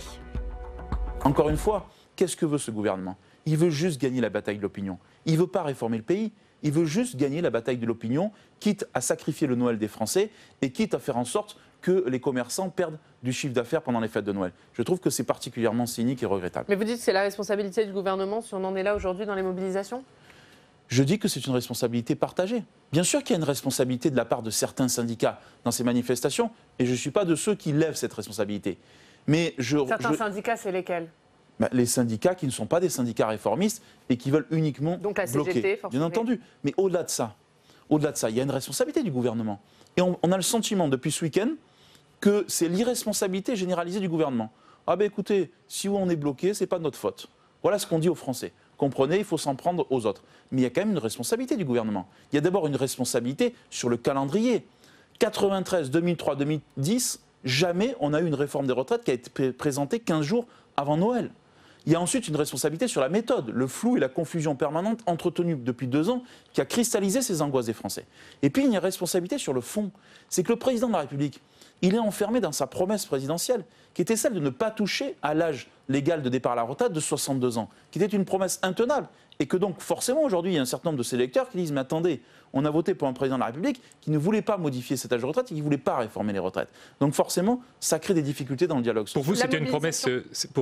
Encore une fois, qu'est-ce que veut ce gouvernement ? Il veut juste gagner la bataille de l'opinion. Il ne veut pas réformer le pays. Il veut juste gagner la bataille de l'opinion, quitte à sacrifier le Noël des Français et quitte à faire en sorte que les commerçants perdent du chiffre d'affaires pendant les fêtes de Noël. Je trouve que c'est particulièrement cynique et regrettable. Mais vous dites que c'est la responsabilité du gouvernement si on en est là aujourd'hui dans les mobilisations ? Je dis que c'est une responsabilité partagée. Bien sûr qu'il y a une responsabilité de la part de certains syndicats dans ces manifestations, et je ne suis pas de ceux qui lèvent cette responsabilité. Mais certains syndicats, c'est lesquels ? Les syndicats qui ne sont pas des syndicats réformistes et qui veulent uniquement donc la CGT, bloquer. Bien entendu. Mais au-delà de ça, il y a une responsabilité du gouvernement. Et on a le sentiment depuis ce week-end que c'est l'irresponsabilité généralisée du gouvernement. Ah ben écoutez, si on est bloqué, c'est pas de notre faute. Voilà ce qu'on dit aux Français. Comprenez, il faut s'en prendre aux autres. Mais il y a quand même une responsabilité du gouvernement. Il y a d'abord une responsabilité sur le calendrier. 93, 2003, 2010, jamais on a eu une réforme des retraites qui a été présentée 15 jours avant Noël. Il y a ensuite une responsabilité sur la méthode, le flou et la confusion permanente entretenue depuis 2 ans qui a cristallisé ces angoisses des Français. Et puis il y a une responsabilité sur le fond. C'est que le président de la République, il est enfermé dans sa promesse présidentielle, qui était celle de ne pas toucher à l'âge légal de départ à la retraite de 62 ans, qui était une promesse intenable. Et que donc forcément aujourd'hui, il y a un certain nombre de ses électeurs qui disent « Mais attendez, on a voté pour un président de la République qui ne voulait pas modifier cet âge de retraite et qui ne voulait pas réformer les retraites. Donc forcément, ça crée des difficultés dans le dialogue social. Pour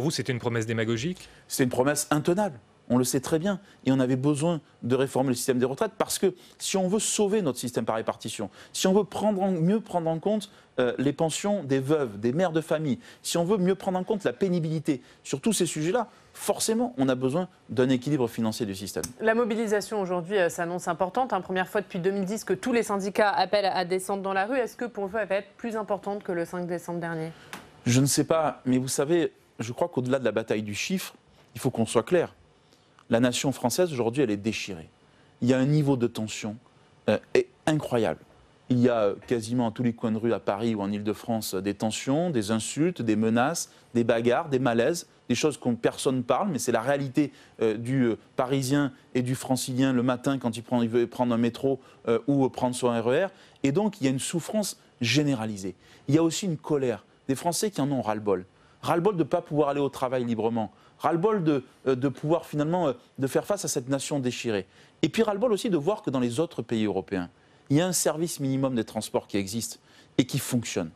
vous, c'était une promesse démagogique ? C'est une promesse intenable. On le sait très bien. Et on avait besoin de réformer le système des retraites parce que si on veut sauver notre système par répartition, si on veut mieux prendre en compte les pensions des veuves, des mères de famille, si on veut mieux prendre en compte la pénibilité, sur tous ces sujets-là, forcément, on a besoin d'un équilibre financier du système. La mobilisation aujourd'hui s'annonce importante. Première fois depuis 2010 que tous les syndicats appellent à descendre dans la rue. Est-ce que pour vous, elle va être plus importante que le 5 décembre dernier ? Je ne sais pas, mais vous savez, je crois qu'au-delà de la bataille du chiffre, il faut qu'on soit clair. La nation française, aujourd'hui, elle est déchirée. Il y a un niveau de tension incroyable. Il y a quasiment à tous les coins de rue à Paris ou en Île-de-France des tensions, des insultes, des menaces, des bagarres, des malaises, des choses dont personne ne parle, mais c'est la réalité du Parisien et du Francilien le matin quand il veut prendre un métro ou prendre son RER. Et donc, il y a une souffrance généralisée. Il y a aussi une colère des Français qui en ont ras-le-bol. Ras-le-bol de ne pas pouvoir aller au travail librement. Ras-le-bol de pouvoir finalement de faire face à cette nation déchirée. Et puis ras-le-bol aussi de voir que dans les autres pays européens, il y a un service minimum des transports qui existe et qui fonctionne.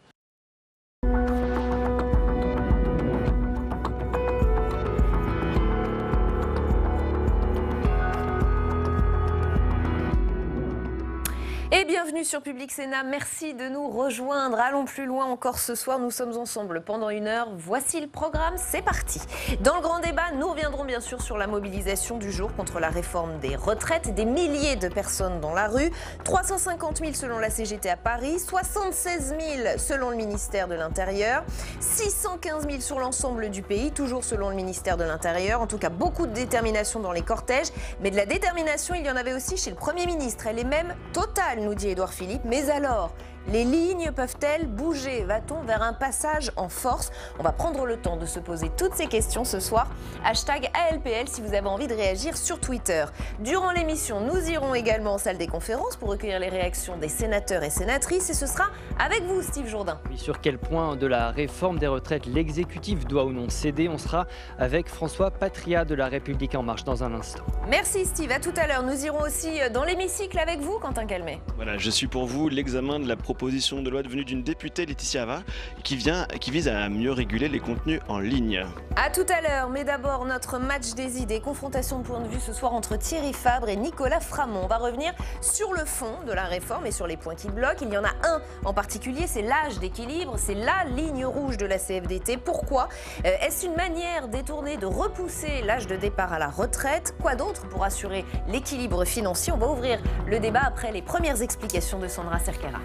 Et bienvenue sur Public Sénat, merci de nous rejoindre. Allons plus loin encore ce soir, nous sommes ensemble pendant 1 heure. Voici le programme, c'est parti. Dans le grand débat, nous reviendrons bien sûr sur la mobilisation du jour contre la réforme des retraites. Des milliers de personnes dans la rue, 350 000 selon la CGT à Paris, 76 000 selon le ministère de l'Intérieur, 615 000 sur l'ensemble du pays, toujours selon le ministère de l'Intérieur. En tout cas, beaucoup de détermination dans les cortèges, mais de la détermination, il y en avait aussi chez le Premier ministre. Elle est même totale, nous dit Édouard Philippe. Mais alors, les lignes peuvent-elles bouger ? Va-t-on vers un passage en force ? On va prendre le temps de se poser toutes ces questions ce soir. Hashtag ALPL si vous avez envie de réagir sur Twitter. Durant l'émission, nous irons également en salle des conférences pour recueillir les réactions des sénateurs et sénatrices. Et ce sera avec vous, Steve Jourdain. Oui, sur quel point de la réforme des retraites l'exécutif doit ou non céder ? On sera avec François Patria de La République En Marche dans un instant. Merci Steve, à tout à l'heure. Nous irons aussi dans l'hémicycle avec vous, Quentin Calmet. Voilà, je suis pour vous l'examen de la proposition de loi devenue d'une députée, Laetitia Avard, qui vise à mieux réguler les contenus en ligne. À tout à l'heure, mais d'abord notre match des idées, confrontation de points de vue ce soir entre Thierry Fabre et Nicolas Framont. On va revenir sur le fond de la réforme et sur les points qui bloquent. Il y en a un en particulier, c'est l'âge d'équilibre, c'est la ligne rouge de la CFDT. Pourquoi ? Est-ce une manière détournée de repousser l'âge de départ à la retraite ? Quoi d'autre pour assurer l'équilibre financier ? On va ouvrir le débat après les premières explications de Sandra Cerquera.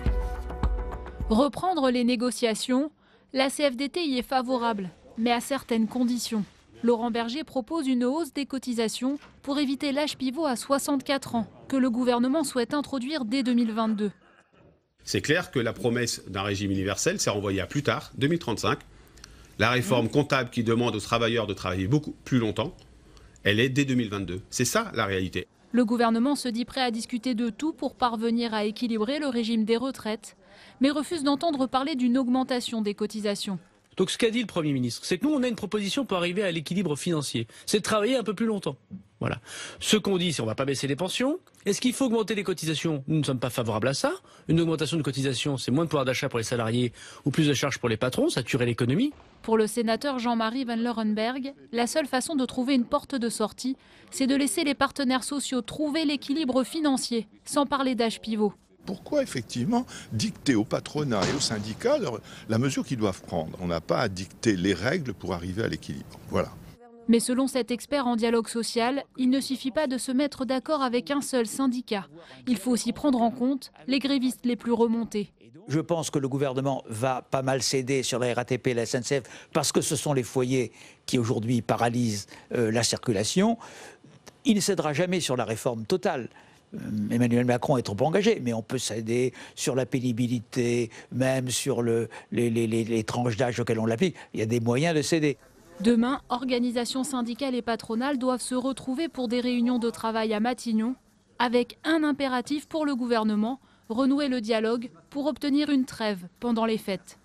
Reprendre les négociations, la CFDT y est favorable, mais à certaines conditions. Laurent Berger propose une hausse des cotisations pour éviter l'âge pivot à 64 ans, que le gouvernement souhaite introduire dès 2022. C'est clair que la promesse d'un régime universel s'est renvoyée à plus tard, 2035. La réforme comptable qui demande aux travailleurs de travailler beaucoup plus longtemps, elle est dès 2022. C'est ça la réalité. Le gouvernement se dit prêt à discuter de tout pour parvenir à équilibrer le régime des retraites, mais refuse d'entendre parler d'une augmentation des cotisations. Donc ce qu'a dit le Premier ministre, c'est que nous on a une proposition pour arriver à l'équilibre financier, c'est de travailler un peu plus longtemps. Voilà. Ce qu'on dit, c'est qu'on ne va pas baisser les pensions. Est-ce qu'il faut augmenter les cotisations ? Nous ne sommes pas favorables à ça. Une augmentation de cotisations, c'est moins de pouvoir d'achat pour les salariés ou plus de charges pour les patrons, ça tuerait l'économie. Pour le sénateur Jean-Marie Van Leeuwenberg, la seule façon de trouver une porte de sortie, c'est de laisser les partenaires sociaux trouver l'équilibre financier, sans parler d'âge pivot. Pourquoi effectivement dicter au patronat et aux syndicats la mesure qu'ils doivent prendre ? On n'a pas à dicter les règles pour arriver à l'équilibre. Voilà. Mais selon cet expert en dialogue social, il ne suffit pas de se mettre d'accord avec un seul syndicat. Il faut aussi prendre en compte les grévistes les plus remontés. Je pense que le gouvernement va pas mal céder sur la RATP et la SNCF parce que ce sont les foyers qui aujourd'hui paralysent la circulation. Il ne cédera jamais sur la réforme totale. Emmanuel Macron est trop engagé, mais on peut céder sur la pénibilité, même sur les tranches d'âge auxquelles on l'applique. Il y a des moyens de céder. Demain, organisations syndicales et patronales doivent se retrouver pour des réunions de travail à Matignon, avec un impératif pour le gouvernement, renouer le dialogue pour obtenir une trêve pendant les fêtes.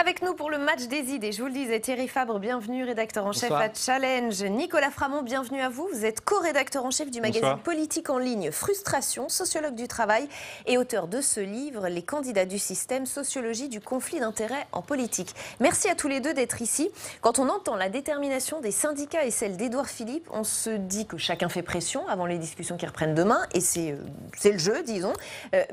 Avec nous pour le match des idées, je vous le disais, Thierry Fabre, bienvenue, rédacteur en chef Bonsoir. à Challenge. Nicolas Framont, bienvenue à vous. Vous êtes co-rédacteur en chef du magazine Bonsoir. Politique en ligne Frustration, sociologue du travail et auteur de ce livre, Les candidats du système, sociologie du conflit d'intérêts en politique. Merci à tous les deux d'être ici. Quand on entend la détermination des syndicats et celle d'Édouard Philippe, on se dit que chacun fait pression avant les discussions qui reprennent demain, et c'est le jeu, disons.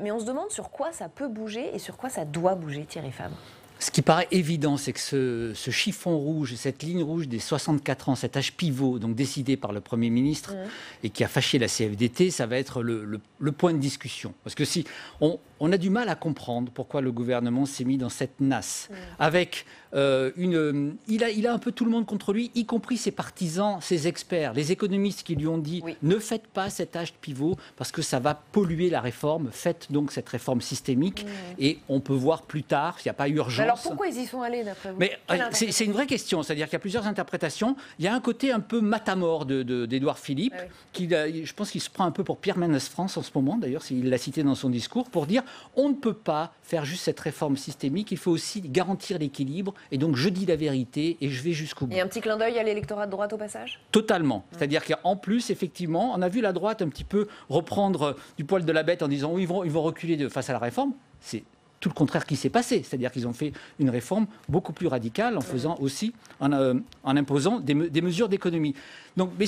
Mais on se demande sur quoi ça peut bouger et sur quoi ça doit bouger, Thierry Fabre. Ce qui paraît évident, c'est que ce chiffon rouge, cette ligne rouge des 64 ans, cet âge pivot, donc décidé par le Premier ministre et qui a fâché la CFDT, ça va être le point de discussion. Parce que si on a du mal à comprendre pourquoi le gouvernement s'est mis dans cette nasse, avec il a un peu tout le monde contre lui, y compris ses partisans, ses experts, les économistes qui lui ont dit ne faites pas cet âge pivot parce que ça va polluer la réforme, faites donc cette réforme systémique et on peut voir plus tard, s'il n'y a pas urgence. Alors pourquoi ils y sont allés d'après vous? Mais c'est une vraie question, c'est-à-dire qu'il y a plusieurs interprétations. Il y a un côté un peu matamore d'Édouard Philippe, je pense qu'il se prend un peu pour Pierre Mendès France en ce moment, d'ailleurs, il l'a cité dans son discours, pour dire on ne peut pas faire juste cette réforme systémique, il faut aussi garantir l'équilibre, et donc je dis la vérité et je vais jusqu'au bout. Et un petit clin d'œil à l'électorat de droite au passage? Totalement. C'est-à-dire qu'en plus, effectivement, on a vu la droite un petit peu reprendre du poil de la bête en disant ils vont reculer face à la réforme. C'est tout le contraire qui s'est passé. C'est-à-dire qu'ils ont fait une réforme beaucoup plus radicale en faisant aussi, en imposant des mesures d'économie. Donc, mais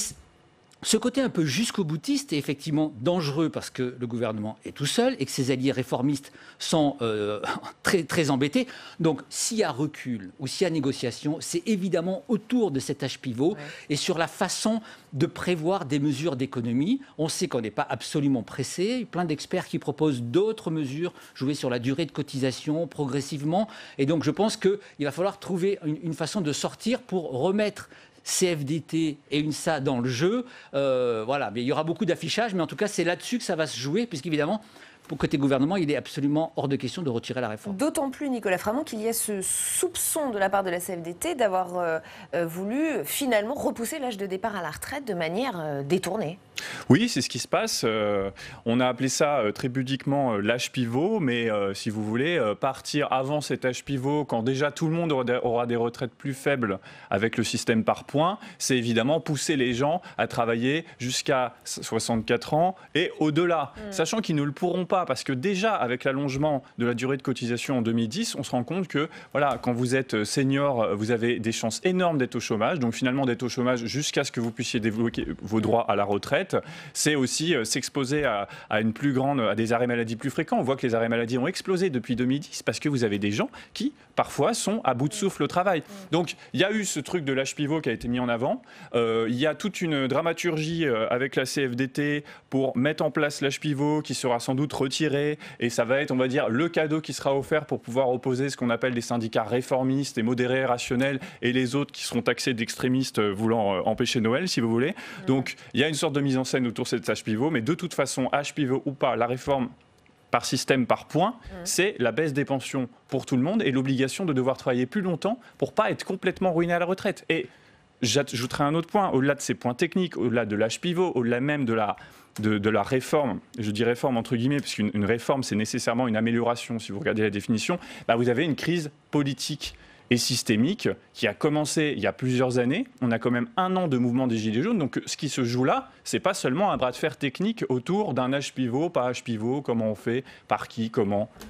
ce côté un peu jusqu'au boutiste est effectivement dangereux parce que le gouvernement est tout seul et que ses alliés réformistes sont très, très embêtés. Donc s'il y a recul ou s'il y a négociation, c'est évidemment autour de cet âge pivot et sur la façon de prévoir des mesures d'économie. On sait qu'on n'est pas absolument pressé. Il y a plein d'experts qui proposent d'autres mesures, jouer sur la durée de cotisation progressivement. Et donc je pense qu'il va falloir trouver une façon de sortir pour remettre CFDT et UNSA dans le jeu. Voilà, mais il y aura beaucoup d'affichage, mais en tout cas, c'est là-dessus que ça va se jouer, puisqu'évidemment, pour côté gouvernement, il est absolument hors de question de retirer la réforme. D'autant plus, Nicolas Framont, qu'il y a ce soupçon de la part de la CFDT d'avoir voulu finalement repousser l'âge de départ à la retraite de manière détournée. Oui, c'est ce qui se passe. On a appelé ça très pudiquement l'âge pivot, mais si vous voulez, partir avant cet âge pivot, quand déjà tout le monde aura des retraites plus faibles avec le système par points, c'est évidemment pousser les gens à travailler jusqu'à 64 ans et au-delà, sachant qu'ils ne le pourront pas, parce que déjà, avec l'allongement de la durée de cotisation en 2010, on se rend compte que voilà, quand vous êtes senior, vous avez des chances énormes d'être au chômage, donc finalement d'être au chômage jusqu'à ce que vous puissiez développer vos droits à la retraite. C'est aussi s'exposer à des arrêts maladie plus fréquents. On voit que les arrêts maladie ont explosé depuis 2010 parce que vous avez des gens qui, parfois, sont à bout de souffle au travail. Donc, il y a eu ce truc de l'âge pivot qui a été mis en avant. Il y a toute une dramaturgie avec la CFDT pour mettre en place l'âge pivot qui sera sans doute retiré. Et ça va être, on va dire, le cadeau qui sera offert pour pouvoir opposer ce qu'on appelle des syndicats réformistes et modérés rationnels et les autres qui seront taxés d'extrémistes voulant empêcher Noël, si vous voulez. Donc, il y a une sorte de mise en scène autour de cet âge pivot, mais de toute façon, âge pivot ou pas, la réforme par système, par point, c'est la baisse des pensions pour tout le monde et l'obligation de devoir travailler plus longtemps pour ne pas être complètement ruiné à la retraite. Et j'ajouterai un autre point, au-delà de ces points techniques, au-delà de l'âge pivot, au-delà même de la réforme, je dis réforme entre guillemets, parce qu'une réforme, c'est nécessairement une amélioration, si vous regardez la définition, vous avez une crise politique et systémique qui a commencé il y a plusieurs années. On a quand même 1 an de mouvement des Gilets jaunes. Donc ce qui se joue là, c'est pas seulement un bras de fer technique autour d'un âge pivot, pas âge pivot, comment on fait, par qui, comment. Vous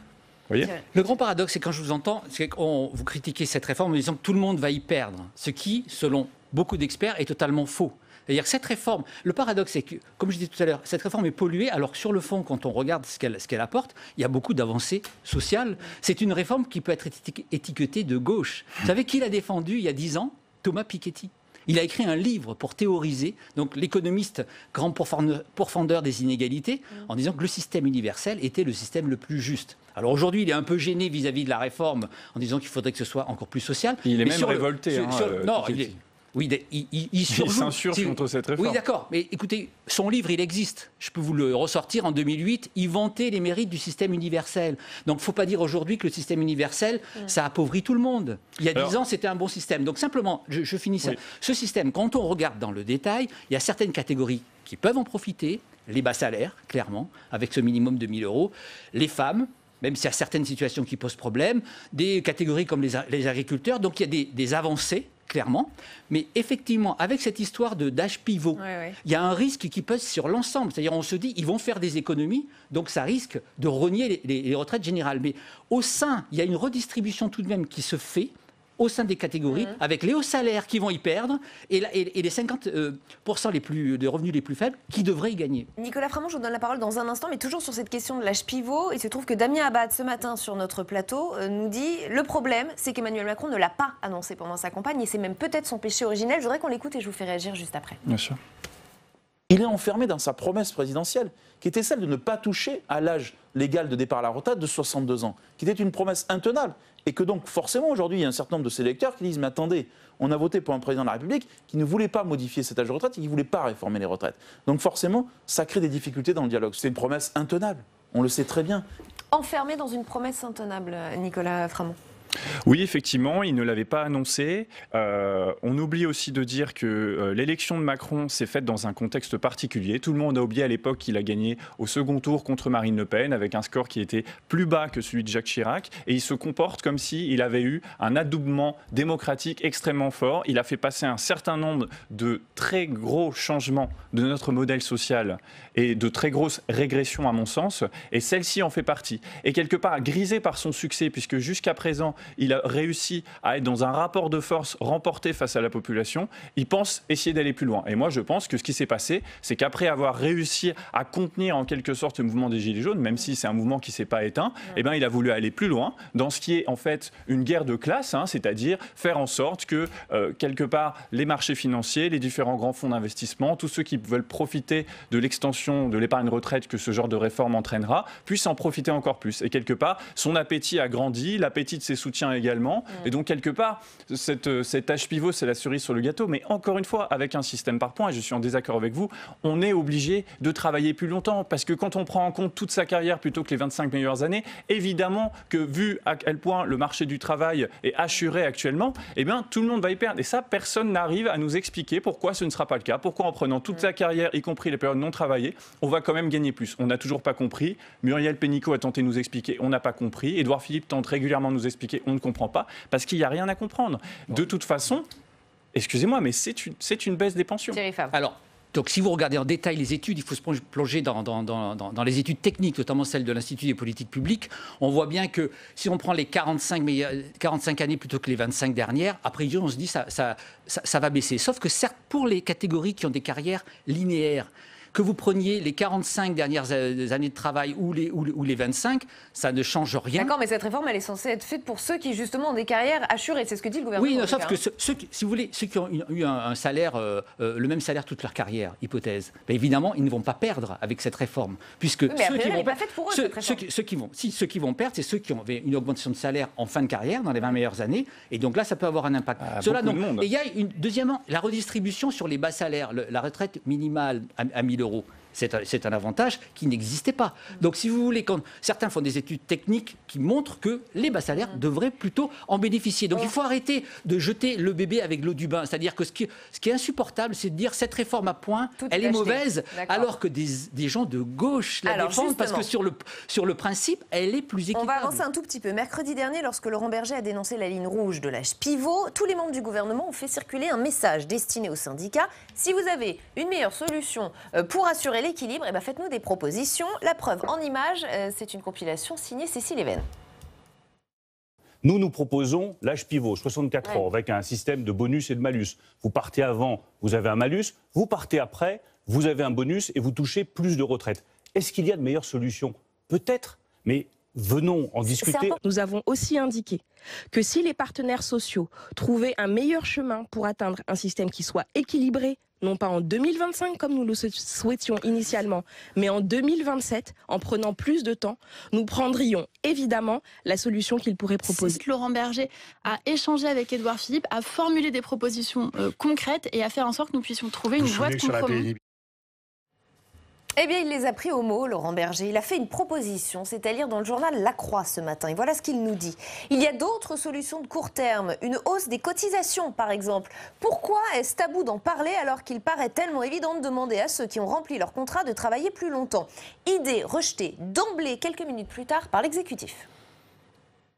voyez ? Le grand paradoxe, c'est quand je vous entends, c'est que vous critiquez cette réforme en disant que tout le monde va y perdre. Ce qui, selon beaucoup d'experts, est totalement faux. C'est-à-dire que cette réforme, le paradoxe, c'est que, comme je disais tout à l'heure, cette réforme est polluée, alors que sur le fond, quand on regarde ce qu'elle apporte, il y a beaucoup d'avancées sociales. C'est une réforme qui peut être étiquetée de gauche. Vous savez qui l'a défendue il y a 10 ans ? Thomas Piketty. Il a écrit un livre pour théoriser, donc l'économiste grand pourfendeur des inégalités, en disant que le système universel était le système le plus juste. Alors aujourd'hui, il est un peu gêné vis-à-vis de la réforme, en disant qu'il faudrait que ce soit encore plus social. Il est même révolté. Non, oui, il s'insurge contre cette réforme. Oui, d'accord. Mais écoutez, son livre, il existe. Je peux vous le ressortir en 2008. Il vantait les mérites du système universel. Donc, il ne faut pas dire aujourd'hui que le système universel, ça appauvrit tout le monde. Il y a 10 ans, c'était un bon système. Donc, simplement, je finis ça. Oui. Ce système, quand on regarde dans le détail, il y a certaines catégories qui peuvent en profiter. Les bas salaires, clairement, avec ce minimum de 1 000 €. Les femmes, même s'il y a certaines situations qui posent problème, des catégories comme les agriculteurs. Donc il y a des avancées, clairement. Mais effectivement, avec cette histoire d'âge pivot, il y a un risque qui pèse sur l'ensemble. C'est-à-dire, on se dit, ils vont faire des économies, donc ça risque de rogner les retraites générales. Mais au sein, il y a une redistribution tout de même qui se fait au sein des catégories, avec les hauts salaires qui vont y perdre et les 50% des revenus les plus faibles qui devraient y gagner. Nicolas Framont, je vous donne la parole dans un instant, mais toujours sur cette question de l'âge pivot. Il se trouve que Damien Abad, ce matin, sur notre plateau, nous dit « Le problème, c'est qu'Emmanuel Macron ne l'a pas annoncé pendant sa campagne et c'est même peut-être son péché originel. » Je voudrais qu'on l'écoute et je vous fais réagir juste après. Bien sûr. Il est enfermé dans sa promesse présidentielle, qui était celle de ne pas toucher à l'âge légal de départ à la retraite de 62 ans, qui était une promesse intenable. Et que donc, forcément, aujourd'hui, il y a un certain nombre de ses électeurs qui disent « Mais attendez, on a voté pour un président de la République qui ne voulait pas modifier cet âge de retraite et qui ne voulait pas réformer les retraites. » Donc forcément, ça crée des difficultés dans le dialogue. C'est une promesse intenable, on le sait très bien. Enfermé dans une promesse intenable, Nicolas Framont. Oui, effectivement, il ne l'avait pas annoncé. On oublie aussi de dire que l'élection de Macron s'est faite dans un contexte particulier. Tout le monde a oublié à l'époque qu'il a gagné au second tour contre Marine Le Pen avec un score qui était plus bas que celui de Jacques Chirac. Et il se comporte comme s'il avait eu un adoubement démocratique extrêmement fort. Il a fait passer un certain nombre de très gros changements de notre modèle social et de très grosses régressions à mon sens. Et celle-ci en fait partie. Et quelque part grisé par son succès, puisque jusqu'à présent, il a réussi à être dans un rapport de force remporté face à la population. Il pense essayer d'aller plus loin. Et moi, je pense que ce qui s'est passé, c'est qu'après avoir réussi à contenir en quelque sorte le mouvement des Gilets jaunes, même si c'est un mouvement qui ne s'est pas éteint, eh ben, il a voulu aller plus loin dans ce qui est en fait une guerre de classe, c'est-à-dire faire en sorte que, quelque part, les marchés financiers, les différents grands fonds d'investissement, tous ceux qui veulent profiter de l'extension de l'épargne retraite que ce genre de réforme entraînera, puissent en profiter encore plus. Et quelque part, son appétit a grandi, l'appétit de ses soutiens également. Et donc, quelque part, cet âge pivot, c'est la cerise sur le gâteau. Mais encore une fois, avec un système par points, et je suis en désaccord avec vous, on est obligé de travailler plus longtemps. Parce que quand on prend en compte toute sa carrière plutôt que les 25 meilleures années, évidemment que vu à quel point le marché du travail est assuré actuellement, eh bien, tout le monde va y perdre. Et ça, personne n'arrive à nous expliquer pourquoi ce ne sera pas le cas. Pourquoi en prenant toute sa carrière, y compris les périodes non travaillées, on va quand même gagner plus. On n'a toujours pas compris. Muriel Pénicaud a tenté de nous expliquer, on n'a pas compris. Édouard Philippe tente régulièrement de nous expliquer, on ne comprend pas, parce qu'il n'y a rien à comprendre. De toute façon, excusez-moi, mais c'est une baisse des pensions. Alors, donc, si vous regardez en détail les études, il faut se plonger dans les études techniques, notamment celles de l'Institut des politiques publiques. On voit bien que si on prend les 45 années plutôt que les 25 dernières, après on se dit ça va baisser. Sauf que certes, pour les catégories qui ont des carrières linéaires, que vous preniez les 45 dernières années de travail ou les 25, ça ne change rien. D'accord, mais cette réforme, elle est censée être faite pour ceux qui, justement, ont des carrières assurées. C'est ce que dit le gouvernement. Oui, sauf que ceux qui ont eu un salaire, le même salaire toute leur carrière, hypothèse, ben évidemment, ils ne vont pas perdre avec cette réforme. Puisque mais ceux qui vont, elle n'est pas faite pour eux, cette réforme. Ceux qui vont perdre, c'est ceux qui ont une augmentation de salaire en fin de carrière, dans les 20 meilleures années. Et donc là, ça peut avoir un impact. Et il y a deuxièmement, la redistribution sur les bas salaires. La retraite minimale à 1 000 €. C'est un avantage qui n'existait pas. Donc, si vous voulez, quand certains font des études techniques qui montrent que les bas salaires devraient plutôt en bénéficier. Donc, il faut arrêter de jeter le bébé avec l'eau du bain. C'est-à-dire que ce qui est insupportable, c'est de dire cette réforme à point, elle est mauvaise, alors que des gens de gauche la défendent parce que sur le principe, elle est plus équitable. On va avancer un tout petit peu. Mercredi dernier, lorsque Laurent Berger a dénoncé la ligne rouge de l'âge pivot, tous les membres du gouvernement ont fait circuler un message destiné aux syndicats. Si vous avez une meilleure solution pour assurer l'équilibre, eh ben faites-nous des propositions. La preuve en images, c'est une compilation signée Cécile Even. Nous proposons l'âge pivot, 64 ans, avec un système de bonus et de malus. Vous partez avant, vous avez un malus. Vous partez après, vous avez un bonus et vous touchez plus de retraite. Est-ce qu'il y a de meilleures solutions? Peut-être, mais venons en discuter. Nous avons aussi indiqué que si les partenaires sociaux trouvaient un meilleur chemin pour atteindre un système qui soit équilibré, non pas en 2025 comme nous le souhaitions initialement, mais en 2027, en prenant plus de temps, nous prendrions évidemment la solution qu'il pourrait proposer. Laurent Berger a échangé avec Édouard Philippe, a formulé des propositions concrètes et à faire en sorte que nous puissions trouver une voie de compromis. Eh bien, il les a pris au mot, Laurent Berger. Il a fait une proposition, c'est à lire dans le journal La Croix ce matin. Et voilà ce qu'il nous dit. Il y a d'autres solutions de court terme. Une hausse des cotisations, par exemple. Pourquoi est-ce tabou d'en parler alors qu'il paraît tellement évident de demander à ceux qui ont rempli leur contrat de travailler plus longtemps? Idée rejetée d'emblée quelques minutes plus tard par l'exécutif.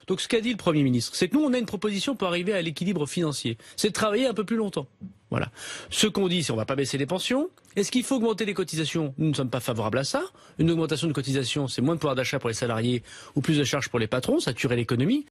Donc ce qu'a dit le Premier ministre, c'est que nous, on a une proposition pour arriver à l'équilibre financier. C'est de travailler un peu plus longtemps. Voilà. Ce qu'on dit, c'est qu'on ne va pas baisser les pensions. Est-ce qu'il faut augmenter les cotisations? Nous ne sommes pas favorables à ça. Une augmentation de cotisations, c'est moins de pouvoir d'achat pour les salariés ou plus de charges pour les patrons, ça tuerait l'économie.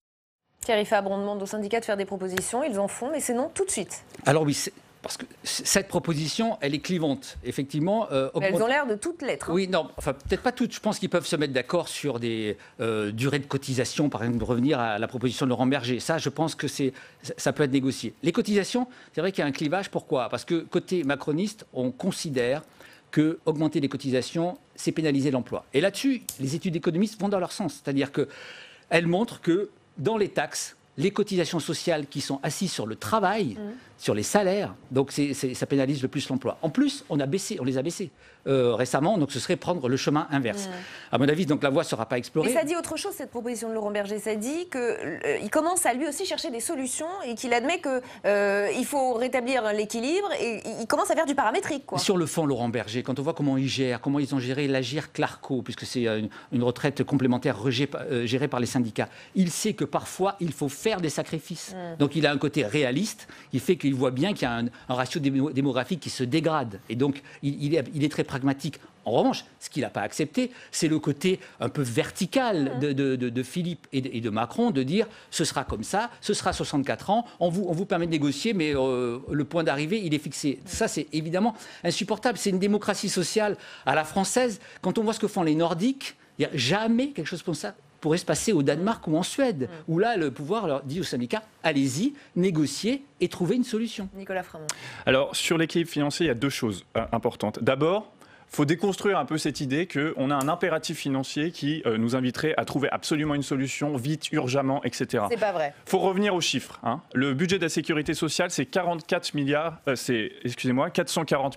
Thierry Fabre, on demande aux syndicats de faire des propositions, ils en font, mais c'est non tout de suite. Alors oui, parce que cette proposition, elle est clivante, effectivement. Mais elles ont l'air de toutes l'être. Oui, non, enfin peut-être pas toutes. Je pense qu'ils peuvent se mettre d'accord sur des durées de cotisation, par exemple, de revenir à la proposition de Laurent Berger. Ça, je pense que ça peut être négocié. Les cotisations, c'est vrai qu'il y a un clivage. Pourquoi? Parce que côté macroniste, on considère que augmenter les cotisations, c'est pénaliser l'emploi. Et là-dessus, les études économistes vont dans leur sens. C'est-à-dire qu'elles montrent que dans les taxes, les cotisations sociales qui sont assises sur le travail, sur les salaires, donc ça pénalise le plus l'emploi. En plus, on les a baissés récemment, donc ce serait prendre le chemin inverse. À mon avis, donc la voie ne sera pas explorée. Et ça dit autre chose, cette proposition de Laurent Berger. Ça dit qu'il commence à lui aussi chercher des solutions et qu'il admet qu'il faut rétablir l'équilibre et il commence à faire du paramétrique, quoi. Sur le fond, Laurent Berger, quand on voit comment ils ont géré l'Agir-Clarco, puisque c'est une retraite complémentaire gérée par les syndicats, il sait que parfois, il faut faire des sacrifices. Donc il a un côté réaliste, il fait qu'il voit bien qu'il y a un ratio démographique qui se dégrade. Et donc, il est très pragmatique. En revanche, ce qu'il n'a pas accepté, c'est le côté un peu vertical de Philippe et de Macron, de dire ce sera comme ça, ce sera 64 ans, on vous permet de négocier, mais le point d'arrivée, il est fixé. Ça, c'est évidemment insupportable. C'est une démocratie sociale à la française. Quand on voit ce que font les Nordiques, il n'y a jamais quelque chose comme ça pourrait se passer au Danemark ou en Suède, où là, le pouvoir leur dit aux syndicats, allez-y, négociez et trouvez une solution. Nicolas Framont. Alors, sur l'équilibre financier, il y a deux choses importantes. D'abord, il faut déconstruire un peu cette idée qu'on a un impératif financier qui nous inviterait à trouver absolument une solution, vite, urgemment, etc. C'est pas vrai. Il faut revenir aux chiffres. Le budget de la sécurité sociale, c'est 440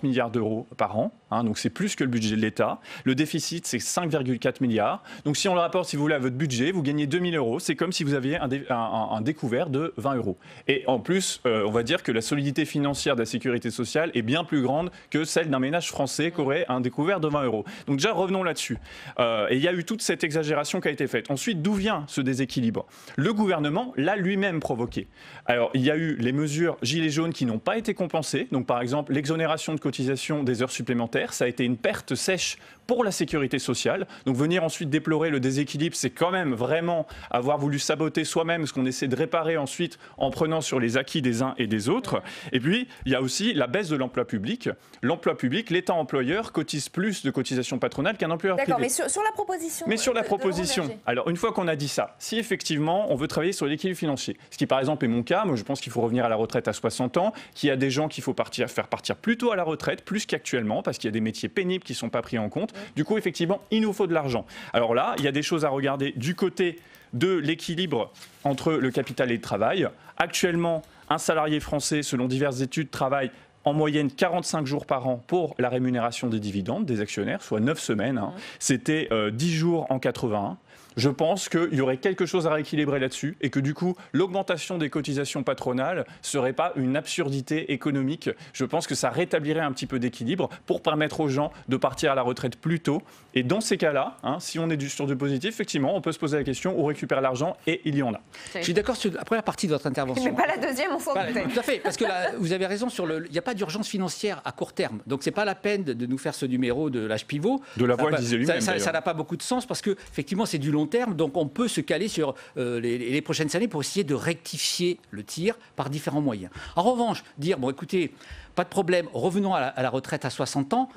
milliards d'euros par an. Donc c'est plus que le budget de l'État. Le déficit, c'est 5,4 milliards. Donc si on le rapporte, si vous voulez, à votre budget, vous gagnez 2 000 euros. C'est comme si vous aviez un découvert de 20 euros. Et en plus, on va dire que la solidité financière de la sécurité sociale est bien plus grande que celle d'un ménage français qui aurait un découvert de 20 euros. Donc déjà, revenons là-dessus. Et il y a eu toute cette exagération qui a été faite. Ensuite, d'où vient ce déséquilibre? Le gouvernement l'a lui-même provoqué. Alors, il y a eu les mesures gilets jaunes qui n'ont pas été compensées. Donc, par exemple, l'exonération de cotisation des heures supplémentaires, ça a été une perte sèche pour la sécurité sociale. Donc, venir ensuite déplorer le déséquilibre, c'est quand même vraiment avoir voulu saboter soi-même ce qu'on essaie de réparer ensuite en prenant sur les acquis des uns et des autres. Et puis, il y a aussi la baisse de l'emploi public. L'emploi public, l'État employeur cotise plus de cotisations patronales qu'un employeur privé. D'accord, mais sur la proposition. Mais sur la proposition. Alors, une fois qu'on a dit ça, si effectivement on veut travailler sur l'équilibre financier, ce qui par exemple est mon cas, moi je pense qu'il faut revenir à la retraite à 60 ans, qu'il y a des gens qu'il faut faire partir plus tôt à la retraite, plus qu'actuellement, parce qu'il y a des métiers pénibles qui ne sont pas pris en compte. Du coup, effectivement, il nous faut de l'argent. Alors là, il y a des choses à regarder du côté de l'équilibre entre le capital et le travail. Actuellement, un salarié français, selon diverses études, travaille en moyenne 45 jours par an pour la rémunération des dividendes des actionnaires, soit 9 semaines. C'était 10 jours en 81. Je pense qu'il y aurait quelque chose à rééquilibrer là-dessus et que du coup, l'augmentation des cotisations patronales ne serait pas une absurdité économique. Je pense que ça rétablirait un petit peu d'équilibre pour permettre aux gens de partir à la retraite plus tôt. Et dans ces cas-là, si on est sur du positif, effectivement, on peut se poser la question où récupérer l'argent et il y en a. Je suis d'accord sur la première partie de votre intervention. Mais pas la deuxième, on s'en doutait. Tout à fait, parce que là, vous avez raison il n'y a pas d'urgence financière à court terme. Donc c'est pas la peine de nous faire ce numéro de l'âge pivot. De la voix disait lui-même. Ça n'a pas beaucoup de sens parce que effectivement c'est du long terme, donc on peut se caler sur les prochaines années pour essayer de rectifier le tir par différents moyens. En revanche, dire bon écoutez, pas de problème, revenons à la retraite à 60 ans.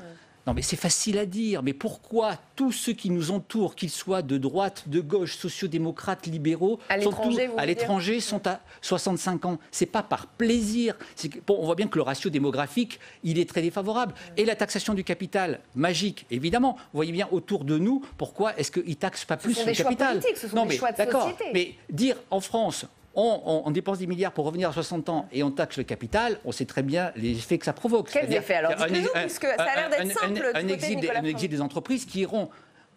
Non mais c'est facile à dire, mais pourquoi tous ceux qui nous entourent, qu'ils soient de droite, de gauche, sociodémocrates, libéraux, à l'étranger sont à 65 ans? C'est pas par plaisir. On voit bien que le ratio démographique, il est très défavorable. Et la taxation du capital, magique, évidemment. Vous voyez bien autour de nous, pourquoi est-ce qu'ils ne taxent pas plus le capital? Ce sont des choix politiques, ce sont des choix de société. Mais dire en France, on dépense des milliards pour revenir à 60 ans et on taxe le capital, on sait très bien les effets que ça provoque. Quels effets alors? Dites-le-nous, puisque ça a l'air d'être simple. Un exil des entreprises qui iront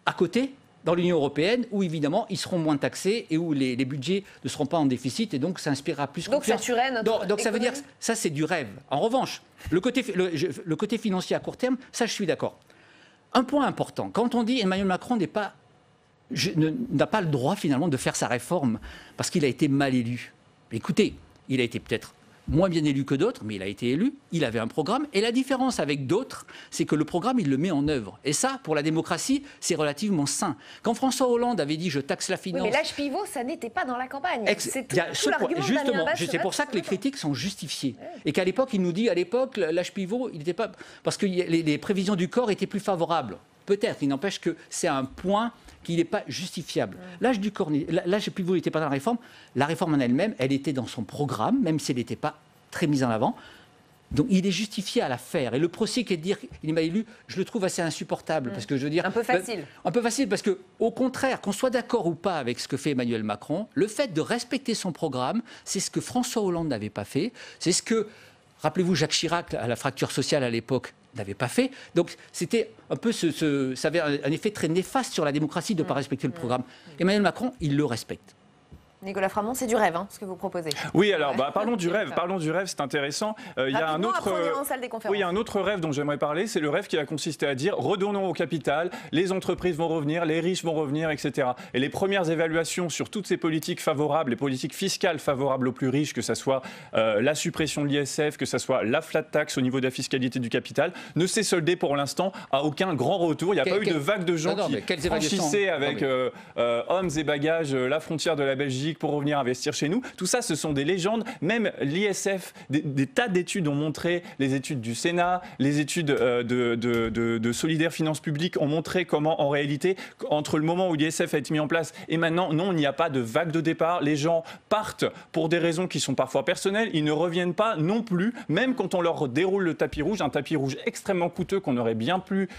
à côté dans l'Union européenne, où évidemment ils seront moins taxés et où les budgets ne seront pas en déficit, et donc ça inspirera plus donc confiance. Ça tuerait notre donc ça veut dire que ça c'est du rêve. En revanche, le côté financier à court terme, ça je suis d'accord. Un point important, quand on dit Emmanuel Macron n'a pas le droit finalement de faire sa réforme parce qu'il a été mal élu. Écoutez, il a été peut-être moins bien élu que d'autres, mais il a été élu, il avait un programme, et la différence avec d'autres, c'est que le programme, il le met en œuvre. Et ça, pour la démocratie, c'est relativement sain. Quand François Hollande avait dit « je taxe la finance », oui, mais l'âge pivot, ça n'était pas dans la campagne. C'est tout l'argument. Justement, c'est pour ça que les critiques sont justifiées. Ouais. Et qu'à l'époque, il nous dit, à l'époque, l'âge pivot, il n'était pas... Parce que les prévisions du corps étaient plus favorables. Peut-être, il n'empêche que c'est un point qui n'est pas justifiable. L'âge pivot n'était pas dans la réforme. La réforme en elle-même, elle était dans son programme, même si elle n'était pas très mise en avant. Donc il est justifié à la faire. Et le procès qui est de dire qu'il m'a élu, je le trouve assez insupportable. Parce que je veux dire, un peu facile. Un peu facile, parce qu'au contraire, qu'on soit d'accord ou pas avec ce que fait Emmanuel Macron, le fait de respecter son programme, c'est ce que François Hollande n'avait pas fait. C'est ce que, rappelez-vous, Jacques Chirac, à la fracture sociale à l'époque, n'avait pas fait. Donc c'était un peu ça avait un effet très néfaste sur la démocratie de ne pas respecter le programme. Emmanuel Macron, il le respecte. Nicolas Framont, c'est du rêve, ce que vous proposez. Oui, alors parlons du rêve, c'est intéressant. Il y a un autre, il y a un autre rêve dont j'aimerais parler, c'est le rêve qui a consisté à dire retournons au capital, les entreprises vont revenir, les riches vont revenir, etc. Et les premières évaluations sur toutes ces politiques favorables, les politiques fiscales favorables aux plus riches, que ce soit la suppression de l'ISF, que ce soit la flat tax au niveau de la fiscalité du capital, ne s'est soldé pour l'instant à aucun grand retour. Il n'y a pas eu de vague de gens qui franchissaient avec hommes et bagages la frontière de la Belgique pour revenir investir chez nous. Tout ça, ce sont des légendes. Même l'ISF, des tas d'études ont montré, les études du Sénat, les études de Solidaire Finances Publiques ont montré comment, en réalité, entre le moment où l'ISF a été mis en place et maintenant, non, il n'y a pas de vague de départ. Les gens partent pour des raisons qui sont parfois personnelles. Ils ne reviennent pas non plus, même quand on leur déroule le tapis rouge, un tapis rouge extrêmement coûteux qu'on aurait bien pu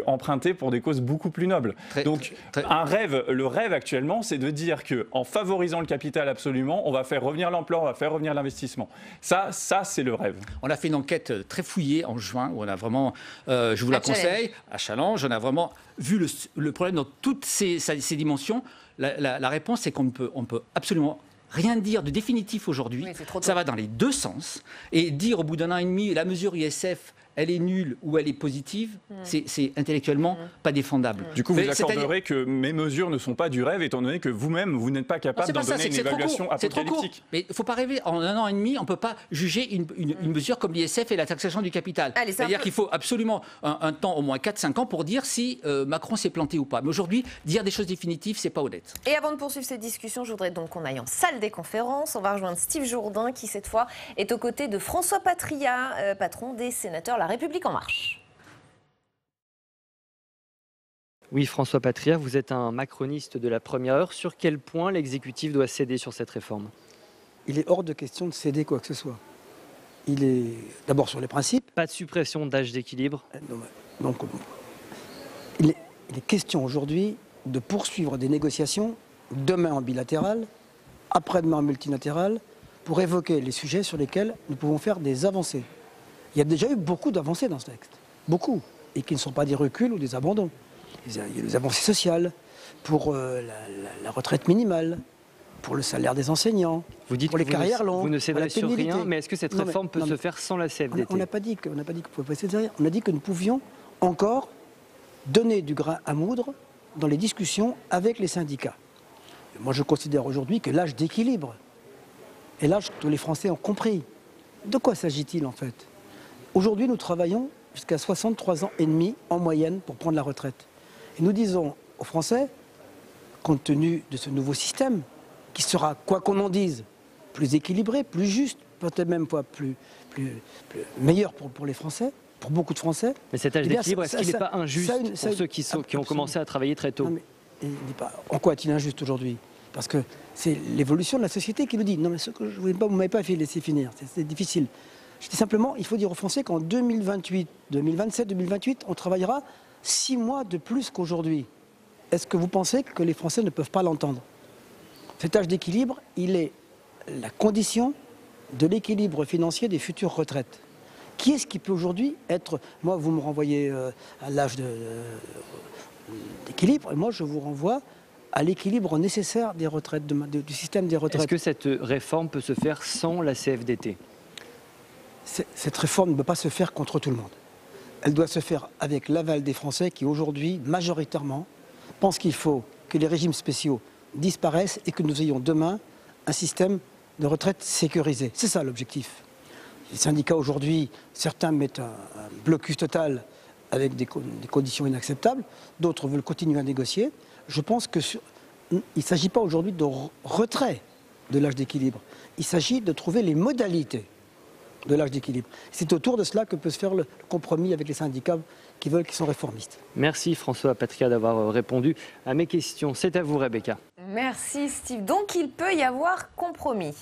emprunter pour des causes beaucoup plus nobles. Le rêve actuellement, c'est de dire qu'en favorisant le capital absolument, on va faire revenir l'emploi, on va faire revenir l'investissement. Ça c'est le rêve. On a fait une enquête très fouillée en juin, où on a vraiment, je vous la conseille, à Challenge, on a vraiment vu le problème dans toutes ses dimensions. La réponse, c'est qu'on ne peut absolument rien dire de définitif aujourd'hui. Oui, ça va dans les deux sens. Et dire au bout d'un an et demi, la mesure ISF, elle est nulle ou elle est positive, c'est intellectuellement pas défendable. Du coup, vous accorderez que mes mesures ne sont pas du rêve, étant donné que vous-même, vous n'êtes pas capable d'en donner une évaluation apocalyptique. C'est trop court. Mais il ne faut pas rêver. En un an et demi, on ne peut pas juger une mesure comme l'ISF et la taxation du capital. C'est-à-dire qu'il faut absolument un temps, au moins 4-5 ans, pour dire si Macron s'est planté ou pas. Mais aujourd'hui, dire des choses définitives, c'est pas honnête. Et avant de poursuivre cette discussion, je voudrais donc qu'on aille en salle des conférences. On va rejoindre Steve Jourdain, qui cette fois est aux côtés de François Patriat, patron des sénateurs La République En Marche. Oui, François Patriat, vous êtes un macroniste de la première heure. Sur quel point l'exécutif doit céder sur cette réforme ? Il est hors de question de céder quoi que ce soit. Il est d'abord sur les principes. Pas de suppression d'âge d'équilibre. Donc, il est question aujourd'hui de poursuivre des négociations, demain en bilatéral, après-demain en multilatéral, pour évoquer les sujets sur lesquels nous pouvons faire des avancées. Il y a déjà eu beaucoup d'avancées dans ce texte, beaucoup, et qui ne sont pas des reculs ou des abandons. Il y a des avancées sociales pour la retraite minimale, pour le salaire des enseignants, vous dites pour les carrières longues. Vous ne céderez sur rien, mais est-ce que cette réforme peut se faire sans la CFDT ? On n'a pas dit qu'on pouvait pas céder rien. On a dit que nous pouvions encore donner du grain à moudre dans les discussions avec les syndicats. Moi, je considère aujourd'hui que l'âge d'équilibre est l'âge que tous les Français ont compris. De quoi s'agit-il en fait ? Aujourd'hui, nous travaillons jusqu'à 63 ans et demi en moyenne pour prendre la retraite. Et nous disons aux Français, compte tenu de ce nouveau système, qui sera, quoi qu'on en dise, plus équilibré, plus juste, peut-être même pas plus meilleur pour les Français, pour beaucoup de Français. Mais cet âge d'équilibre, est-ce qu'il n'est pas injuste pour ceux qui ont commencé à travailler très tôt ? En quoi est-il injuste aujourd'hui ? Parce que c'est l'évolution de la société qui nous dit. Non, mais ce que vous ne m'avez pas fait laisser finir, c'est difficile. Je dis simplement, il faut dire aux Français qu'en 2028, 2027, 2028, on travaillera 6 mois de plus qu'aujourd'hui. Est-ce que vous pensez que les Français ne peuvent pas l'entendre ? Cet âge d'équilibre, il est la condition de l'équilibre financier des futures retraites. Qui est-ce qui peut aujourd'hui être... Moi, vous me renvoyez à l'âge d'équilibre, et moi, je vous renvoie à l'équilibre nécessaire des retraites, du système des retraites. Est-ce que cette réforme peut se faire sans la CFDT? Cette réforme ne peut pas se faire contre tout le monde. Elle doit se faire avec l'aval des Français qui, aujourd'hui, majoritairement, pensent qu'il faut que les régimes spéciaux disparaissent et que nous ayons demain un système de retraite sécurisé. C'est ça l'objectif. Les syndicats, aujourd'hui, certains mettent un blocus total avec des conditions inacceptables, d'autres veulent continuer à négocier. Je pense qu'il ne s'agit pas aujourd'hui de retrait de l'âge d'équilibre. Il s'agit de trouver les modalités de l'âge d'équilibre. C'est autour de cela que peut se faire le compromis avec les syndicats qui sont réformistes. Merci François Patria d'avoir répondu à mes questions. C'est à vous Rebecca. Merci Steve. Donc il peut y avoir compromis.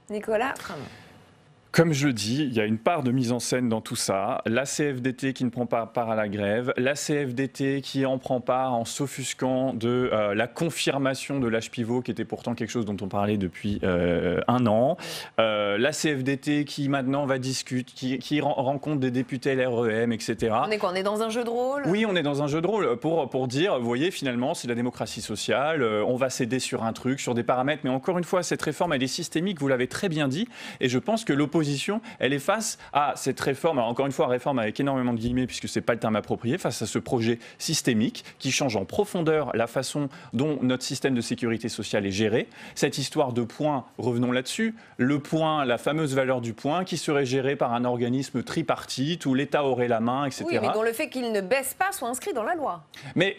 Nicolas Framont. Comme je le dis, il y a une part de mise en scène dans tout ça. La CFDT qui ne prend pas part à la grève, la CFDT qui en prend part en s'offusquant de la confirmation de l'âge pivot, qui était pourtant quelque chose dont on parlait depuis un an. La CFDT qui maintenant va discuter, qui rencontre des députés LREM, etc. On est quoi? On est dans un jeu de rôle? Oui, on est dans un jeu de rôle pour dire, vous voyez, finalement, c'est la démocratie sociale, on va céder sur un truc, sur des paramètres. Mais encore une fois, cette réforme, elle est systémique, vous l'avez très bien dit. Et je pense que l'opposition, elle est face à cette réforme, alors encore une fois, réforme avec énormément de guillemets, puisque ce n'est pas le terme approprié, face à ce projet systémique qui change en profondeur la façon dont notre système de sécurité sociale est géré. Cette histoire de points, revenons là-dessus, le point, la fameuse valeur du point, qui serait gérée par un organisme tripartite, où l'État aurait la main, etc. Oui, mais dont le fait qu'il ne baisse pas soit inscrit dans la loi. Mais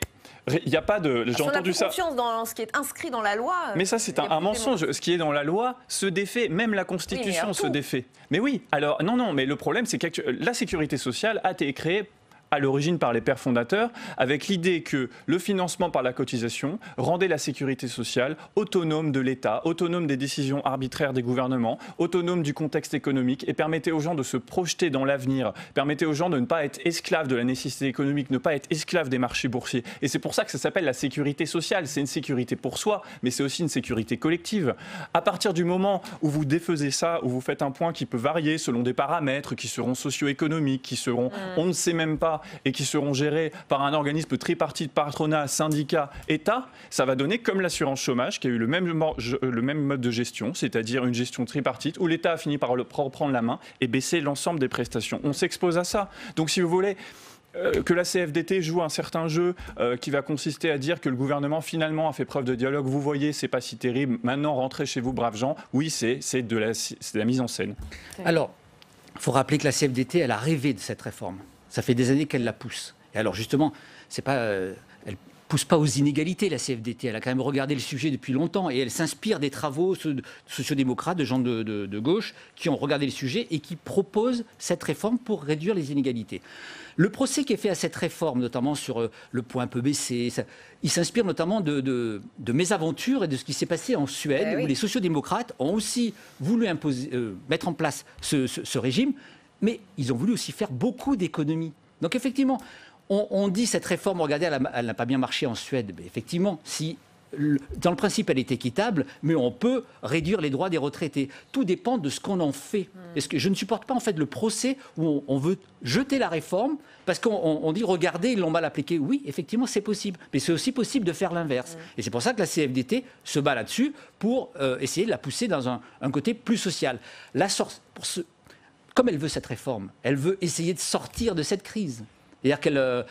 il n'y a pas de... J'ai entendu ça. Confiance dans ce qui est inscrit dans la loi. Mais ça, c'est un mensonge. Ce qui est dans la loi se défait. Même la Constitution se défait. Mais oui, alors, non, mais le problème, c'est que la sécurité sociale a été créée à l'origine par les pères fondateurs, avec l'idée que le financement par la cotisation rendait la sécurité sociale autonome de l'État, autonome des décisions arbitraires des gouvernements, autonome du contexte économique et permettait aux gens de se projeter dans l'avenir, permettait aux gens de ne pas être esclaves de la nécessité économique, ne pas être esclaves des marchés boursiers. Et c'est pour ça que ça s'appelle la sécurité sociale. C'est une sécurité pour soi, mais c'est aussi une sécurité collective. À partir du moment où vous défaisez ça, où vous faites un point qui peut varier selon des paramètres qui seront socio-économiques, qui seront, on ne sait même pas, et qui seront gérés par un organisme tripartite, patronat, syndicat, État, ça va donner comme l'assurance chômage qui a eu le même mode de gestion, c'est-à-dire une gestion tripartite où l'État a fini par reprendre la main et baisser l'ensemble des prestations. On s'expose à ça. Donc si vous voulez que la CFDT joue un certain jeu qui va consister à dire que le gouvernement finalement a fait preuve de dialogue, vous voyez, c'est pas si terrible, maintenant rentrez chez vous, braves gens, oui, c'est de la mise en scène. Alors, il faut rappeler que la CFDT, elle a rêvé de cette réforme. Ça fait des années qu'elle la pousse. Et alors justement, c'est pas, elle pousse pas aux inégalités, la CFDT. Elle a quand même regardé le sujet depuis longtemps et elle s'inspire des travaux sociodémocrates, de gens de gauche qui ont regardé le sujet et qui proposent cette réforme pour réduire les inégalités. Le procès qui est fait à cette réforme, notamment sur le point peu baissé, il s'inspire notamment de mésaventures et de ce qui s'est passé en Suède, où les sociodémocrates ont aussi voulu mettre en place ce régime. Mais ils ont voulu aussi faire beaucoup d'économies. Donc effectivement, on dit cette réforme, regardez, elle n'a pas bien marché en Suède. Mais effectivement, si dans le principe elle est équitable, mais on peut réduire les droits des retraités. Tout dépend de ce qu'on en fait. Est-ce que je ne supporte pas en fait le procès où on veut jeter la réforme parce qu'on dit regardez, ils l'ont mal appliquée. Oui, effectivement, c'est possible. Mais c'est aussi possible de faire l'inverse. Et c'est pour ça que la CFDT se bat là-dessus pour essayer de la pousser dans un côté plus social. Comme elle veut cette réforme, elle veut essayer de sortir de cette crise. C'est-à-dire qu'elle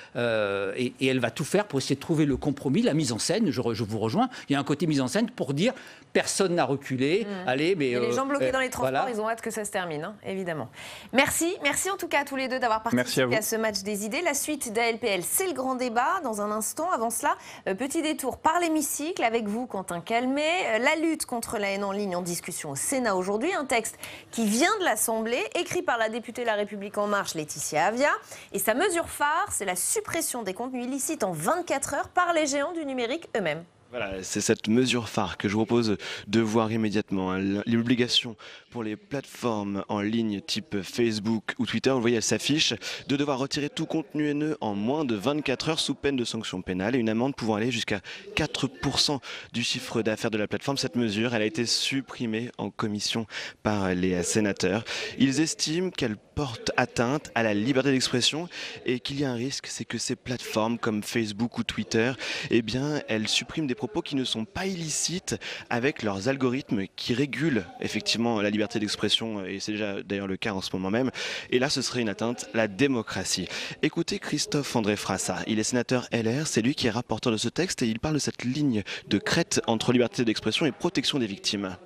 et elle va tout faire pour essayer de trouver le compromis, la mise en scène. Je vous rejoins. Il y a un côté mise en scène pour dire personne n'a reculé. Allez, mais les gens bloqués dans les transports, ils ont hâte que ça se termine, hein, évidemment. Merci en tout cas à tous les deux d'avoir participé à ce match des idées. La suite d'ALPL, c'est le grand débat dans un instant. Avant cela, petit détour par l'hémicycle avec vous, Quentin Calmet. La lutte contre la haine en ligne en discussion au Sénat aujourd'hui. Un texte qui vient de l'Assemblée, écrit par la députée La République En Marche, Laetitia Avia. Et sa mesure phare, c'est la suppression des contenus illicites en 24 heures par les géants du numérique eux-mêmes. Voilà, c'est cette mesure phare que je vous propose de voir immédiatement. L'obligation pour les plateformes en ligne type Facebook ou Twitter, vous voyez, elle s'affiche, de devoir retirer tout contenu haineux en moins de 24 heures sous peine de sanctions pénales et une amende pouvant aller jusqu'à 4% du chiffre d'affaires de la plateforme. Cette mesure, elle a été supprimée en commission par les sénateurs. Ils estiment qu'elle porte atteinte à la liberté d'expression et qu'il y a un risque, c'est que ces plateformes comme Facebook ou Twitter, eh bien, elles suppriment des propos qui ne sont pas illicites avec leurs algorithmes qui régulent effectivement la liberté d'expression, et c'est déjà d'ailleurs le cas en ce moment même. Et là, ce serait une atteinte à la démocratie. Écoutez Christophe-André Frassa, il est sénateur LR, c'est lui qui est rapporteur de ce texte et il parle de cette ligne de crête entre liberté d'expression et protection des victimes.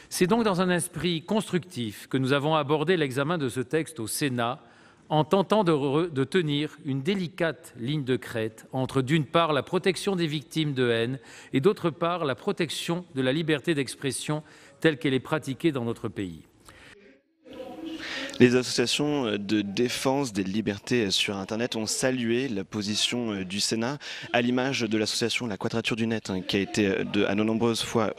C'est donc dans un esprit constructif que nous avons abordé l'examen de ce texte au Sénat, en tentant de tenir une délicate ligne de crête entre, d'une part, la protection des victimes de haine et, d'autre part, la protection de la liberté d'expression telle qu'elle est pratiquée dans notre pays. Les associations de défense des libertés sur Internet ont salué la position du Sénat, à l'image de l'association La Quadrature du Net, qui a été à de nombreuses fois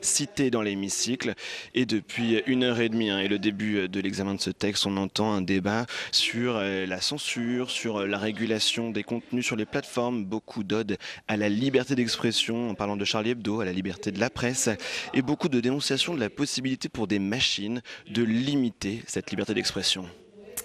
citée dans l'hémicycle. Et depuis 1h30 et le début de l'examen de ce texte, on entend un débat sur la censure, sur la régulation des contenus sur les plateformes, beaucoup d'odes à la liberté d'expression, en parlant de Charlie Hebdo, à la liberté de la presse, et beaucoup de dénonciations de la possibilité pour des machines de limiter cette liberté d'expression.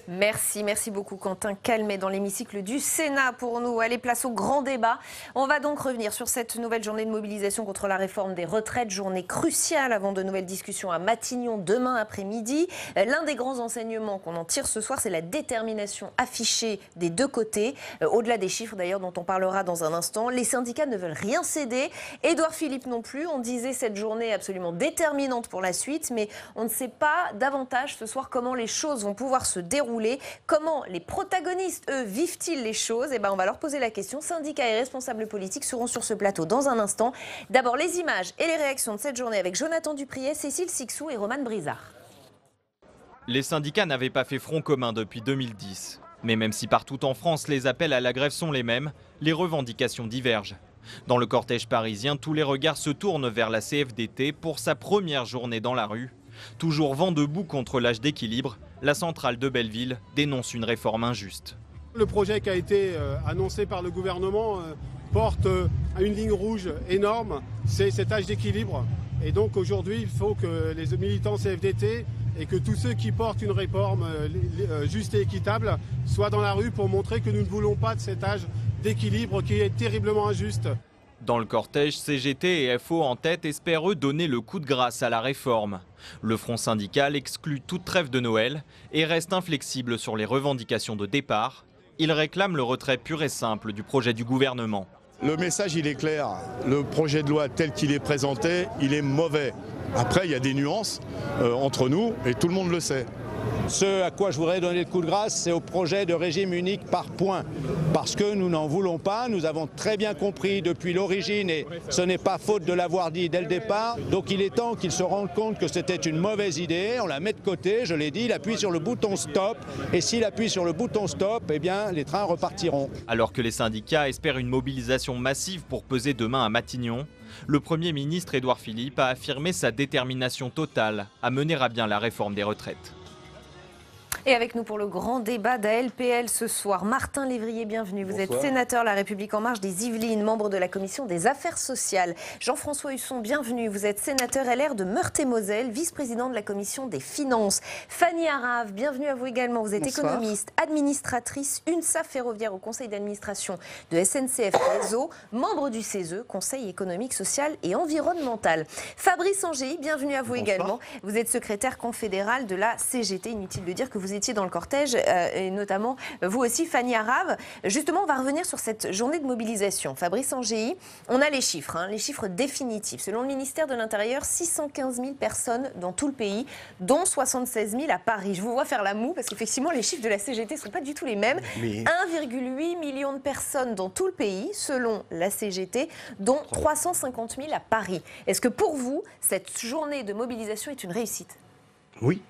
Merci beaucoup Quentin Calmet dans l'hémicycle du Sénat pour nous. Allez, place au grand débat. On va donc revenir sur cette nouvelle journée de mobilisation contre la réforme des retraites, journée cruciale avant de nouvelles discussions à Matignon demain après-midi. L'un des grands enseignements qu'on en tire ce soir, c'est la détermination affichée des deux côtés. Au-delà des chiffres d'ailleurs dont on parlera dans un instant, les syndicats ne veulent rien céder. Édouard Philippe non plus. On disait cette journée absolument déterminante pour la suite, mais on ne sait pas davantage ce soir comment les choses vont pouvoir se dérouler. Comment les protagonistes, eux, vivent-ils les choses? On va leur poser la question. Syndicats et responsables politiques seront sur ce plateau dans un instant. D'abord, les images et les réactions de cette journée avec Jonathan Dupriez, Cécile Sixou et Romane Brizard. Les syndicats n'avaient pas fait front commun depuis 2010. Mais même si partout en France, les appels à la grève sont les mêmes, les revendications divergent. Dans le cortège parisien, tous les regards se tournent vers la CFDT pour sa première journée dans la rue. Toujours vent debout contre l'âge d'équilibre, la centrale de Belleville dénonce une réforme injuste. Le projet qui a été annoncé par le gouvernement porte une ligne rouge énorme, c'est cet âge d'équilibre. Et donc aujourd'hui, il faut que les militants CFDT et que tous ceux qui portent une réforme juste et équitable soient dans la rue pour montrer que nous ne voulons pas de cet âge d'équilibre qui est terriblement injuste. Dans le cortège, CGT et FO en tête espèrent eux donner le coup de grâce à la réforme. Le front syndical exclut toute trêve de Noël et reste inflexible sur les revendications de départ. Il réclame le retrait pur et simple du projet du gouvernement. Le message, il est clair. Le projet de loi tel qu'il est présenté, il est mauvais. Après, il y a des nuances entre nous et tout le monde le sait. Ce à quoi je voudrais donner le coup de grâce, c'est au projet de régime unique par points. Parce que nous n'en voulons pas, nous avons très bien compris depuis l'origine, et ce n'est pas faute de l'avoir dit dès le départ. Donc il est temps qu'ils se rendent compte que c'était une mauvaise idée, on la met de côté, je l'ai dit, il appuie sur le bouton stop. Et s'il appuie sur le bouton stop, eh bien les trains repartiront. Alors que les syndicats espèrent une mobilisation massive pour peser demain à Matignon, le Premier ministre Édouard Philippe a affirmé sa détermination totale à mener à bien la réforme des retraites. Et avec nous pour le grand débat d'ALPL ce soir, Martin Lévrier, bienvenue. Vous êtes sénateur La République En Marche des Yvelines, membre de la commission des affaires sociales. Jean-François Husson, bienvenue. Vous êtes sénateur LR de Meurthe-et-Moselle, vice-président de la commission des finances. Fanny Arave, bienvenue à vous également. Vous êtes économiste, administratrice UNSA ferroviaire au conseil d'administration de SNCF Réseau, membre du CESE, Conseil économique, social et environnemental. Fabrice Angéi, bienvenue à vous également. Vous êtes secrétaire confédéral de la CGT. Inutile de dire que vous étiez dans le cortège, et notamment vous aussi, Fanny Arave. Justement, on va revenir sur cette journée de mobilisation. Fabrice Angéi, on a les chiffres, les chiffres définitifs. Selon le ministère de l'Intérieur, 615 000 personnes dans tout le pays, dont 76 000 à Paris. Je vous vois faire la moue, parce qu'effectivement, les chiffres de la CGT ne sont pas du tout les mêmes. 1,8 million de personnes dans tout le pays, selon la CGT, dont 350 000 à Paris. Est-ce que pour vous, cette journée de mobilisation est une réussite? Oui.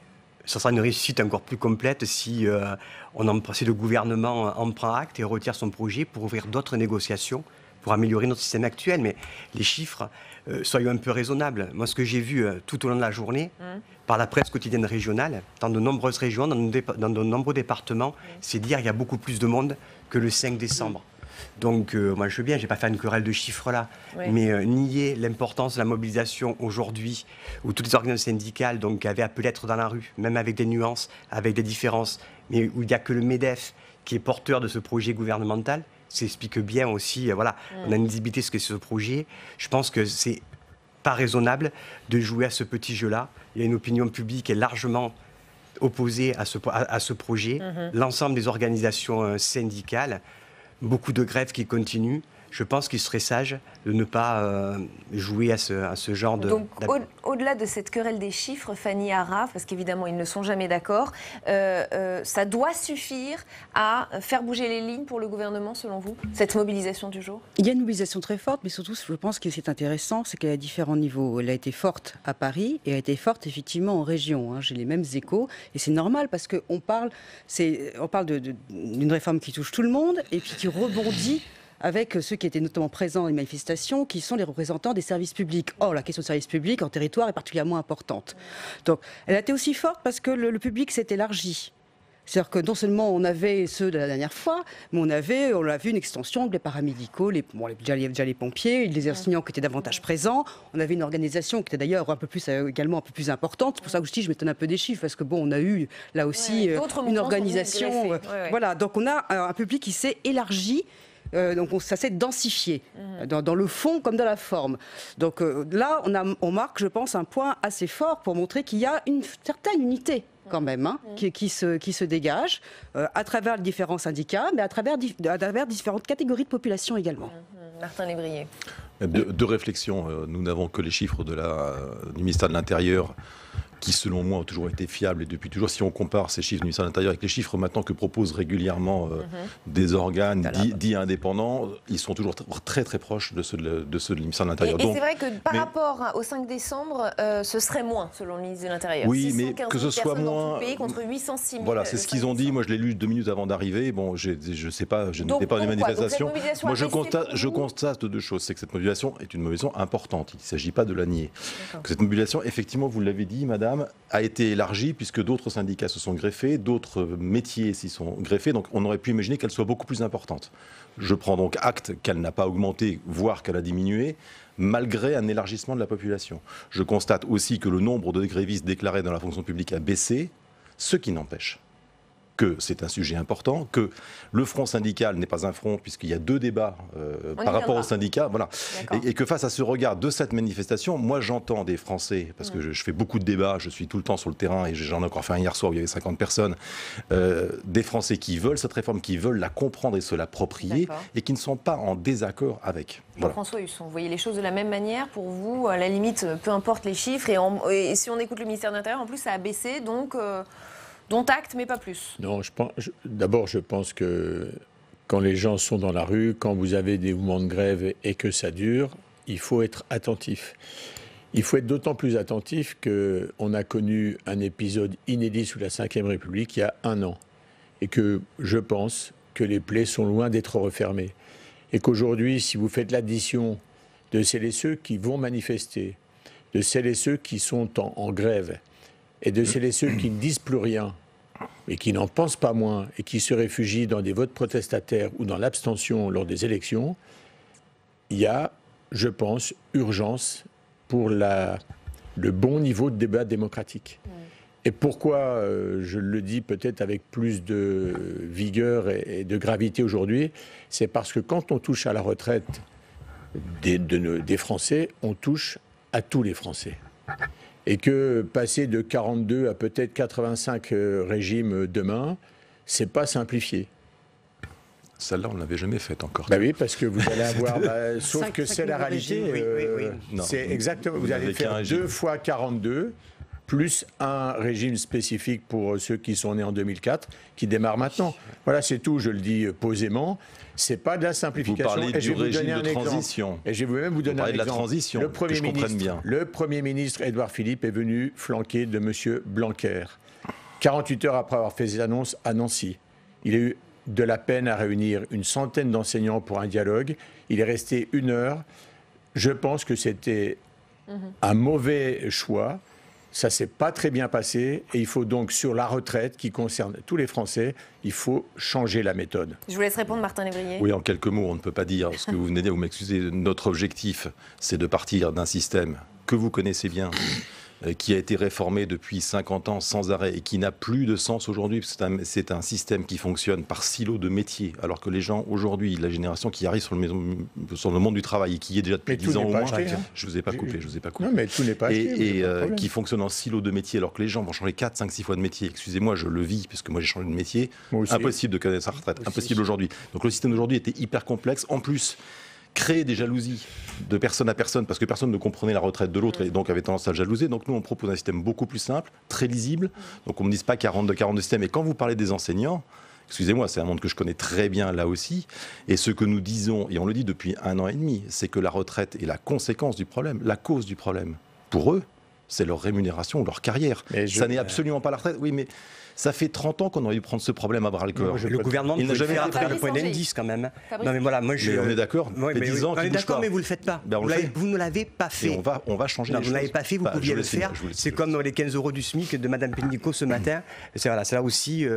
Ça sera une réussite encore plus complète si le gouvernement en prend acte et retire son projet pour ouvrir d'autres négociations pour améliorer notre système actuel. Mais les chiffres, soyons un peu raisonnables. Moi, ce que j'ai vu tout au long de la journée, par la presse quotidienne régionale, dans de nombreuses régions, dans de nombreux départements, c'est dire qu'il y a beaucoup plus de monde que le 5 décembre. Donc, moi, je veux bien, je ne vais pas faire une querelle de chiffres là, mais nier l'importance de la mobilisation aujourd'hui, où toutes les organisations syndicales donc, avaient appelé à être dans la rue, même avec des nuances, avec des différences, mais où il n'y a que le MEDEF qui est porteur de ce projet gouvernemental, ça explique bien aussi, voilà, on a une visibilité sur ce projet. Je pense que c'est pas raisonnable de jouer à ce petit jeu-là. Il y a une opinion publique qui est largement opposée à ce projet. L'ensemble des organisations syndicales, beaucoup de grèves qui continuent. Je pense qu'il serait sage de ne pas jouer à ce genre de... Donc, au-delà de cette querelle des chiffres, Fanny Araf, parce qu'évidemment, ils ne sont jamais d'accord, ça doit suffire à faire bouger les lignes pour le gouvernement, selon vous, cette mobilisation du jour? Il y a une mobilisation très forte, mais surtout, je pense que c'est intéressant, c'est qu'elle a différents niveaux. Elle a été forte à Paris et elle a été forte, effectivement, en région. Hein. J'ai les mêmes échos, et c'est normal, parce qu'on parle d'une réforme qui touche tout le monde, et puis qui rebondit avec ceux qui étaient notamment présents dans les manifestations, qui sont les représentants des services publics. Or, la question de services publics en territoire est particulièrement importante. Donc, elle a été aussi forte parce que le public s'est élargi. C'est-à-dire que non seulement on avait ceux de la dernière fois, mais on a vu une extension des paramédicaux, déjà les pompiers, les enseignants qui étaient davantage présents. On avait une organisation qui était d'ailleurs également un peu plus importante. C'est pour ça que je m'étonne un peu des chiffres, parce que on a eu là aussi une organisation. Voilà, donc on a un public qui s'est élargi. Donc ça s'est densifié, dans le fond comme dans la forme. Donc là, on marque, je pense, un point assez fort pour montrer qu'il y a une certaine unité quand même, qui se dégage à travers les différents syndicats, mais à travers différentes catégories de population également. Martin Lévrier. Deux réflexions. Nous n'avons que les chiffres du ministère de l'Intérieur, qui selon moi ont toujours été fiables et depuis toujours. Si on compare ces chiffres du ministère de l'Intérieur avec les chiffres maintenant que proposent régulièrement des organes dits indépendants, ils sont toujours très très proches de ceux du ministère de l'Intérieur. Et c'est vrai que par rapport au 5 décembre, ce serait moins selon le ministre de l'Intérieur. Oui, mais que ce soit moins... Dans tout le pays, contre 806 000. Voilà, c'est ce qu'ils ont dit. Moi je l'ai lu 2 minutes avant d'arriver. Bon, je ne sais pas, je n'étais pas dans les manifestations. Moi je constate deux choses. C'est que cette mobilisation est une mobilisation importante. Il ne s'agit pas de la nier. Que cette mobilisation, effectivement, vous l'avez dit, madame, a été élargie puisque d'autres syndicats se sont greffés, d'autres métiers s'y sont greffés, donc on aurait pu imaginer qu'elle soit beaucoup plus importante. Je prends donc acte qu'elle n'a pas augmenté, voire qu'elle a diminué, malgré un élargissement de la population. Je constate aussi que le nombre de grévistes déclarés dans la fonction publique a baissé, ce qui n'empêche que c'est un sujet important, que le front syndical n'est pas un front, puisqu'il y a 2 débats par rapport aux syndicats, voilà. Et que face à ce regard de cette manifestation, moi j'entends des Français, parce que je fais beaucoup de débats, je suis tout le temps sur le terrain, et j'en ai encore fait un hier soir où il y avait 50 personnes, des Français qui veulent cette réforme, qui veulent la comprendre et se l'approprier, et qui ne sont pas en désaccord avec. Voilà. François Husson, vous voyez les choses de la même manière pour vous, à la limite, peu importe les chiffres, et si on écoute le ministère de l'Intérieur, en plus ça a baissé, donc... dont acte, mais pas plus. Non, d'abord, je pense que quand les gens sont dans la rue, quand vous avez des mouvements de grève et que ça dure, il faut être attentif. Il faut être d'autant plus attentif qu'on a connu un épisode inédit sous la Ve République il y a 1 an. Et que je pense que les plaies sont loin d'être refermées. Et qu'aujourd'hui, si vous faites l'addition de celles et ceux qui vont manifester, de celles et ceux qui sont en grève, et de celles et ceux qui ne disent plus rien, et qui n'en pensent pas moins, et qui se réfugient dans des votes protestataires ou dans l'abstention lors des élections, il y a, je pense, urgence pour le bon niveau de débat démocratique. Et pourquoi je le dis peut-être avec plus de vigueur et de gravité aujourd'hui, c'est parce que quand on touche à la retraite des Français, on touche à tous les Français. Et que passer de 42 à peut-être 85 régimes demain, c'est pas simplifié. Celle-là, on ne l'avait jamais faite encore. Bah oui, parce que vous allez avoir... sauf que c'est la réalité. C'est exactement... Vous allez faire 2 fois 42, plus un régime spécifique pour ceux qui sont nés en 2004, qui démarre maintenant. Voilà, c'est tout, je le dis posément. C'est pas de la simplification. Vous parlez du régime de transition. Et je vais même vous donner un exemple. De la transition, que je comprenne bien. Le Premier ministre Édouard Philippe est venu flanquer de M. Blanquer. 48 heures après avoir fait ses annonces à Nancy. Il a eu de la peine à réunir une centaine d'enseignants pour un dialogue. Il est resté 1 heure. Je pense que c'était un mauvais choix. Ça ne s'est pas très bien passé. Et il faut donc, sur la retraite qui concerne tous les Français, il faut changer la méthode. Je vous laisse répondre, Martin Lévrier. Oui, en quelques mots, on ne peut pas dire ce que vous venez de dire. Vous m'excusez. Notre objectif, c'est de partir d'un système que vous connaissez bien, qui a été réformé depuis 50 ans sans arrêt et qui n'a plus de sens aujourd'hui. C'est un système qui fonctionne par silo de métiers, alors que les gens aujourd'hui, la génération qui arrive sur le monde du travail et qui y est déjà depuis 10 ans au moins, je ne vous ai pas coupé. Non, mais tout n'est pas acheté. Et qui fonctionne en silo de métiers, alors que les gens vont changer 4, 5, 6 fois de métier. Excusez-moi, je le vis, puisque moi j'ai changé de métier. Impossible de connaître sa retraite, impossible aujourd'hui. Donc le système d'aujourd'hui était hyper complexe. En plus, créer des jalousies de personne à personne, parce que personne ne comprenait la retraite de l'autre et donc avait tendance à le jalouser. Donc nous, on propose un système beaucoup plus simple, très lisible. Donc on ne me dise pas 42 systèmes. Et quand vous parlez des enseignants, excusez-moi, c'est un monde que je connais très bien là aussi. Et ce que nous disons, et on le dit depuis 1 an et demi, c'est que la retraite est la conséquence du problème, la cause du problème. Pour eux, c'est leur rémunération, leur carrière. Ça n'est absolument pas la retraite. Oui, mais ça fait 30 ans qu'on aurait dû prendre ce problème à bras-le-corps. Le gouvernement ne peut jamais faire à travers le point d'indice quand même. Non mais voilà, moi on est d'accord. On est d'accord, mais vous ne le faites pas. Vous ne l'avez pas fait. Et on va changer les choses. Vous ne l'avez pas fait, vous pouviez le faire. C'est comme les 15 € du SMIC de Mme Pénicaud ce matin. C'est là aussi,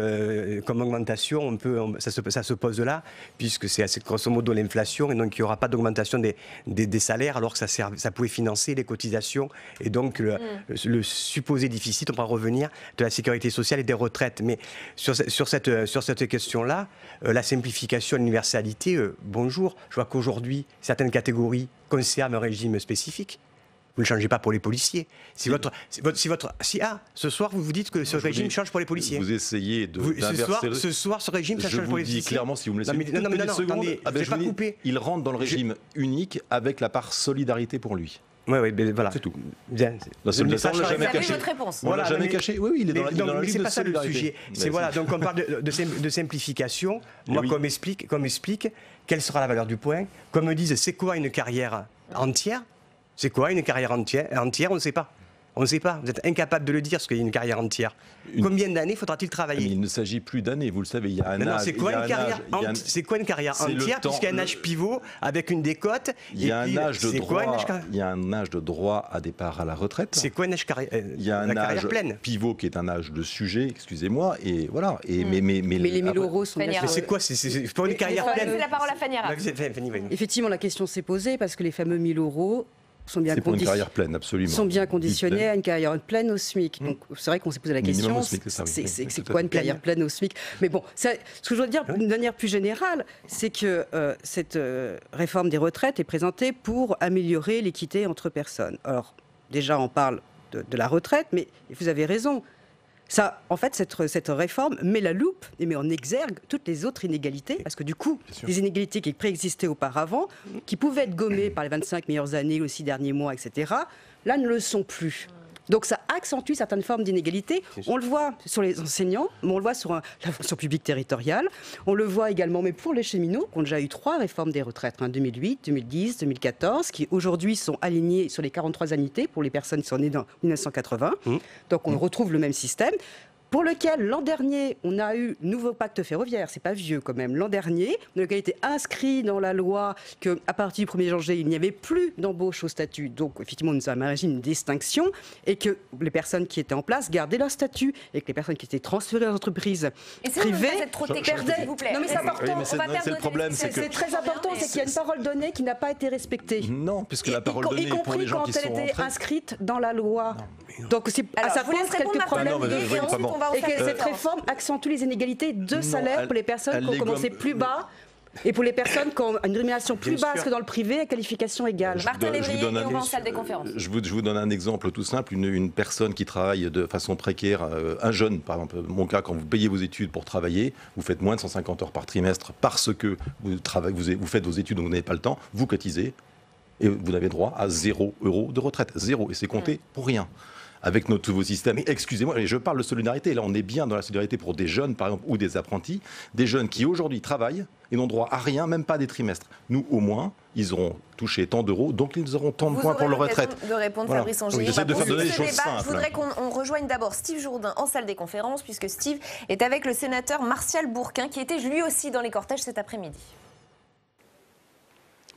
comme augmentation, ça se pose là, puisque c'est grosso modo l'inflation, et donc il n'y aura pas d'augmentation des salaires, alors que ça pouvait financer les cotisations, et donc le supposé déficit, on va revenir, de la sécurité sociale et des retraites. Mais sur cette question-là, la simplification et l'universalité, bonjour. Je vois qu'aujourd'hui, certaines catégories conservent un régime spécifique. Vous ne changez pas pour les policiers. Ce soir, vous vous dites que ce régime change pour les policiers. Vous essayez d'inverser... Ce soir, ce régime, ça change pour les policiers. Je vous dis clairement, si vous me laissez attendez, je vais pas couper. Il rentre dans le régime unique avec la part solidarité pour lui. Oui, voilà. C'est tout. Bien. On ne l'a jamais caché. On l'a jamais caché. Oui, il est dans la mais liste c'est de pas ça le sujet. Donc on parle de simplification. Moi, comme explique, quelle sera la valeur du point. Comme me disent, c'est quoi une carrière entière? C'est quoi une carrière entière? On ne sait pas. On ne sait pas. Vous êtes incapable de le dire, ce qu'est une carrière entière. Combien d'années faudra-t-il travailler? Il ne s'agit plus d'années, vous le savez. Il y a un âge. C'est quoi une carrière entière, puisqu'il y a un âge pivot avec une décote? Il y a un âge de droit. Il y a un âge de droit à départ à la retraite. C'est quoi un âge carrière? Il y a un âge pivot qui est un âge de sujet, excusez-moi, et voilà. Mais les 1 000 € sont... Mais c'est quoi? C'est pour une carrière pleine. C'est la parole à Fanny Arap. Effectivement, la question s'est posée parce que les fameux 1 000 € sont bien pour une carrière pleine, absolument. Sont bien conditionnés à une carrière pleine au SMIC. Donc c'est vrai qu'on s'est posé la question, c'est quoi une carrière pleine au SMIC? Mais bon, ce que je veux dire d'une manière plus générale, c'est que cette réforme des retraites est présentée pour améliorer l'équité entre personnes. Alors déjà, on parle de la retraite, mais vous avez raison. Ça, en fait, cette réforme met la loupe et met en exergue toutes les autres inégalités, parce que du coup, les inégalités qui préexistaient auparavant, qui pouvaient être gommées par les 25 meilleures années, les 6 derniers mois, etc., là ne le sont plus. Donc ça accentue certaines formes d'inégalités. On le voit sur les enseignants, mais on le voit sur la fonction publique territoriale. On le voit également, mais pour les cheminots, qui ont déjà eu 3 réformes des retraites, 2008, 2010, 2014, qui aujourd'hui sont alignées sur les 43 annuités pour les personnes qui sont nées dans 1980. Donc on retrouve le même système. Pour lequel, l'an dernier, on a eu nouveau pacte ferroviaire, c'est pas vieux quand même, l'an dernier, dans lequel était inscrit dans la loi qu'à partir du 1er janvier, il n'y avait plus d'embauche au statut. Donc, effectivement, nous avons un régime de distinction et que les personnes qui étaient en place gardaient leur statut et que les personnes qui étaient transférées aux entreprises privées perdaient. Non, mais c'est important. C'est le problème, c'est très important, c'est qu'il y a une parole donnée qui n'a pas été respectée. Non, puisque la parole donnée pour les gens qui sont rentrés... Y compris quand elle était inscrite dans la loi. Donc, ça pose quelques problèmes. Et que cette réforme accentue les inégalités de salaire pour les personnes qui ont commencé plus bas et pour les personnes qui ont une rémunération plus basse que dans le privé à qualification égale. Martin Lévrier, et on va en salle des conférences. Je vous donne un exemple tout simple. Une personne qui travaille de façon précaire, un jeune, par exemple, mon cas, quand vous payez vos études pour travailler, vous faites moins de 150 heures par trimestre parce que vous faites vos études donc vous n'avez pas le temps, vous cotisez et vous avez droit à 0 € de retraite. 0, et c'est compté pour rien. Avec notre nouveau système. Excusez-moi, je parle de solidarité. Là, on est bien dans la solidarité pour des jeunes, par exemple, ou des apprentis. Des jeunes qui, aujourd'hui, travaillent ils n'ont droit à rien, même pas des trimestres. Nous, au moins, ils auront touché tant d'euros, donc ils auront tant de points pour leur retraite. De répondre, voilà. Fabrice Angéli. J'essaie de faire donner des choses simples. Je voudrais qu'on rejoigne d'abord Steve Jourdain en salle des conférences, puisque Steve est avec le sénateur Martial Bourquin, qui était lui aussi dans les cortèges cet après-midi.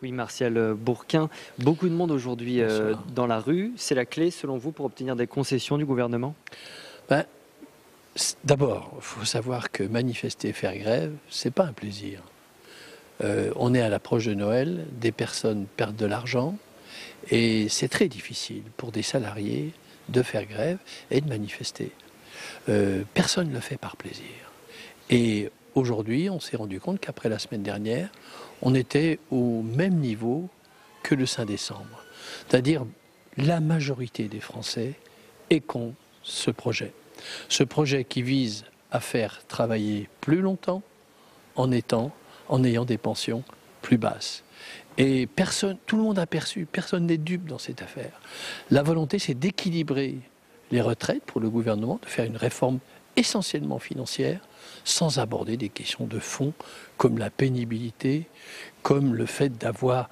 Oui, Martial Bourquin, beaucoup de monde aujourd'hui dans la rue. C'est la clé, selon vous, pour obtenir des concessions du gouvernement ? D'abord, il faut savoir que manifester, faire grève, c'est pas un plaisir. On est à l'approche de Noël, des personnes perdent de l'argent et c'est très difficile pour des salariés de faire grève et de manifester. Personne ne le fait par plaisir. Et aujourd'hui, on s'est rendu compte qu'après la semaine dernière, on était au même niveau que le 5 décembre. C'est-à-dire la majorité des Français est contre ce projet. Ce projet qui vise à faire travailler plus longtemps en ayant des pensions plus basses. Et tout le monde a perçu, personne n'est dupe dans cette affaire. La volonté, c'est d'équilibrer les retraites pour le gouvernement, de faire une réforme essentiellement financière, sans aborder des questions de fond comme la pénibilité, comme le fait d'avoir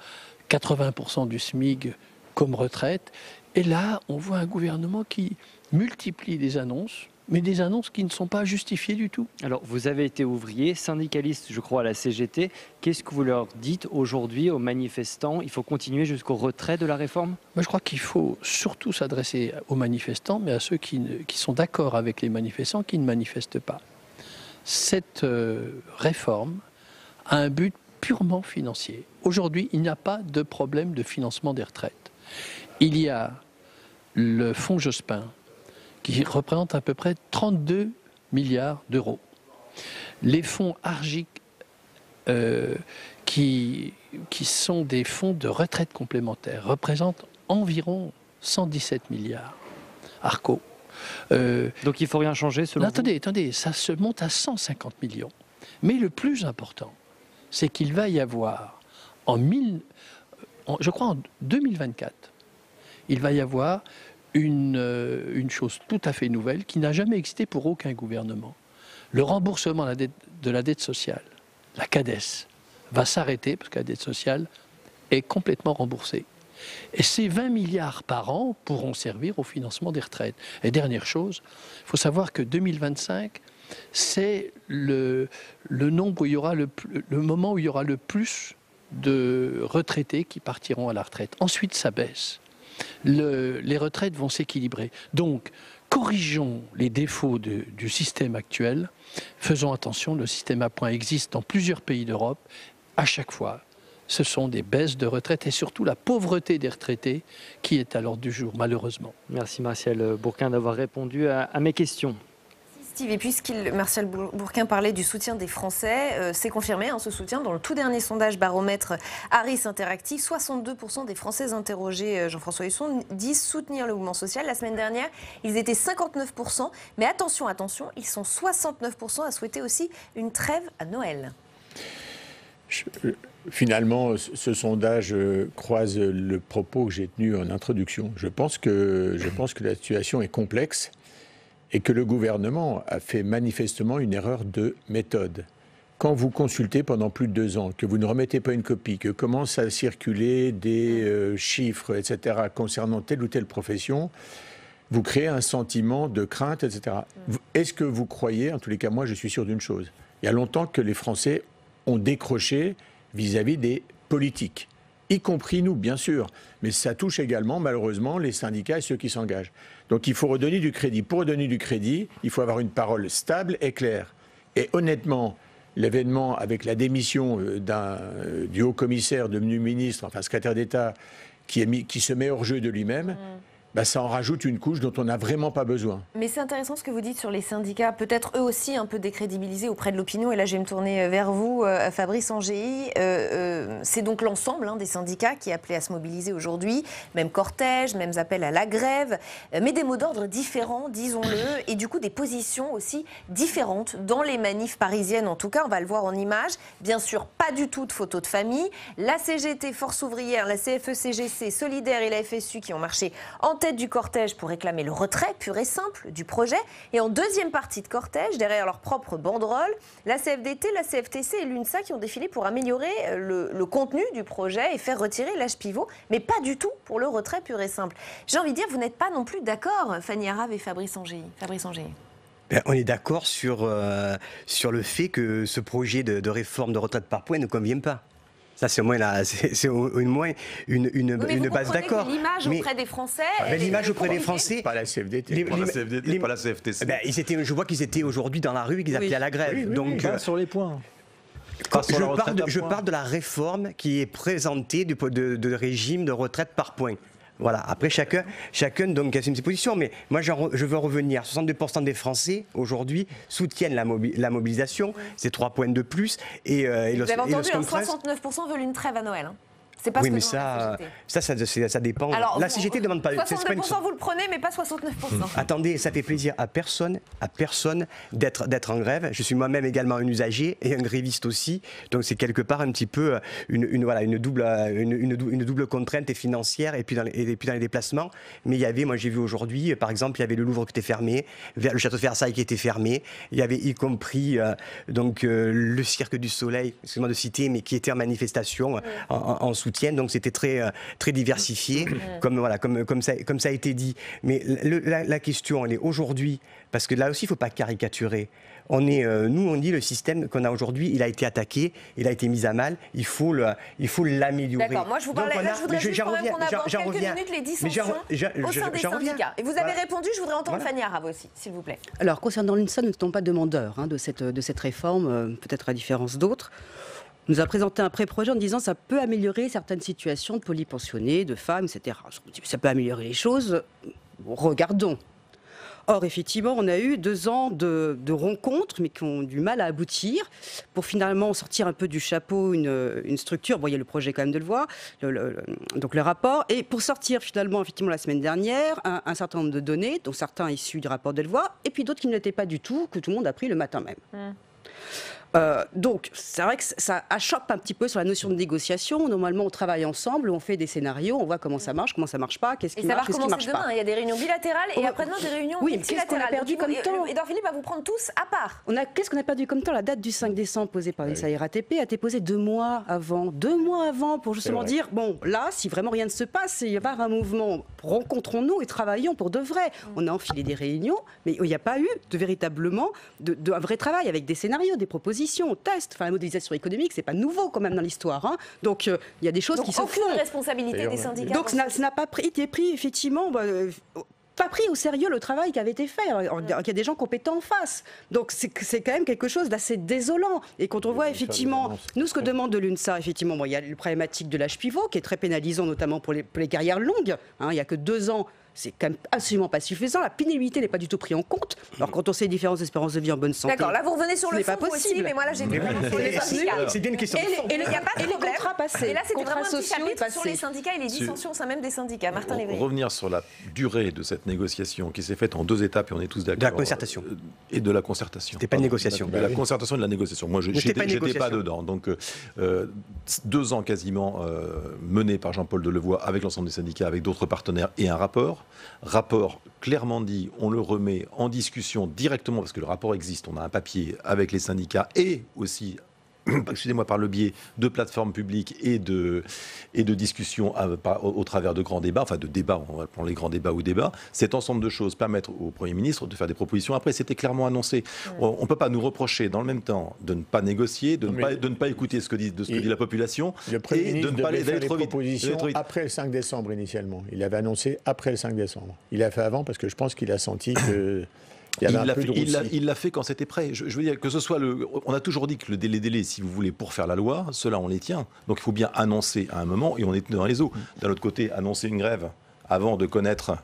80% du SMIC comme retraite. Et là, on voit un gouvernement qui multiplie les annonces, mais des annonces qui ne sont pas justifiées du tout. Alors, vous avez été ouvrier, syndicaliste, je crois, à la CGT. Qu'est-ce que vous leur dites aujourd'hui aux manifestants ? Il faut continuer jusqu'au retrait de la réforme ? Moi, je crois qu'il faut surtout s'adresser aux manifestants, mais à ceux qui sont d'accord avec les manifestants, qui ne manifestent pas. Cette réforme a un but purement financier. Aujourd'hui, il n'y a pas de problème de financement des retraites. Il y a le fonds Jospin, qui représente à peu près 32 milliards d'euros. Les fonds Argic, qui sont des fonds de retraite complémentaire, représentent environ 117 milliards. Arco. Donc il ne faut rien changer selon vous ? Attendez, ça se monte à 150 millions. Mais le plus important, c'est qu'il va y avoir, je crois en 2024, il va y avoir une chose tout à fait nouvelle qui n'a jamais existé pour aucun gouvernement. Le remboursement de la dette sociale, la CADES, va s'arrêter parce que la dette sociale est complètement remboursée. Et ces 20 milliards par an pourront servir au financement des retraites. Et dernière chose, il faut savoir que 2025, c'est le nombre où il y aura le moment où il y aura le plus de retraités qui partiront à la retraite. Ensuite, ça baisse. Les retraites vont s'équilibrer. Donc, corrigeons les défauts du système actuel. Faisons attention, le système à points existe dans plusieurs pays d'Europe. À chaque fois, ce sont des baisses de retraite et surtout la pauvreté des retraités qui est à l'ordre du jour, malheureusement. Merci Martial Bourquin d'avoir répondu à mes questions. Steve, et Martial Bourquin parlait du soutien des Français, c'est confirmé ce soutien dans le tout dernier sondage baromètre Harris Interactive. 62% des Français interrogés, Jean-François Husson, disent soutenir le mouvement social. La semaine dernière, ils étaient 59%, mais attention, ils sont 69% à souhaiter aussi une trêve à Noël. Finalement, ce sondage croise le propos que j'ai tenu en introduction. Je pense que la situation est complexe. Et que le gouvernement a fait manifestement une erreur de méthode. Quand vous consultez pendant plus de 2 ans, que vous ne remettez pas une copie, que commencent à circuler des chiffres, etc., concernant telle ou telle profession, vous créez un sentiment de crainte, etc. Est-ce que vous croyez, en tous les cas moi je suis sûr d'une chose, il y a longtemps que les Français ont décroché vis-à-vis des politiques, y compris nous, bien sûr, mais ça touche également, malheureusement, les syndicats et ceux qui s'engagent. Donc il faut redonner du crédit. Pour redonner du crédit, il faut avoir une parole stable et claire. Et honnêtement, l'événement avec la démission du haut-commissaire devenu ministre, enfin secrétaire d'État, qui se met hors jeu de lui-même, ça en rajoute une couche dont on n'a vraiment pas besoin. Mais c'est intéressant ce que vous dites sur les syndicats, peut-être eux aussi un peu décrédibilisés auprès de l'opinion. Et là, je vais me tourner vers vous, Fabrice Angéli. C'est donc l'ensemble des syndicats qui est appelé à se mobiliser aujourd'hui. Même cortège, mêmes appels à la grève, mais des mots d'ordre différents, disons-le, et du coup des positions aussi différentes dans les manifs parisiennes. En tout cas, on va le voir en images. Bien sûr, pas du tout de photos de famille. La CGT, Force ouvrière, la CFE-CGC, Solidaire et la FSU qui ont marché en tête du cortège pour réclamer le retrait pur et simple du projet. Et en deuxième partie de cortège, derrière leur propre banderole, la CFDT, la CFTC et l'UNSA qui ont défilé pour améliorer le contenu du projet et faire retirer l'âge pivot, mais pas du tout pour le retrait pur et simple. J'ai envie de dire, vous n'êtes pas non plus d'accord, Fanny Arave et Fabrice Angéi. On est d'accord sur le fait que ce projet de réforme de retraite par points ne convient pas. Ça, c'est au moins, une base d'accord. L'image auprès des Français. L'image auprès des Français. Pas la CFDT. Pas la CFDT, pas la CFTC. Je vois qu'ils étaient aujourd'hui dans la rue et qu'ils appelaient à la grève. Donc, sur les points. Je parle de la réforme qui est présentée de régime de retraite par points. Voilà. Après, chacun donc assume ses positions. Mais moi, je veux revenir. 62% des Français, aujourd'hui, soutiennent la mobilisation. C'est 3 points de plus. Vous avez entendu, 69% veulent une trêve à Noël. C'est pas oui, ce que mais ça dépend. Alors, la CGT ne demande pas... 69% vous le prenez, mais pas 69%. Attendez, ça fait plaisir à personne d'être en grève. Je suis moi-même également un usager et un gréviste aussi. Donc c'est quelque part un petit peu une double contrainte financière et puis dans les déplacements. Mais il y avait, moi j'ai vu aujourd'hui, par exemple, il y avait le Louvre qui était fermé, le château de Versailles qui était fermé. Il y avait y compris le Cirque du Soleil, excusez-moi de citer, mais qui était en manifestation en soutien. Donc c'était très diversifié, comme ça a été dit. Mais la question, elle est aujourd'hui, parce que là aussi, il ne faut pas caricaturer. On dit le système qu'on a aujourd'hui, il a été attaqué, il a été mis à mal, il faut l'améliorer. D'accord, moi je voudrais juste quand même qu'on aborde quelques minutes les dissensions au sein des syndicats. Et vous avez répondu, je voudrais entendre Fanny Arave aussi, s'il vous plaît. Alors, concernant l'UNSA, nous ne sommes pas demandeurs de cette réforme, peut-être à différence d'autres. On nous a présenté un pré-projet en disant que ça peut améliorer certaines situations de polypensionnés, de femmes, etc. Ça peut améliorer les choses, regardons. Or, effectivement, on a eu 2 ans de rencontres, mais qui ont du mal à aboutir, pour finalement sortir un peu du chapeau une structure. Bon, il y a le projet quand même de le voir, donc le rapport, et pour sortir finalement, effectivement, la semaine dernière, un certain nombre de données, dont certains issus du rapport Delvoye, et puis d'autres qui ne l'étaient pas du tout, que tout le monde a pris le matin même. Donc, c'est vrai que ça achoppe un petit peu sur la notion de négociation. Normalement, on travaille ensemble, on fait des scénarios, on voit comment ça marche pas, qu'est-ce qui marche, qu'est-ce qui marche pas. Et ça va recommencer demain. Il y a des réunions bilatérales et après-demain des réunions multilatérales. Qu'est-ce qu'on a perdu comme temps ? Édouard Philippe va vous prendre tous à part. Qu'est-ce qu'on a perdu comme temps ? La date du 5 décembre posée par les RATP a été posée 2 mois avant. 2 mois avant pour justement dire, bon, là, si vraiment rien ne se passe, il y a un mouvement, rencontrons-nous et travaillons pour de vrai. On a enfilé des réunions, mais il n'y a pas eu véritablement un vrai travail avec des scénarios, des propositions, tests. La modélisation économique, c'est pas nouveau quand même dans l'histoire. Donc il y a des choses qui se font. Aucune responsabilité des syndicats. Donc ça n'a pas été pris effectivement. Pas pris au sérieux le travail qui avait été fait. Il y a des gens compétents en face. Donc c'est quand même quelque chose d'assez désolant. Et quand on voit effectivement, nous ce que demande de l'UNSA, effectivement, il y a le problématique de l'âge pivot qui est très pénalisant, notamment pour les carrières longues. Il n'y a que 2 ans. C'est quand même absolument pas suffisant. La pénibilité n'est pas du tout prise en compte. Alors quand on sait les différences d'espérance de vie en bonne santé. D'accord, là vous revenez sur le fond vous aussi, mais moi là j'étais sur les syndicats. C'est bien une question. Et il n'y a pas de problème. Passés. Et là c'était vraiment un petit chapitre sur les syndicats et les dissensions au sein même des syndicats. Martin Lévry. Revenir sur la durée de cette négociation qui s'est faite en 2 étapes et on est tous d'accord. De la concertation. Et de la concertation. C'était pas une négociation. De la concertation et de la négociation. Moi je n'étais pas dedans. Donc 2 ans quasiment menés par Jean-Paul Delevoye avec l'ensemble des syndicats, avec d'autres partenaires et un rapport clairement dit, on le remet en discussion directement, parce que le rapport existe, on a un papier avec les syndicats et aussi, excusez-moi, par le biais de plateformes publiques et de discussions au travers de grands débats, enfin de débats, on va prendre les grands débats ou débats. Cet ensemble de choses permettent au Premier ministre de faire des propositions. Après, c'était clairement annoncé. On ne peut pas nous reprocher dans le même temps de ne pas négocier, de ne pas écouter ce que dit la population le Premier ministre de ne pas aller faire des trop vite. propositions après le 5 décembre initialement. Il avait annoncé après le 5 décembre. Il l'a fait avant parce que je pense qu'il a senti que... Il l'a fait quand c'était prêt. Je veux dire que ce soit on a toujours dit que les délais, si vous voulez, pour faire la loi, ceux-là on les tient. Donc il faut bien annoncer à un moment et on est dans les eaux. D'un autre côté, annoncer une grève avant de connaître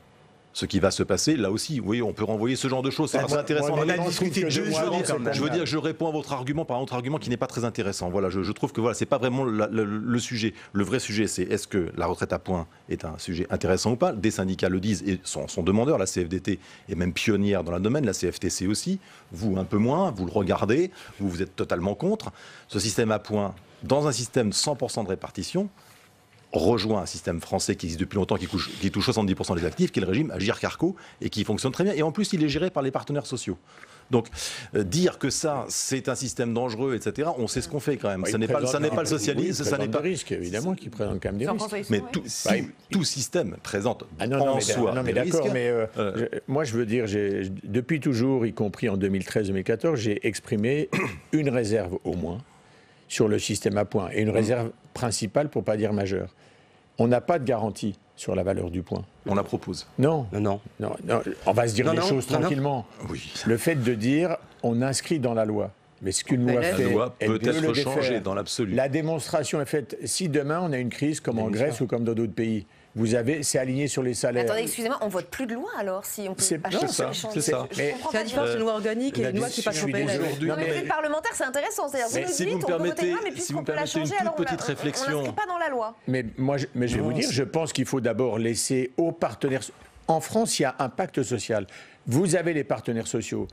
ce qui va se passer, là aussi, vous voyez, on peut renvoyer ce genre de choses. C'est intéressant. Je veux dire, je réponds à votre argument par un autre argument qui n'est pas très intéressant. Voilà, je trouve que c'est pas vraiment le sujet. Le vrai sujet, c'est est-ce que la retraite à points est un sujet intéressant ou pas. Des syndicats le disent et sont demandeurs. La CFDT est même pionnière dans le domaine, la CFTC aussi. Vous, un peu moins, vous le regardez, vous êtes totalement contre. Ce système à points, dans un système 100% de répartition, rejoint un système français qui existe depuis longtemps, qui touche 70% des actifs, qui est le régime Agirc-Arrco, et qui fonctionne très bien. Et en plus, il est géré par les partenaires sociaux. Donc, dire que ça, c'est un système dangereux, etc., on sait ce qu'on fait quand même. Ça n'est pas le socialisme, ça n'est pas... des risques, évidemment, qui présentent quand même des risques. Mais tout système présente en soi des risques. Mais moi, je veux dire, depuis toujours, y compris en 2013-2014, j'ai exprimé une réserve au moins sur le système à points, et une réserve principale, pour ne pas dire majeure. On n'a pas de garantie sur la valeur du point. On la propose. Non. On va se dire les choses tranquillement. Oui. Le fait de dire, on inscrit dans la loi. Mais ce qu'une loi fait, la loi peut être changée changée dans l'absolu. La démonstration est faite. Si demain on a une crise comme en Grèce ou comme dans d'autres pays, c'est aligné sur les salaires. Attendez, excusez-moi, on vote plus de loi alors si on peut c'est ça. C'est la différence d'une loi organique et une loi qui passe au PNL. Le parlementaire, c'est intéressant. C'est-à-dire, si vous me permettez une petite réflexion, on n'inscrit pas dans la loi. Mais je vais vous dire, je pense qu'il faut d'abord laisser aux partenaires. En France, il y a un pacte social. Vous avez les partenaires sociaux.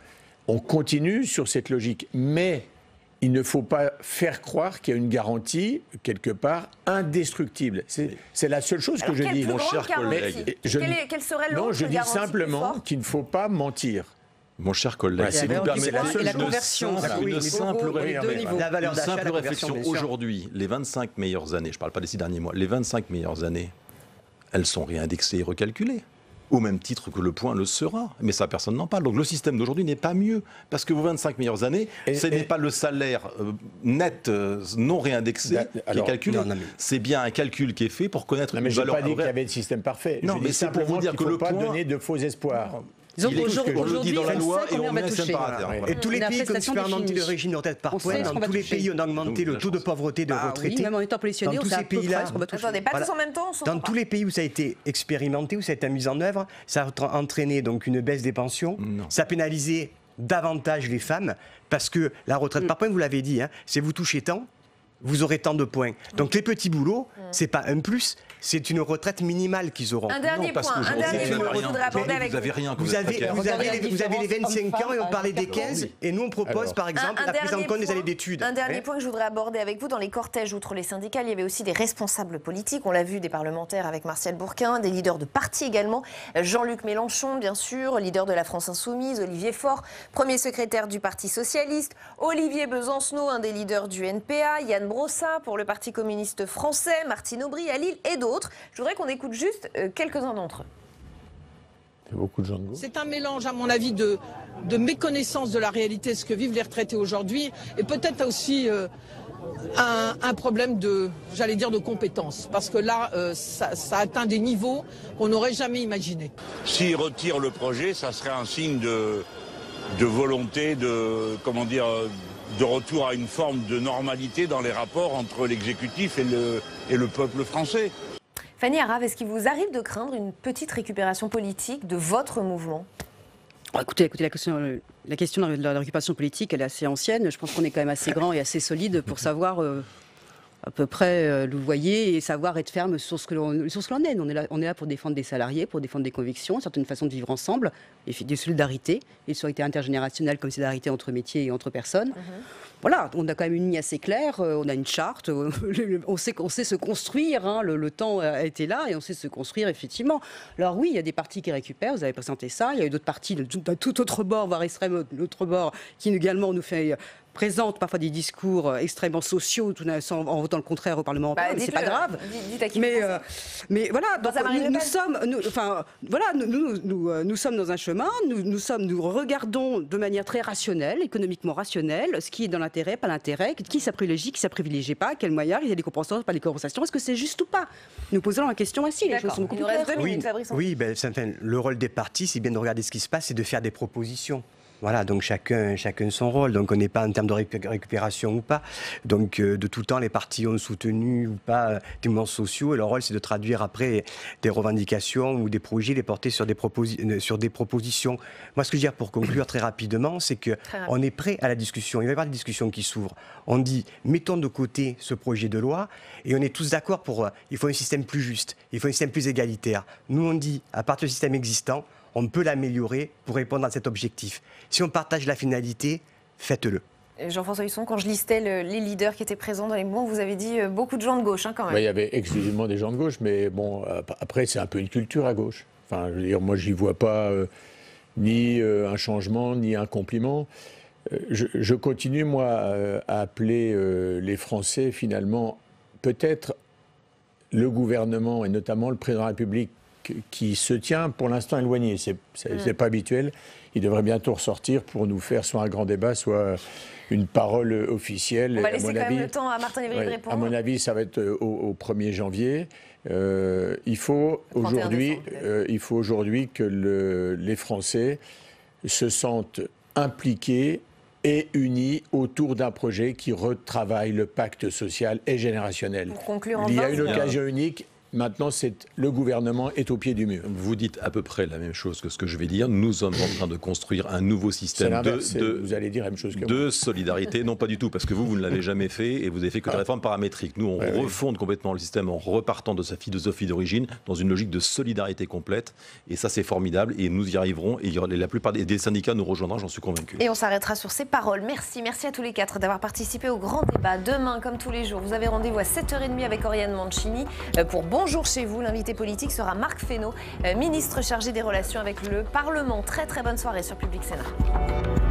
On continue sur cette logique, mais il ne faut pas faire croire qu'il y a une garantie, quelque part, indestructible. C'est la seule chose que je dis, mon cher collègue. Quelle serait l'autre garantie ? Non, je dis simplement qu'il ne faut pas mentir. Mon cher collègue, si vous permettez une simple réflexion. Aujourd'hui, les 25 meilleures années, je ne parle pas des 6 derniers mois, les 25 meilleures années, elles sont réindexées et recalculées. Au même titre que le point le sera. Mais ça, personne n'en parle. Donc le système d'aujourd'hui n'est pas mieux. Parce que vos 25 meilleures années, ce n'est pas le salaire net non réindexé qui est calculé. C'est bien un calcul qui est fait pour connaître une valeur. Je n'ai pas dit qu'il y avait de système parfait. Non, mais c'est pour vous dire que le point... ne faut pas donner de faux espoirs. On le dit dans la loi et on met un paragraphe. Et tous les pays qui ont expérimenté le régime de retraite par points, dans tous les pays, on a augmenté le taux de pauvreté de retraités. Même en étant positionnés, dans tous ces pays-là, attendez, pas tous en même temps. Dans tous les pays où ça a été expérimenté, où ça a été mis en œuvre, ça a entraîné donc une baisse des pensions. Ça a pénalisé davantage les femmes parce que la retraite par points, vous l'avez dit, c'est vous touchez tant, vous aurez tant de points. Donc les petits boulots, c'est pas un plus. C'est une retraite minimale qu'ils auront. Un dernier point je voudrais aborder avec vous. Vous avez les 25 ans et on parlait des 15 et nous on propose par exemple la prise en compte des années d'études. Un dernier point que je voudrais aborder avec vous. Dans les cortèges, outre les syndicats, il y avait aussi des responsables politiques. On l'a vu, des parlementaires avec Martial Bourquin, des leaders de partis également. Jean-Luc Mélenchon, bien sûr, leader de la France Insoumise, Olivier Faure, premier secrétaire du Parti Socialiste, Olivier Besancenot, un des leaders du NPA, Yann Brossat pour le Parti communiste français, Martine Aubry à Lille et d'autres. Je voudrais qu'on écoute juste quelques-uns d'entre eux. Beaucoup de gens de gauche. C'est un mélange, à mon avis, de méconnaissance de la réalité, ce que vivent les retraités aujourd'hui, et peut-être aussi un problème de compétences. Parce que là, ça atteint des niveaux qu'on n'aurait jamais imaginés. S'ils retirent le projet, ça serait un signe de volonté de retour à une forme de normalité dans les rapports entre l'exécutif et le peuple français. Fanny Arav, est-ce qu'il vous arrive de craindre une petite récupération politique de votre mouvement ? Écoutez, la question de la récupération politique, elle est assez ancienne. Je pense qu'on est quand même assez grand et assez solide pour savoir à peu près le voyer et savoir être ferme sur ce que l'on est. On est là pour défendre des salariés, pour défendre des convictions, une certaine façon de vivre ensemble, et des solidarités, des solidarités intergénérationnelles comme solidarité entre métiers et entre personnes. Voilà, on a quand même une ligne assez claire, on a une charte, on sait se construire, le temps a été là et on sait se construire effectivement. Alors oui, il y a des partis qui récupèrent, vous avez présenté ça, il y a eu d'autres partis d'un tout autre bord, voire extrême l'autre bord, qui également nous présente parfois des discours extrêmement sociaux en votant le contraire au Parlement européen, mais c'est pas grave. Mais voilà, donc nous sommes dans un chemin, nous regardons de manière très rationnelle, économiquement rationnelle, ce qui est dans l'intérêt, pas l'intérêt, qui ça privilégie, qui ça privilégie pas, quels moyens, il y a des compensations, pas des compensations, est-ce que c'est juste ou pas ? Nous posons la question ainsi, les choses sont beaucoup plus claires. Oui, le rôle des partis, c'est bien de regarder ce qui se passe et de faire des propositions. Voilà, donc chacun son rôle. Donc on n'est pas en termes de récupération ou pas. Donc de tout temps, les partis ont soutenu ou pas des mouvements sociaux. Et leur rôle, c'est de traduire après des revendications ou des projets, les porter sur des propositions. Moi, ce que je veux dire pour conclure très rapidement, c'est qu'on est prêt à la discussion. Il va y avoir des discussions qui s'ouvrent. On dit, mettons de côté ce projet de loi et on est tous d'accord il faut un système plus juste, il faut un système plus égalitaire. Nous, on dit, à partir du système existant, on peut l'améliorer pour répondre à cet objectif. Si on partage la finalité, faites-le. Jean-François Husson, quand je listais les leaders qui étaient présents dans les mouvements, vous avez dit beaucoup de gens de gauche quand même. Il y avait exclusivement des gens de gauche, mais bon, après c'est un peu une culture à gauche. Enfin, je veux dire, moi j'y vois pas ni un changement, ni un compliment. Je continue, moi, à appeler les Français, finalement, peut-être le gouvernement, et notamment le président de la République, qui se tient pour l'instant éloigné. C'est pas habituel. Il devrait bientôt ressortir pour nous faire soit un grand débat, soit une parole officielle. On va laisser quand même le temps à Martin Lévry de répondre. À mon avis, ça va être au 1er janvier. Il faut aujourd'hui que les Français se sentent impliqués et unis autour d'un projet qui retravaille le pacte social et générationnel. Pour conclure en Il y a une occasion unique. Maintenant, le gouvernement est au pied du mur. Vous dites à peu près la même chose que ce que je vais dire. Nous sommes en train de construire un nouveau système vous allez dire la même chose que de solidarité. Non, pas du tout, parce que vous ne l'avez jamais fait et vous avez fait que des réformes paramétriques. Nous, on refonde complètement le système en repartant de sa philosophie d'origine dans une logique de solidarité complète. Et ça, c'est formidable et nous y arriverons. Et la plupart des syndicats nous rejoindront, j'en suis convaincu. Et on s'arrêtera sur ces paroles. Merci à tous les quatre d'avoir participé au grand débat. Demain, comme tous les jours, vous avez rendez-vous à 7h30 avec Oriane Mancini pour Bonjour chez vous. L'invité politique sera Marc Fesneau, ministre chargé des relations avec le Parlement. Très bonne soirée sur Public Sénat.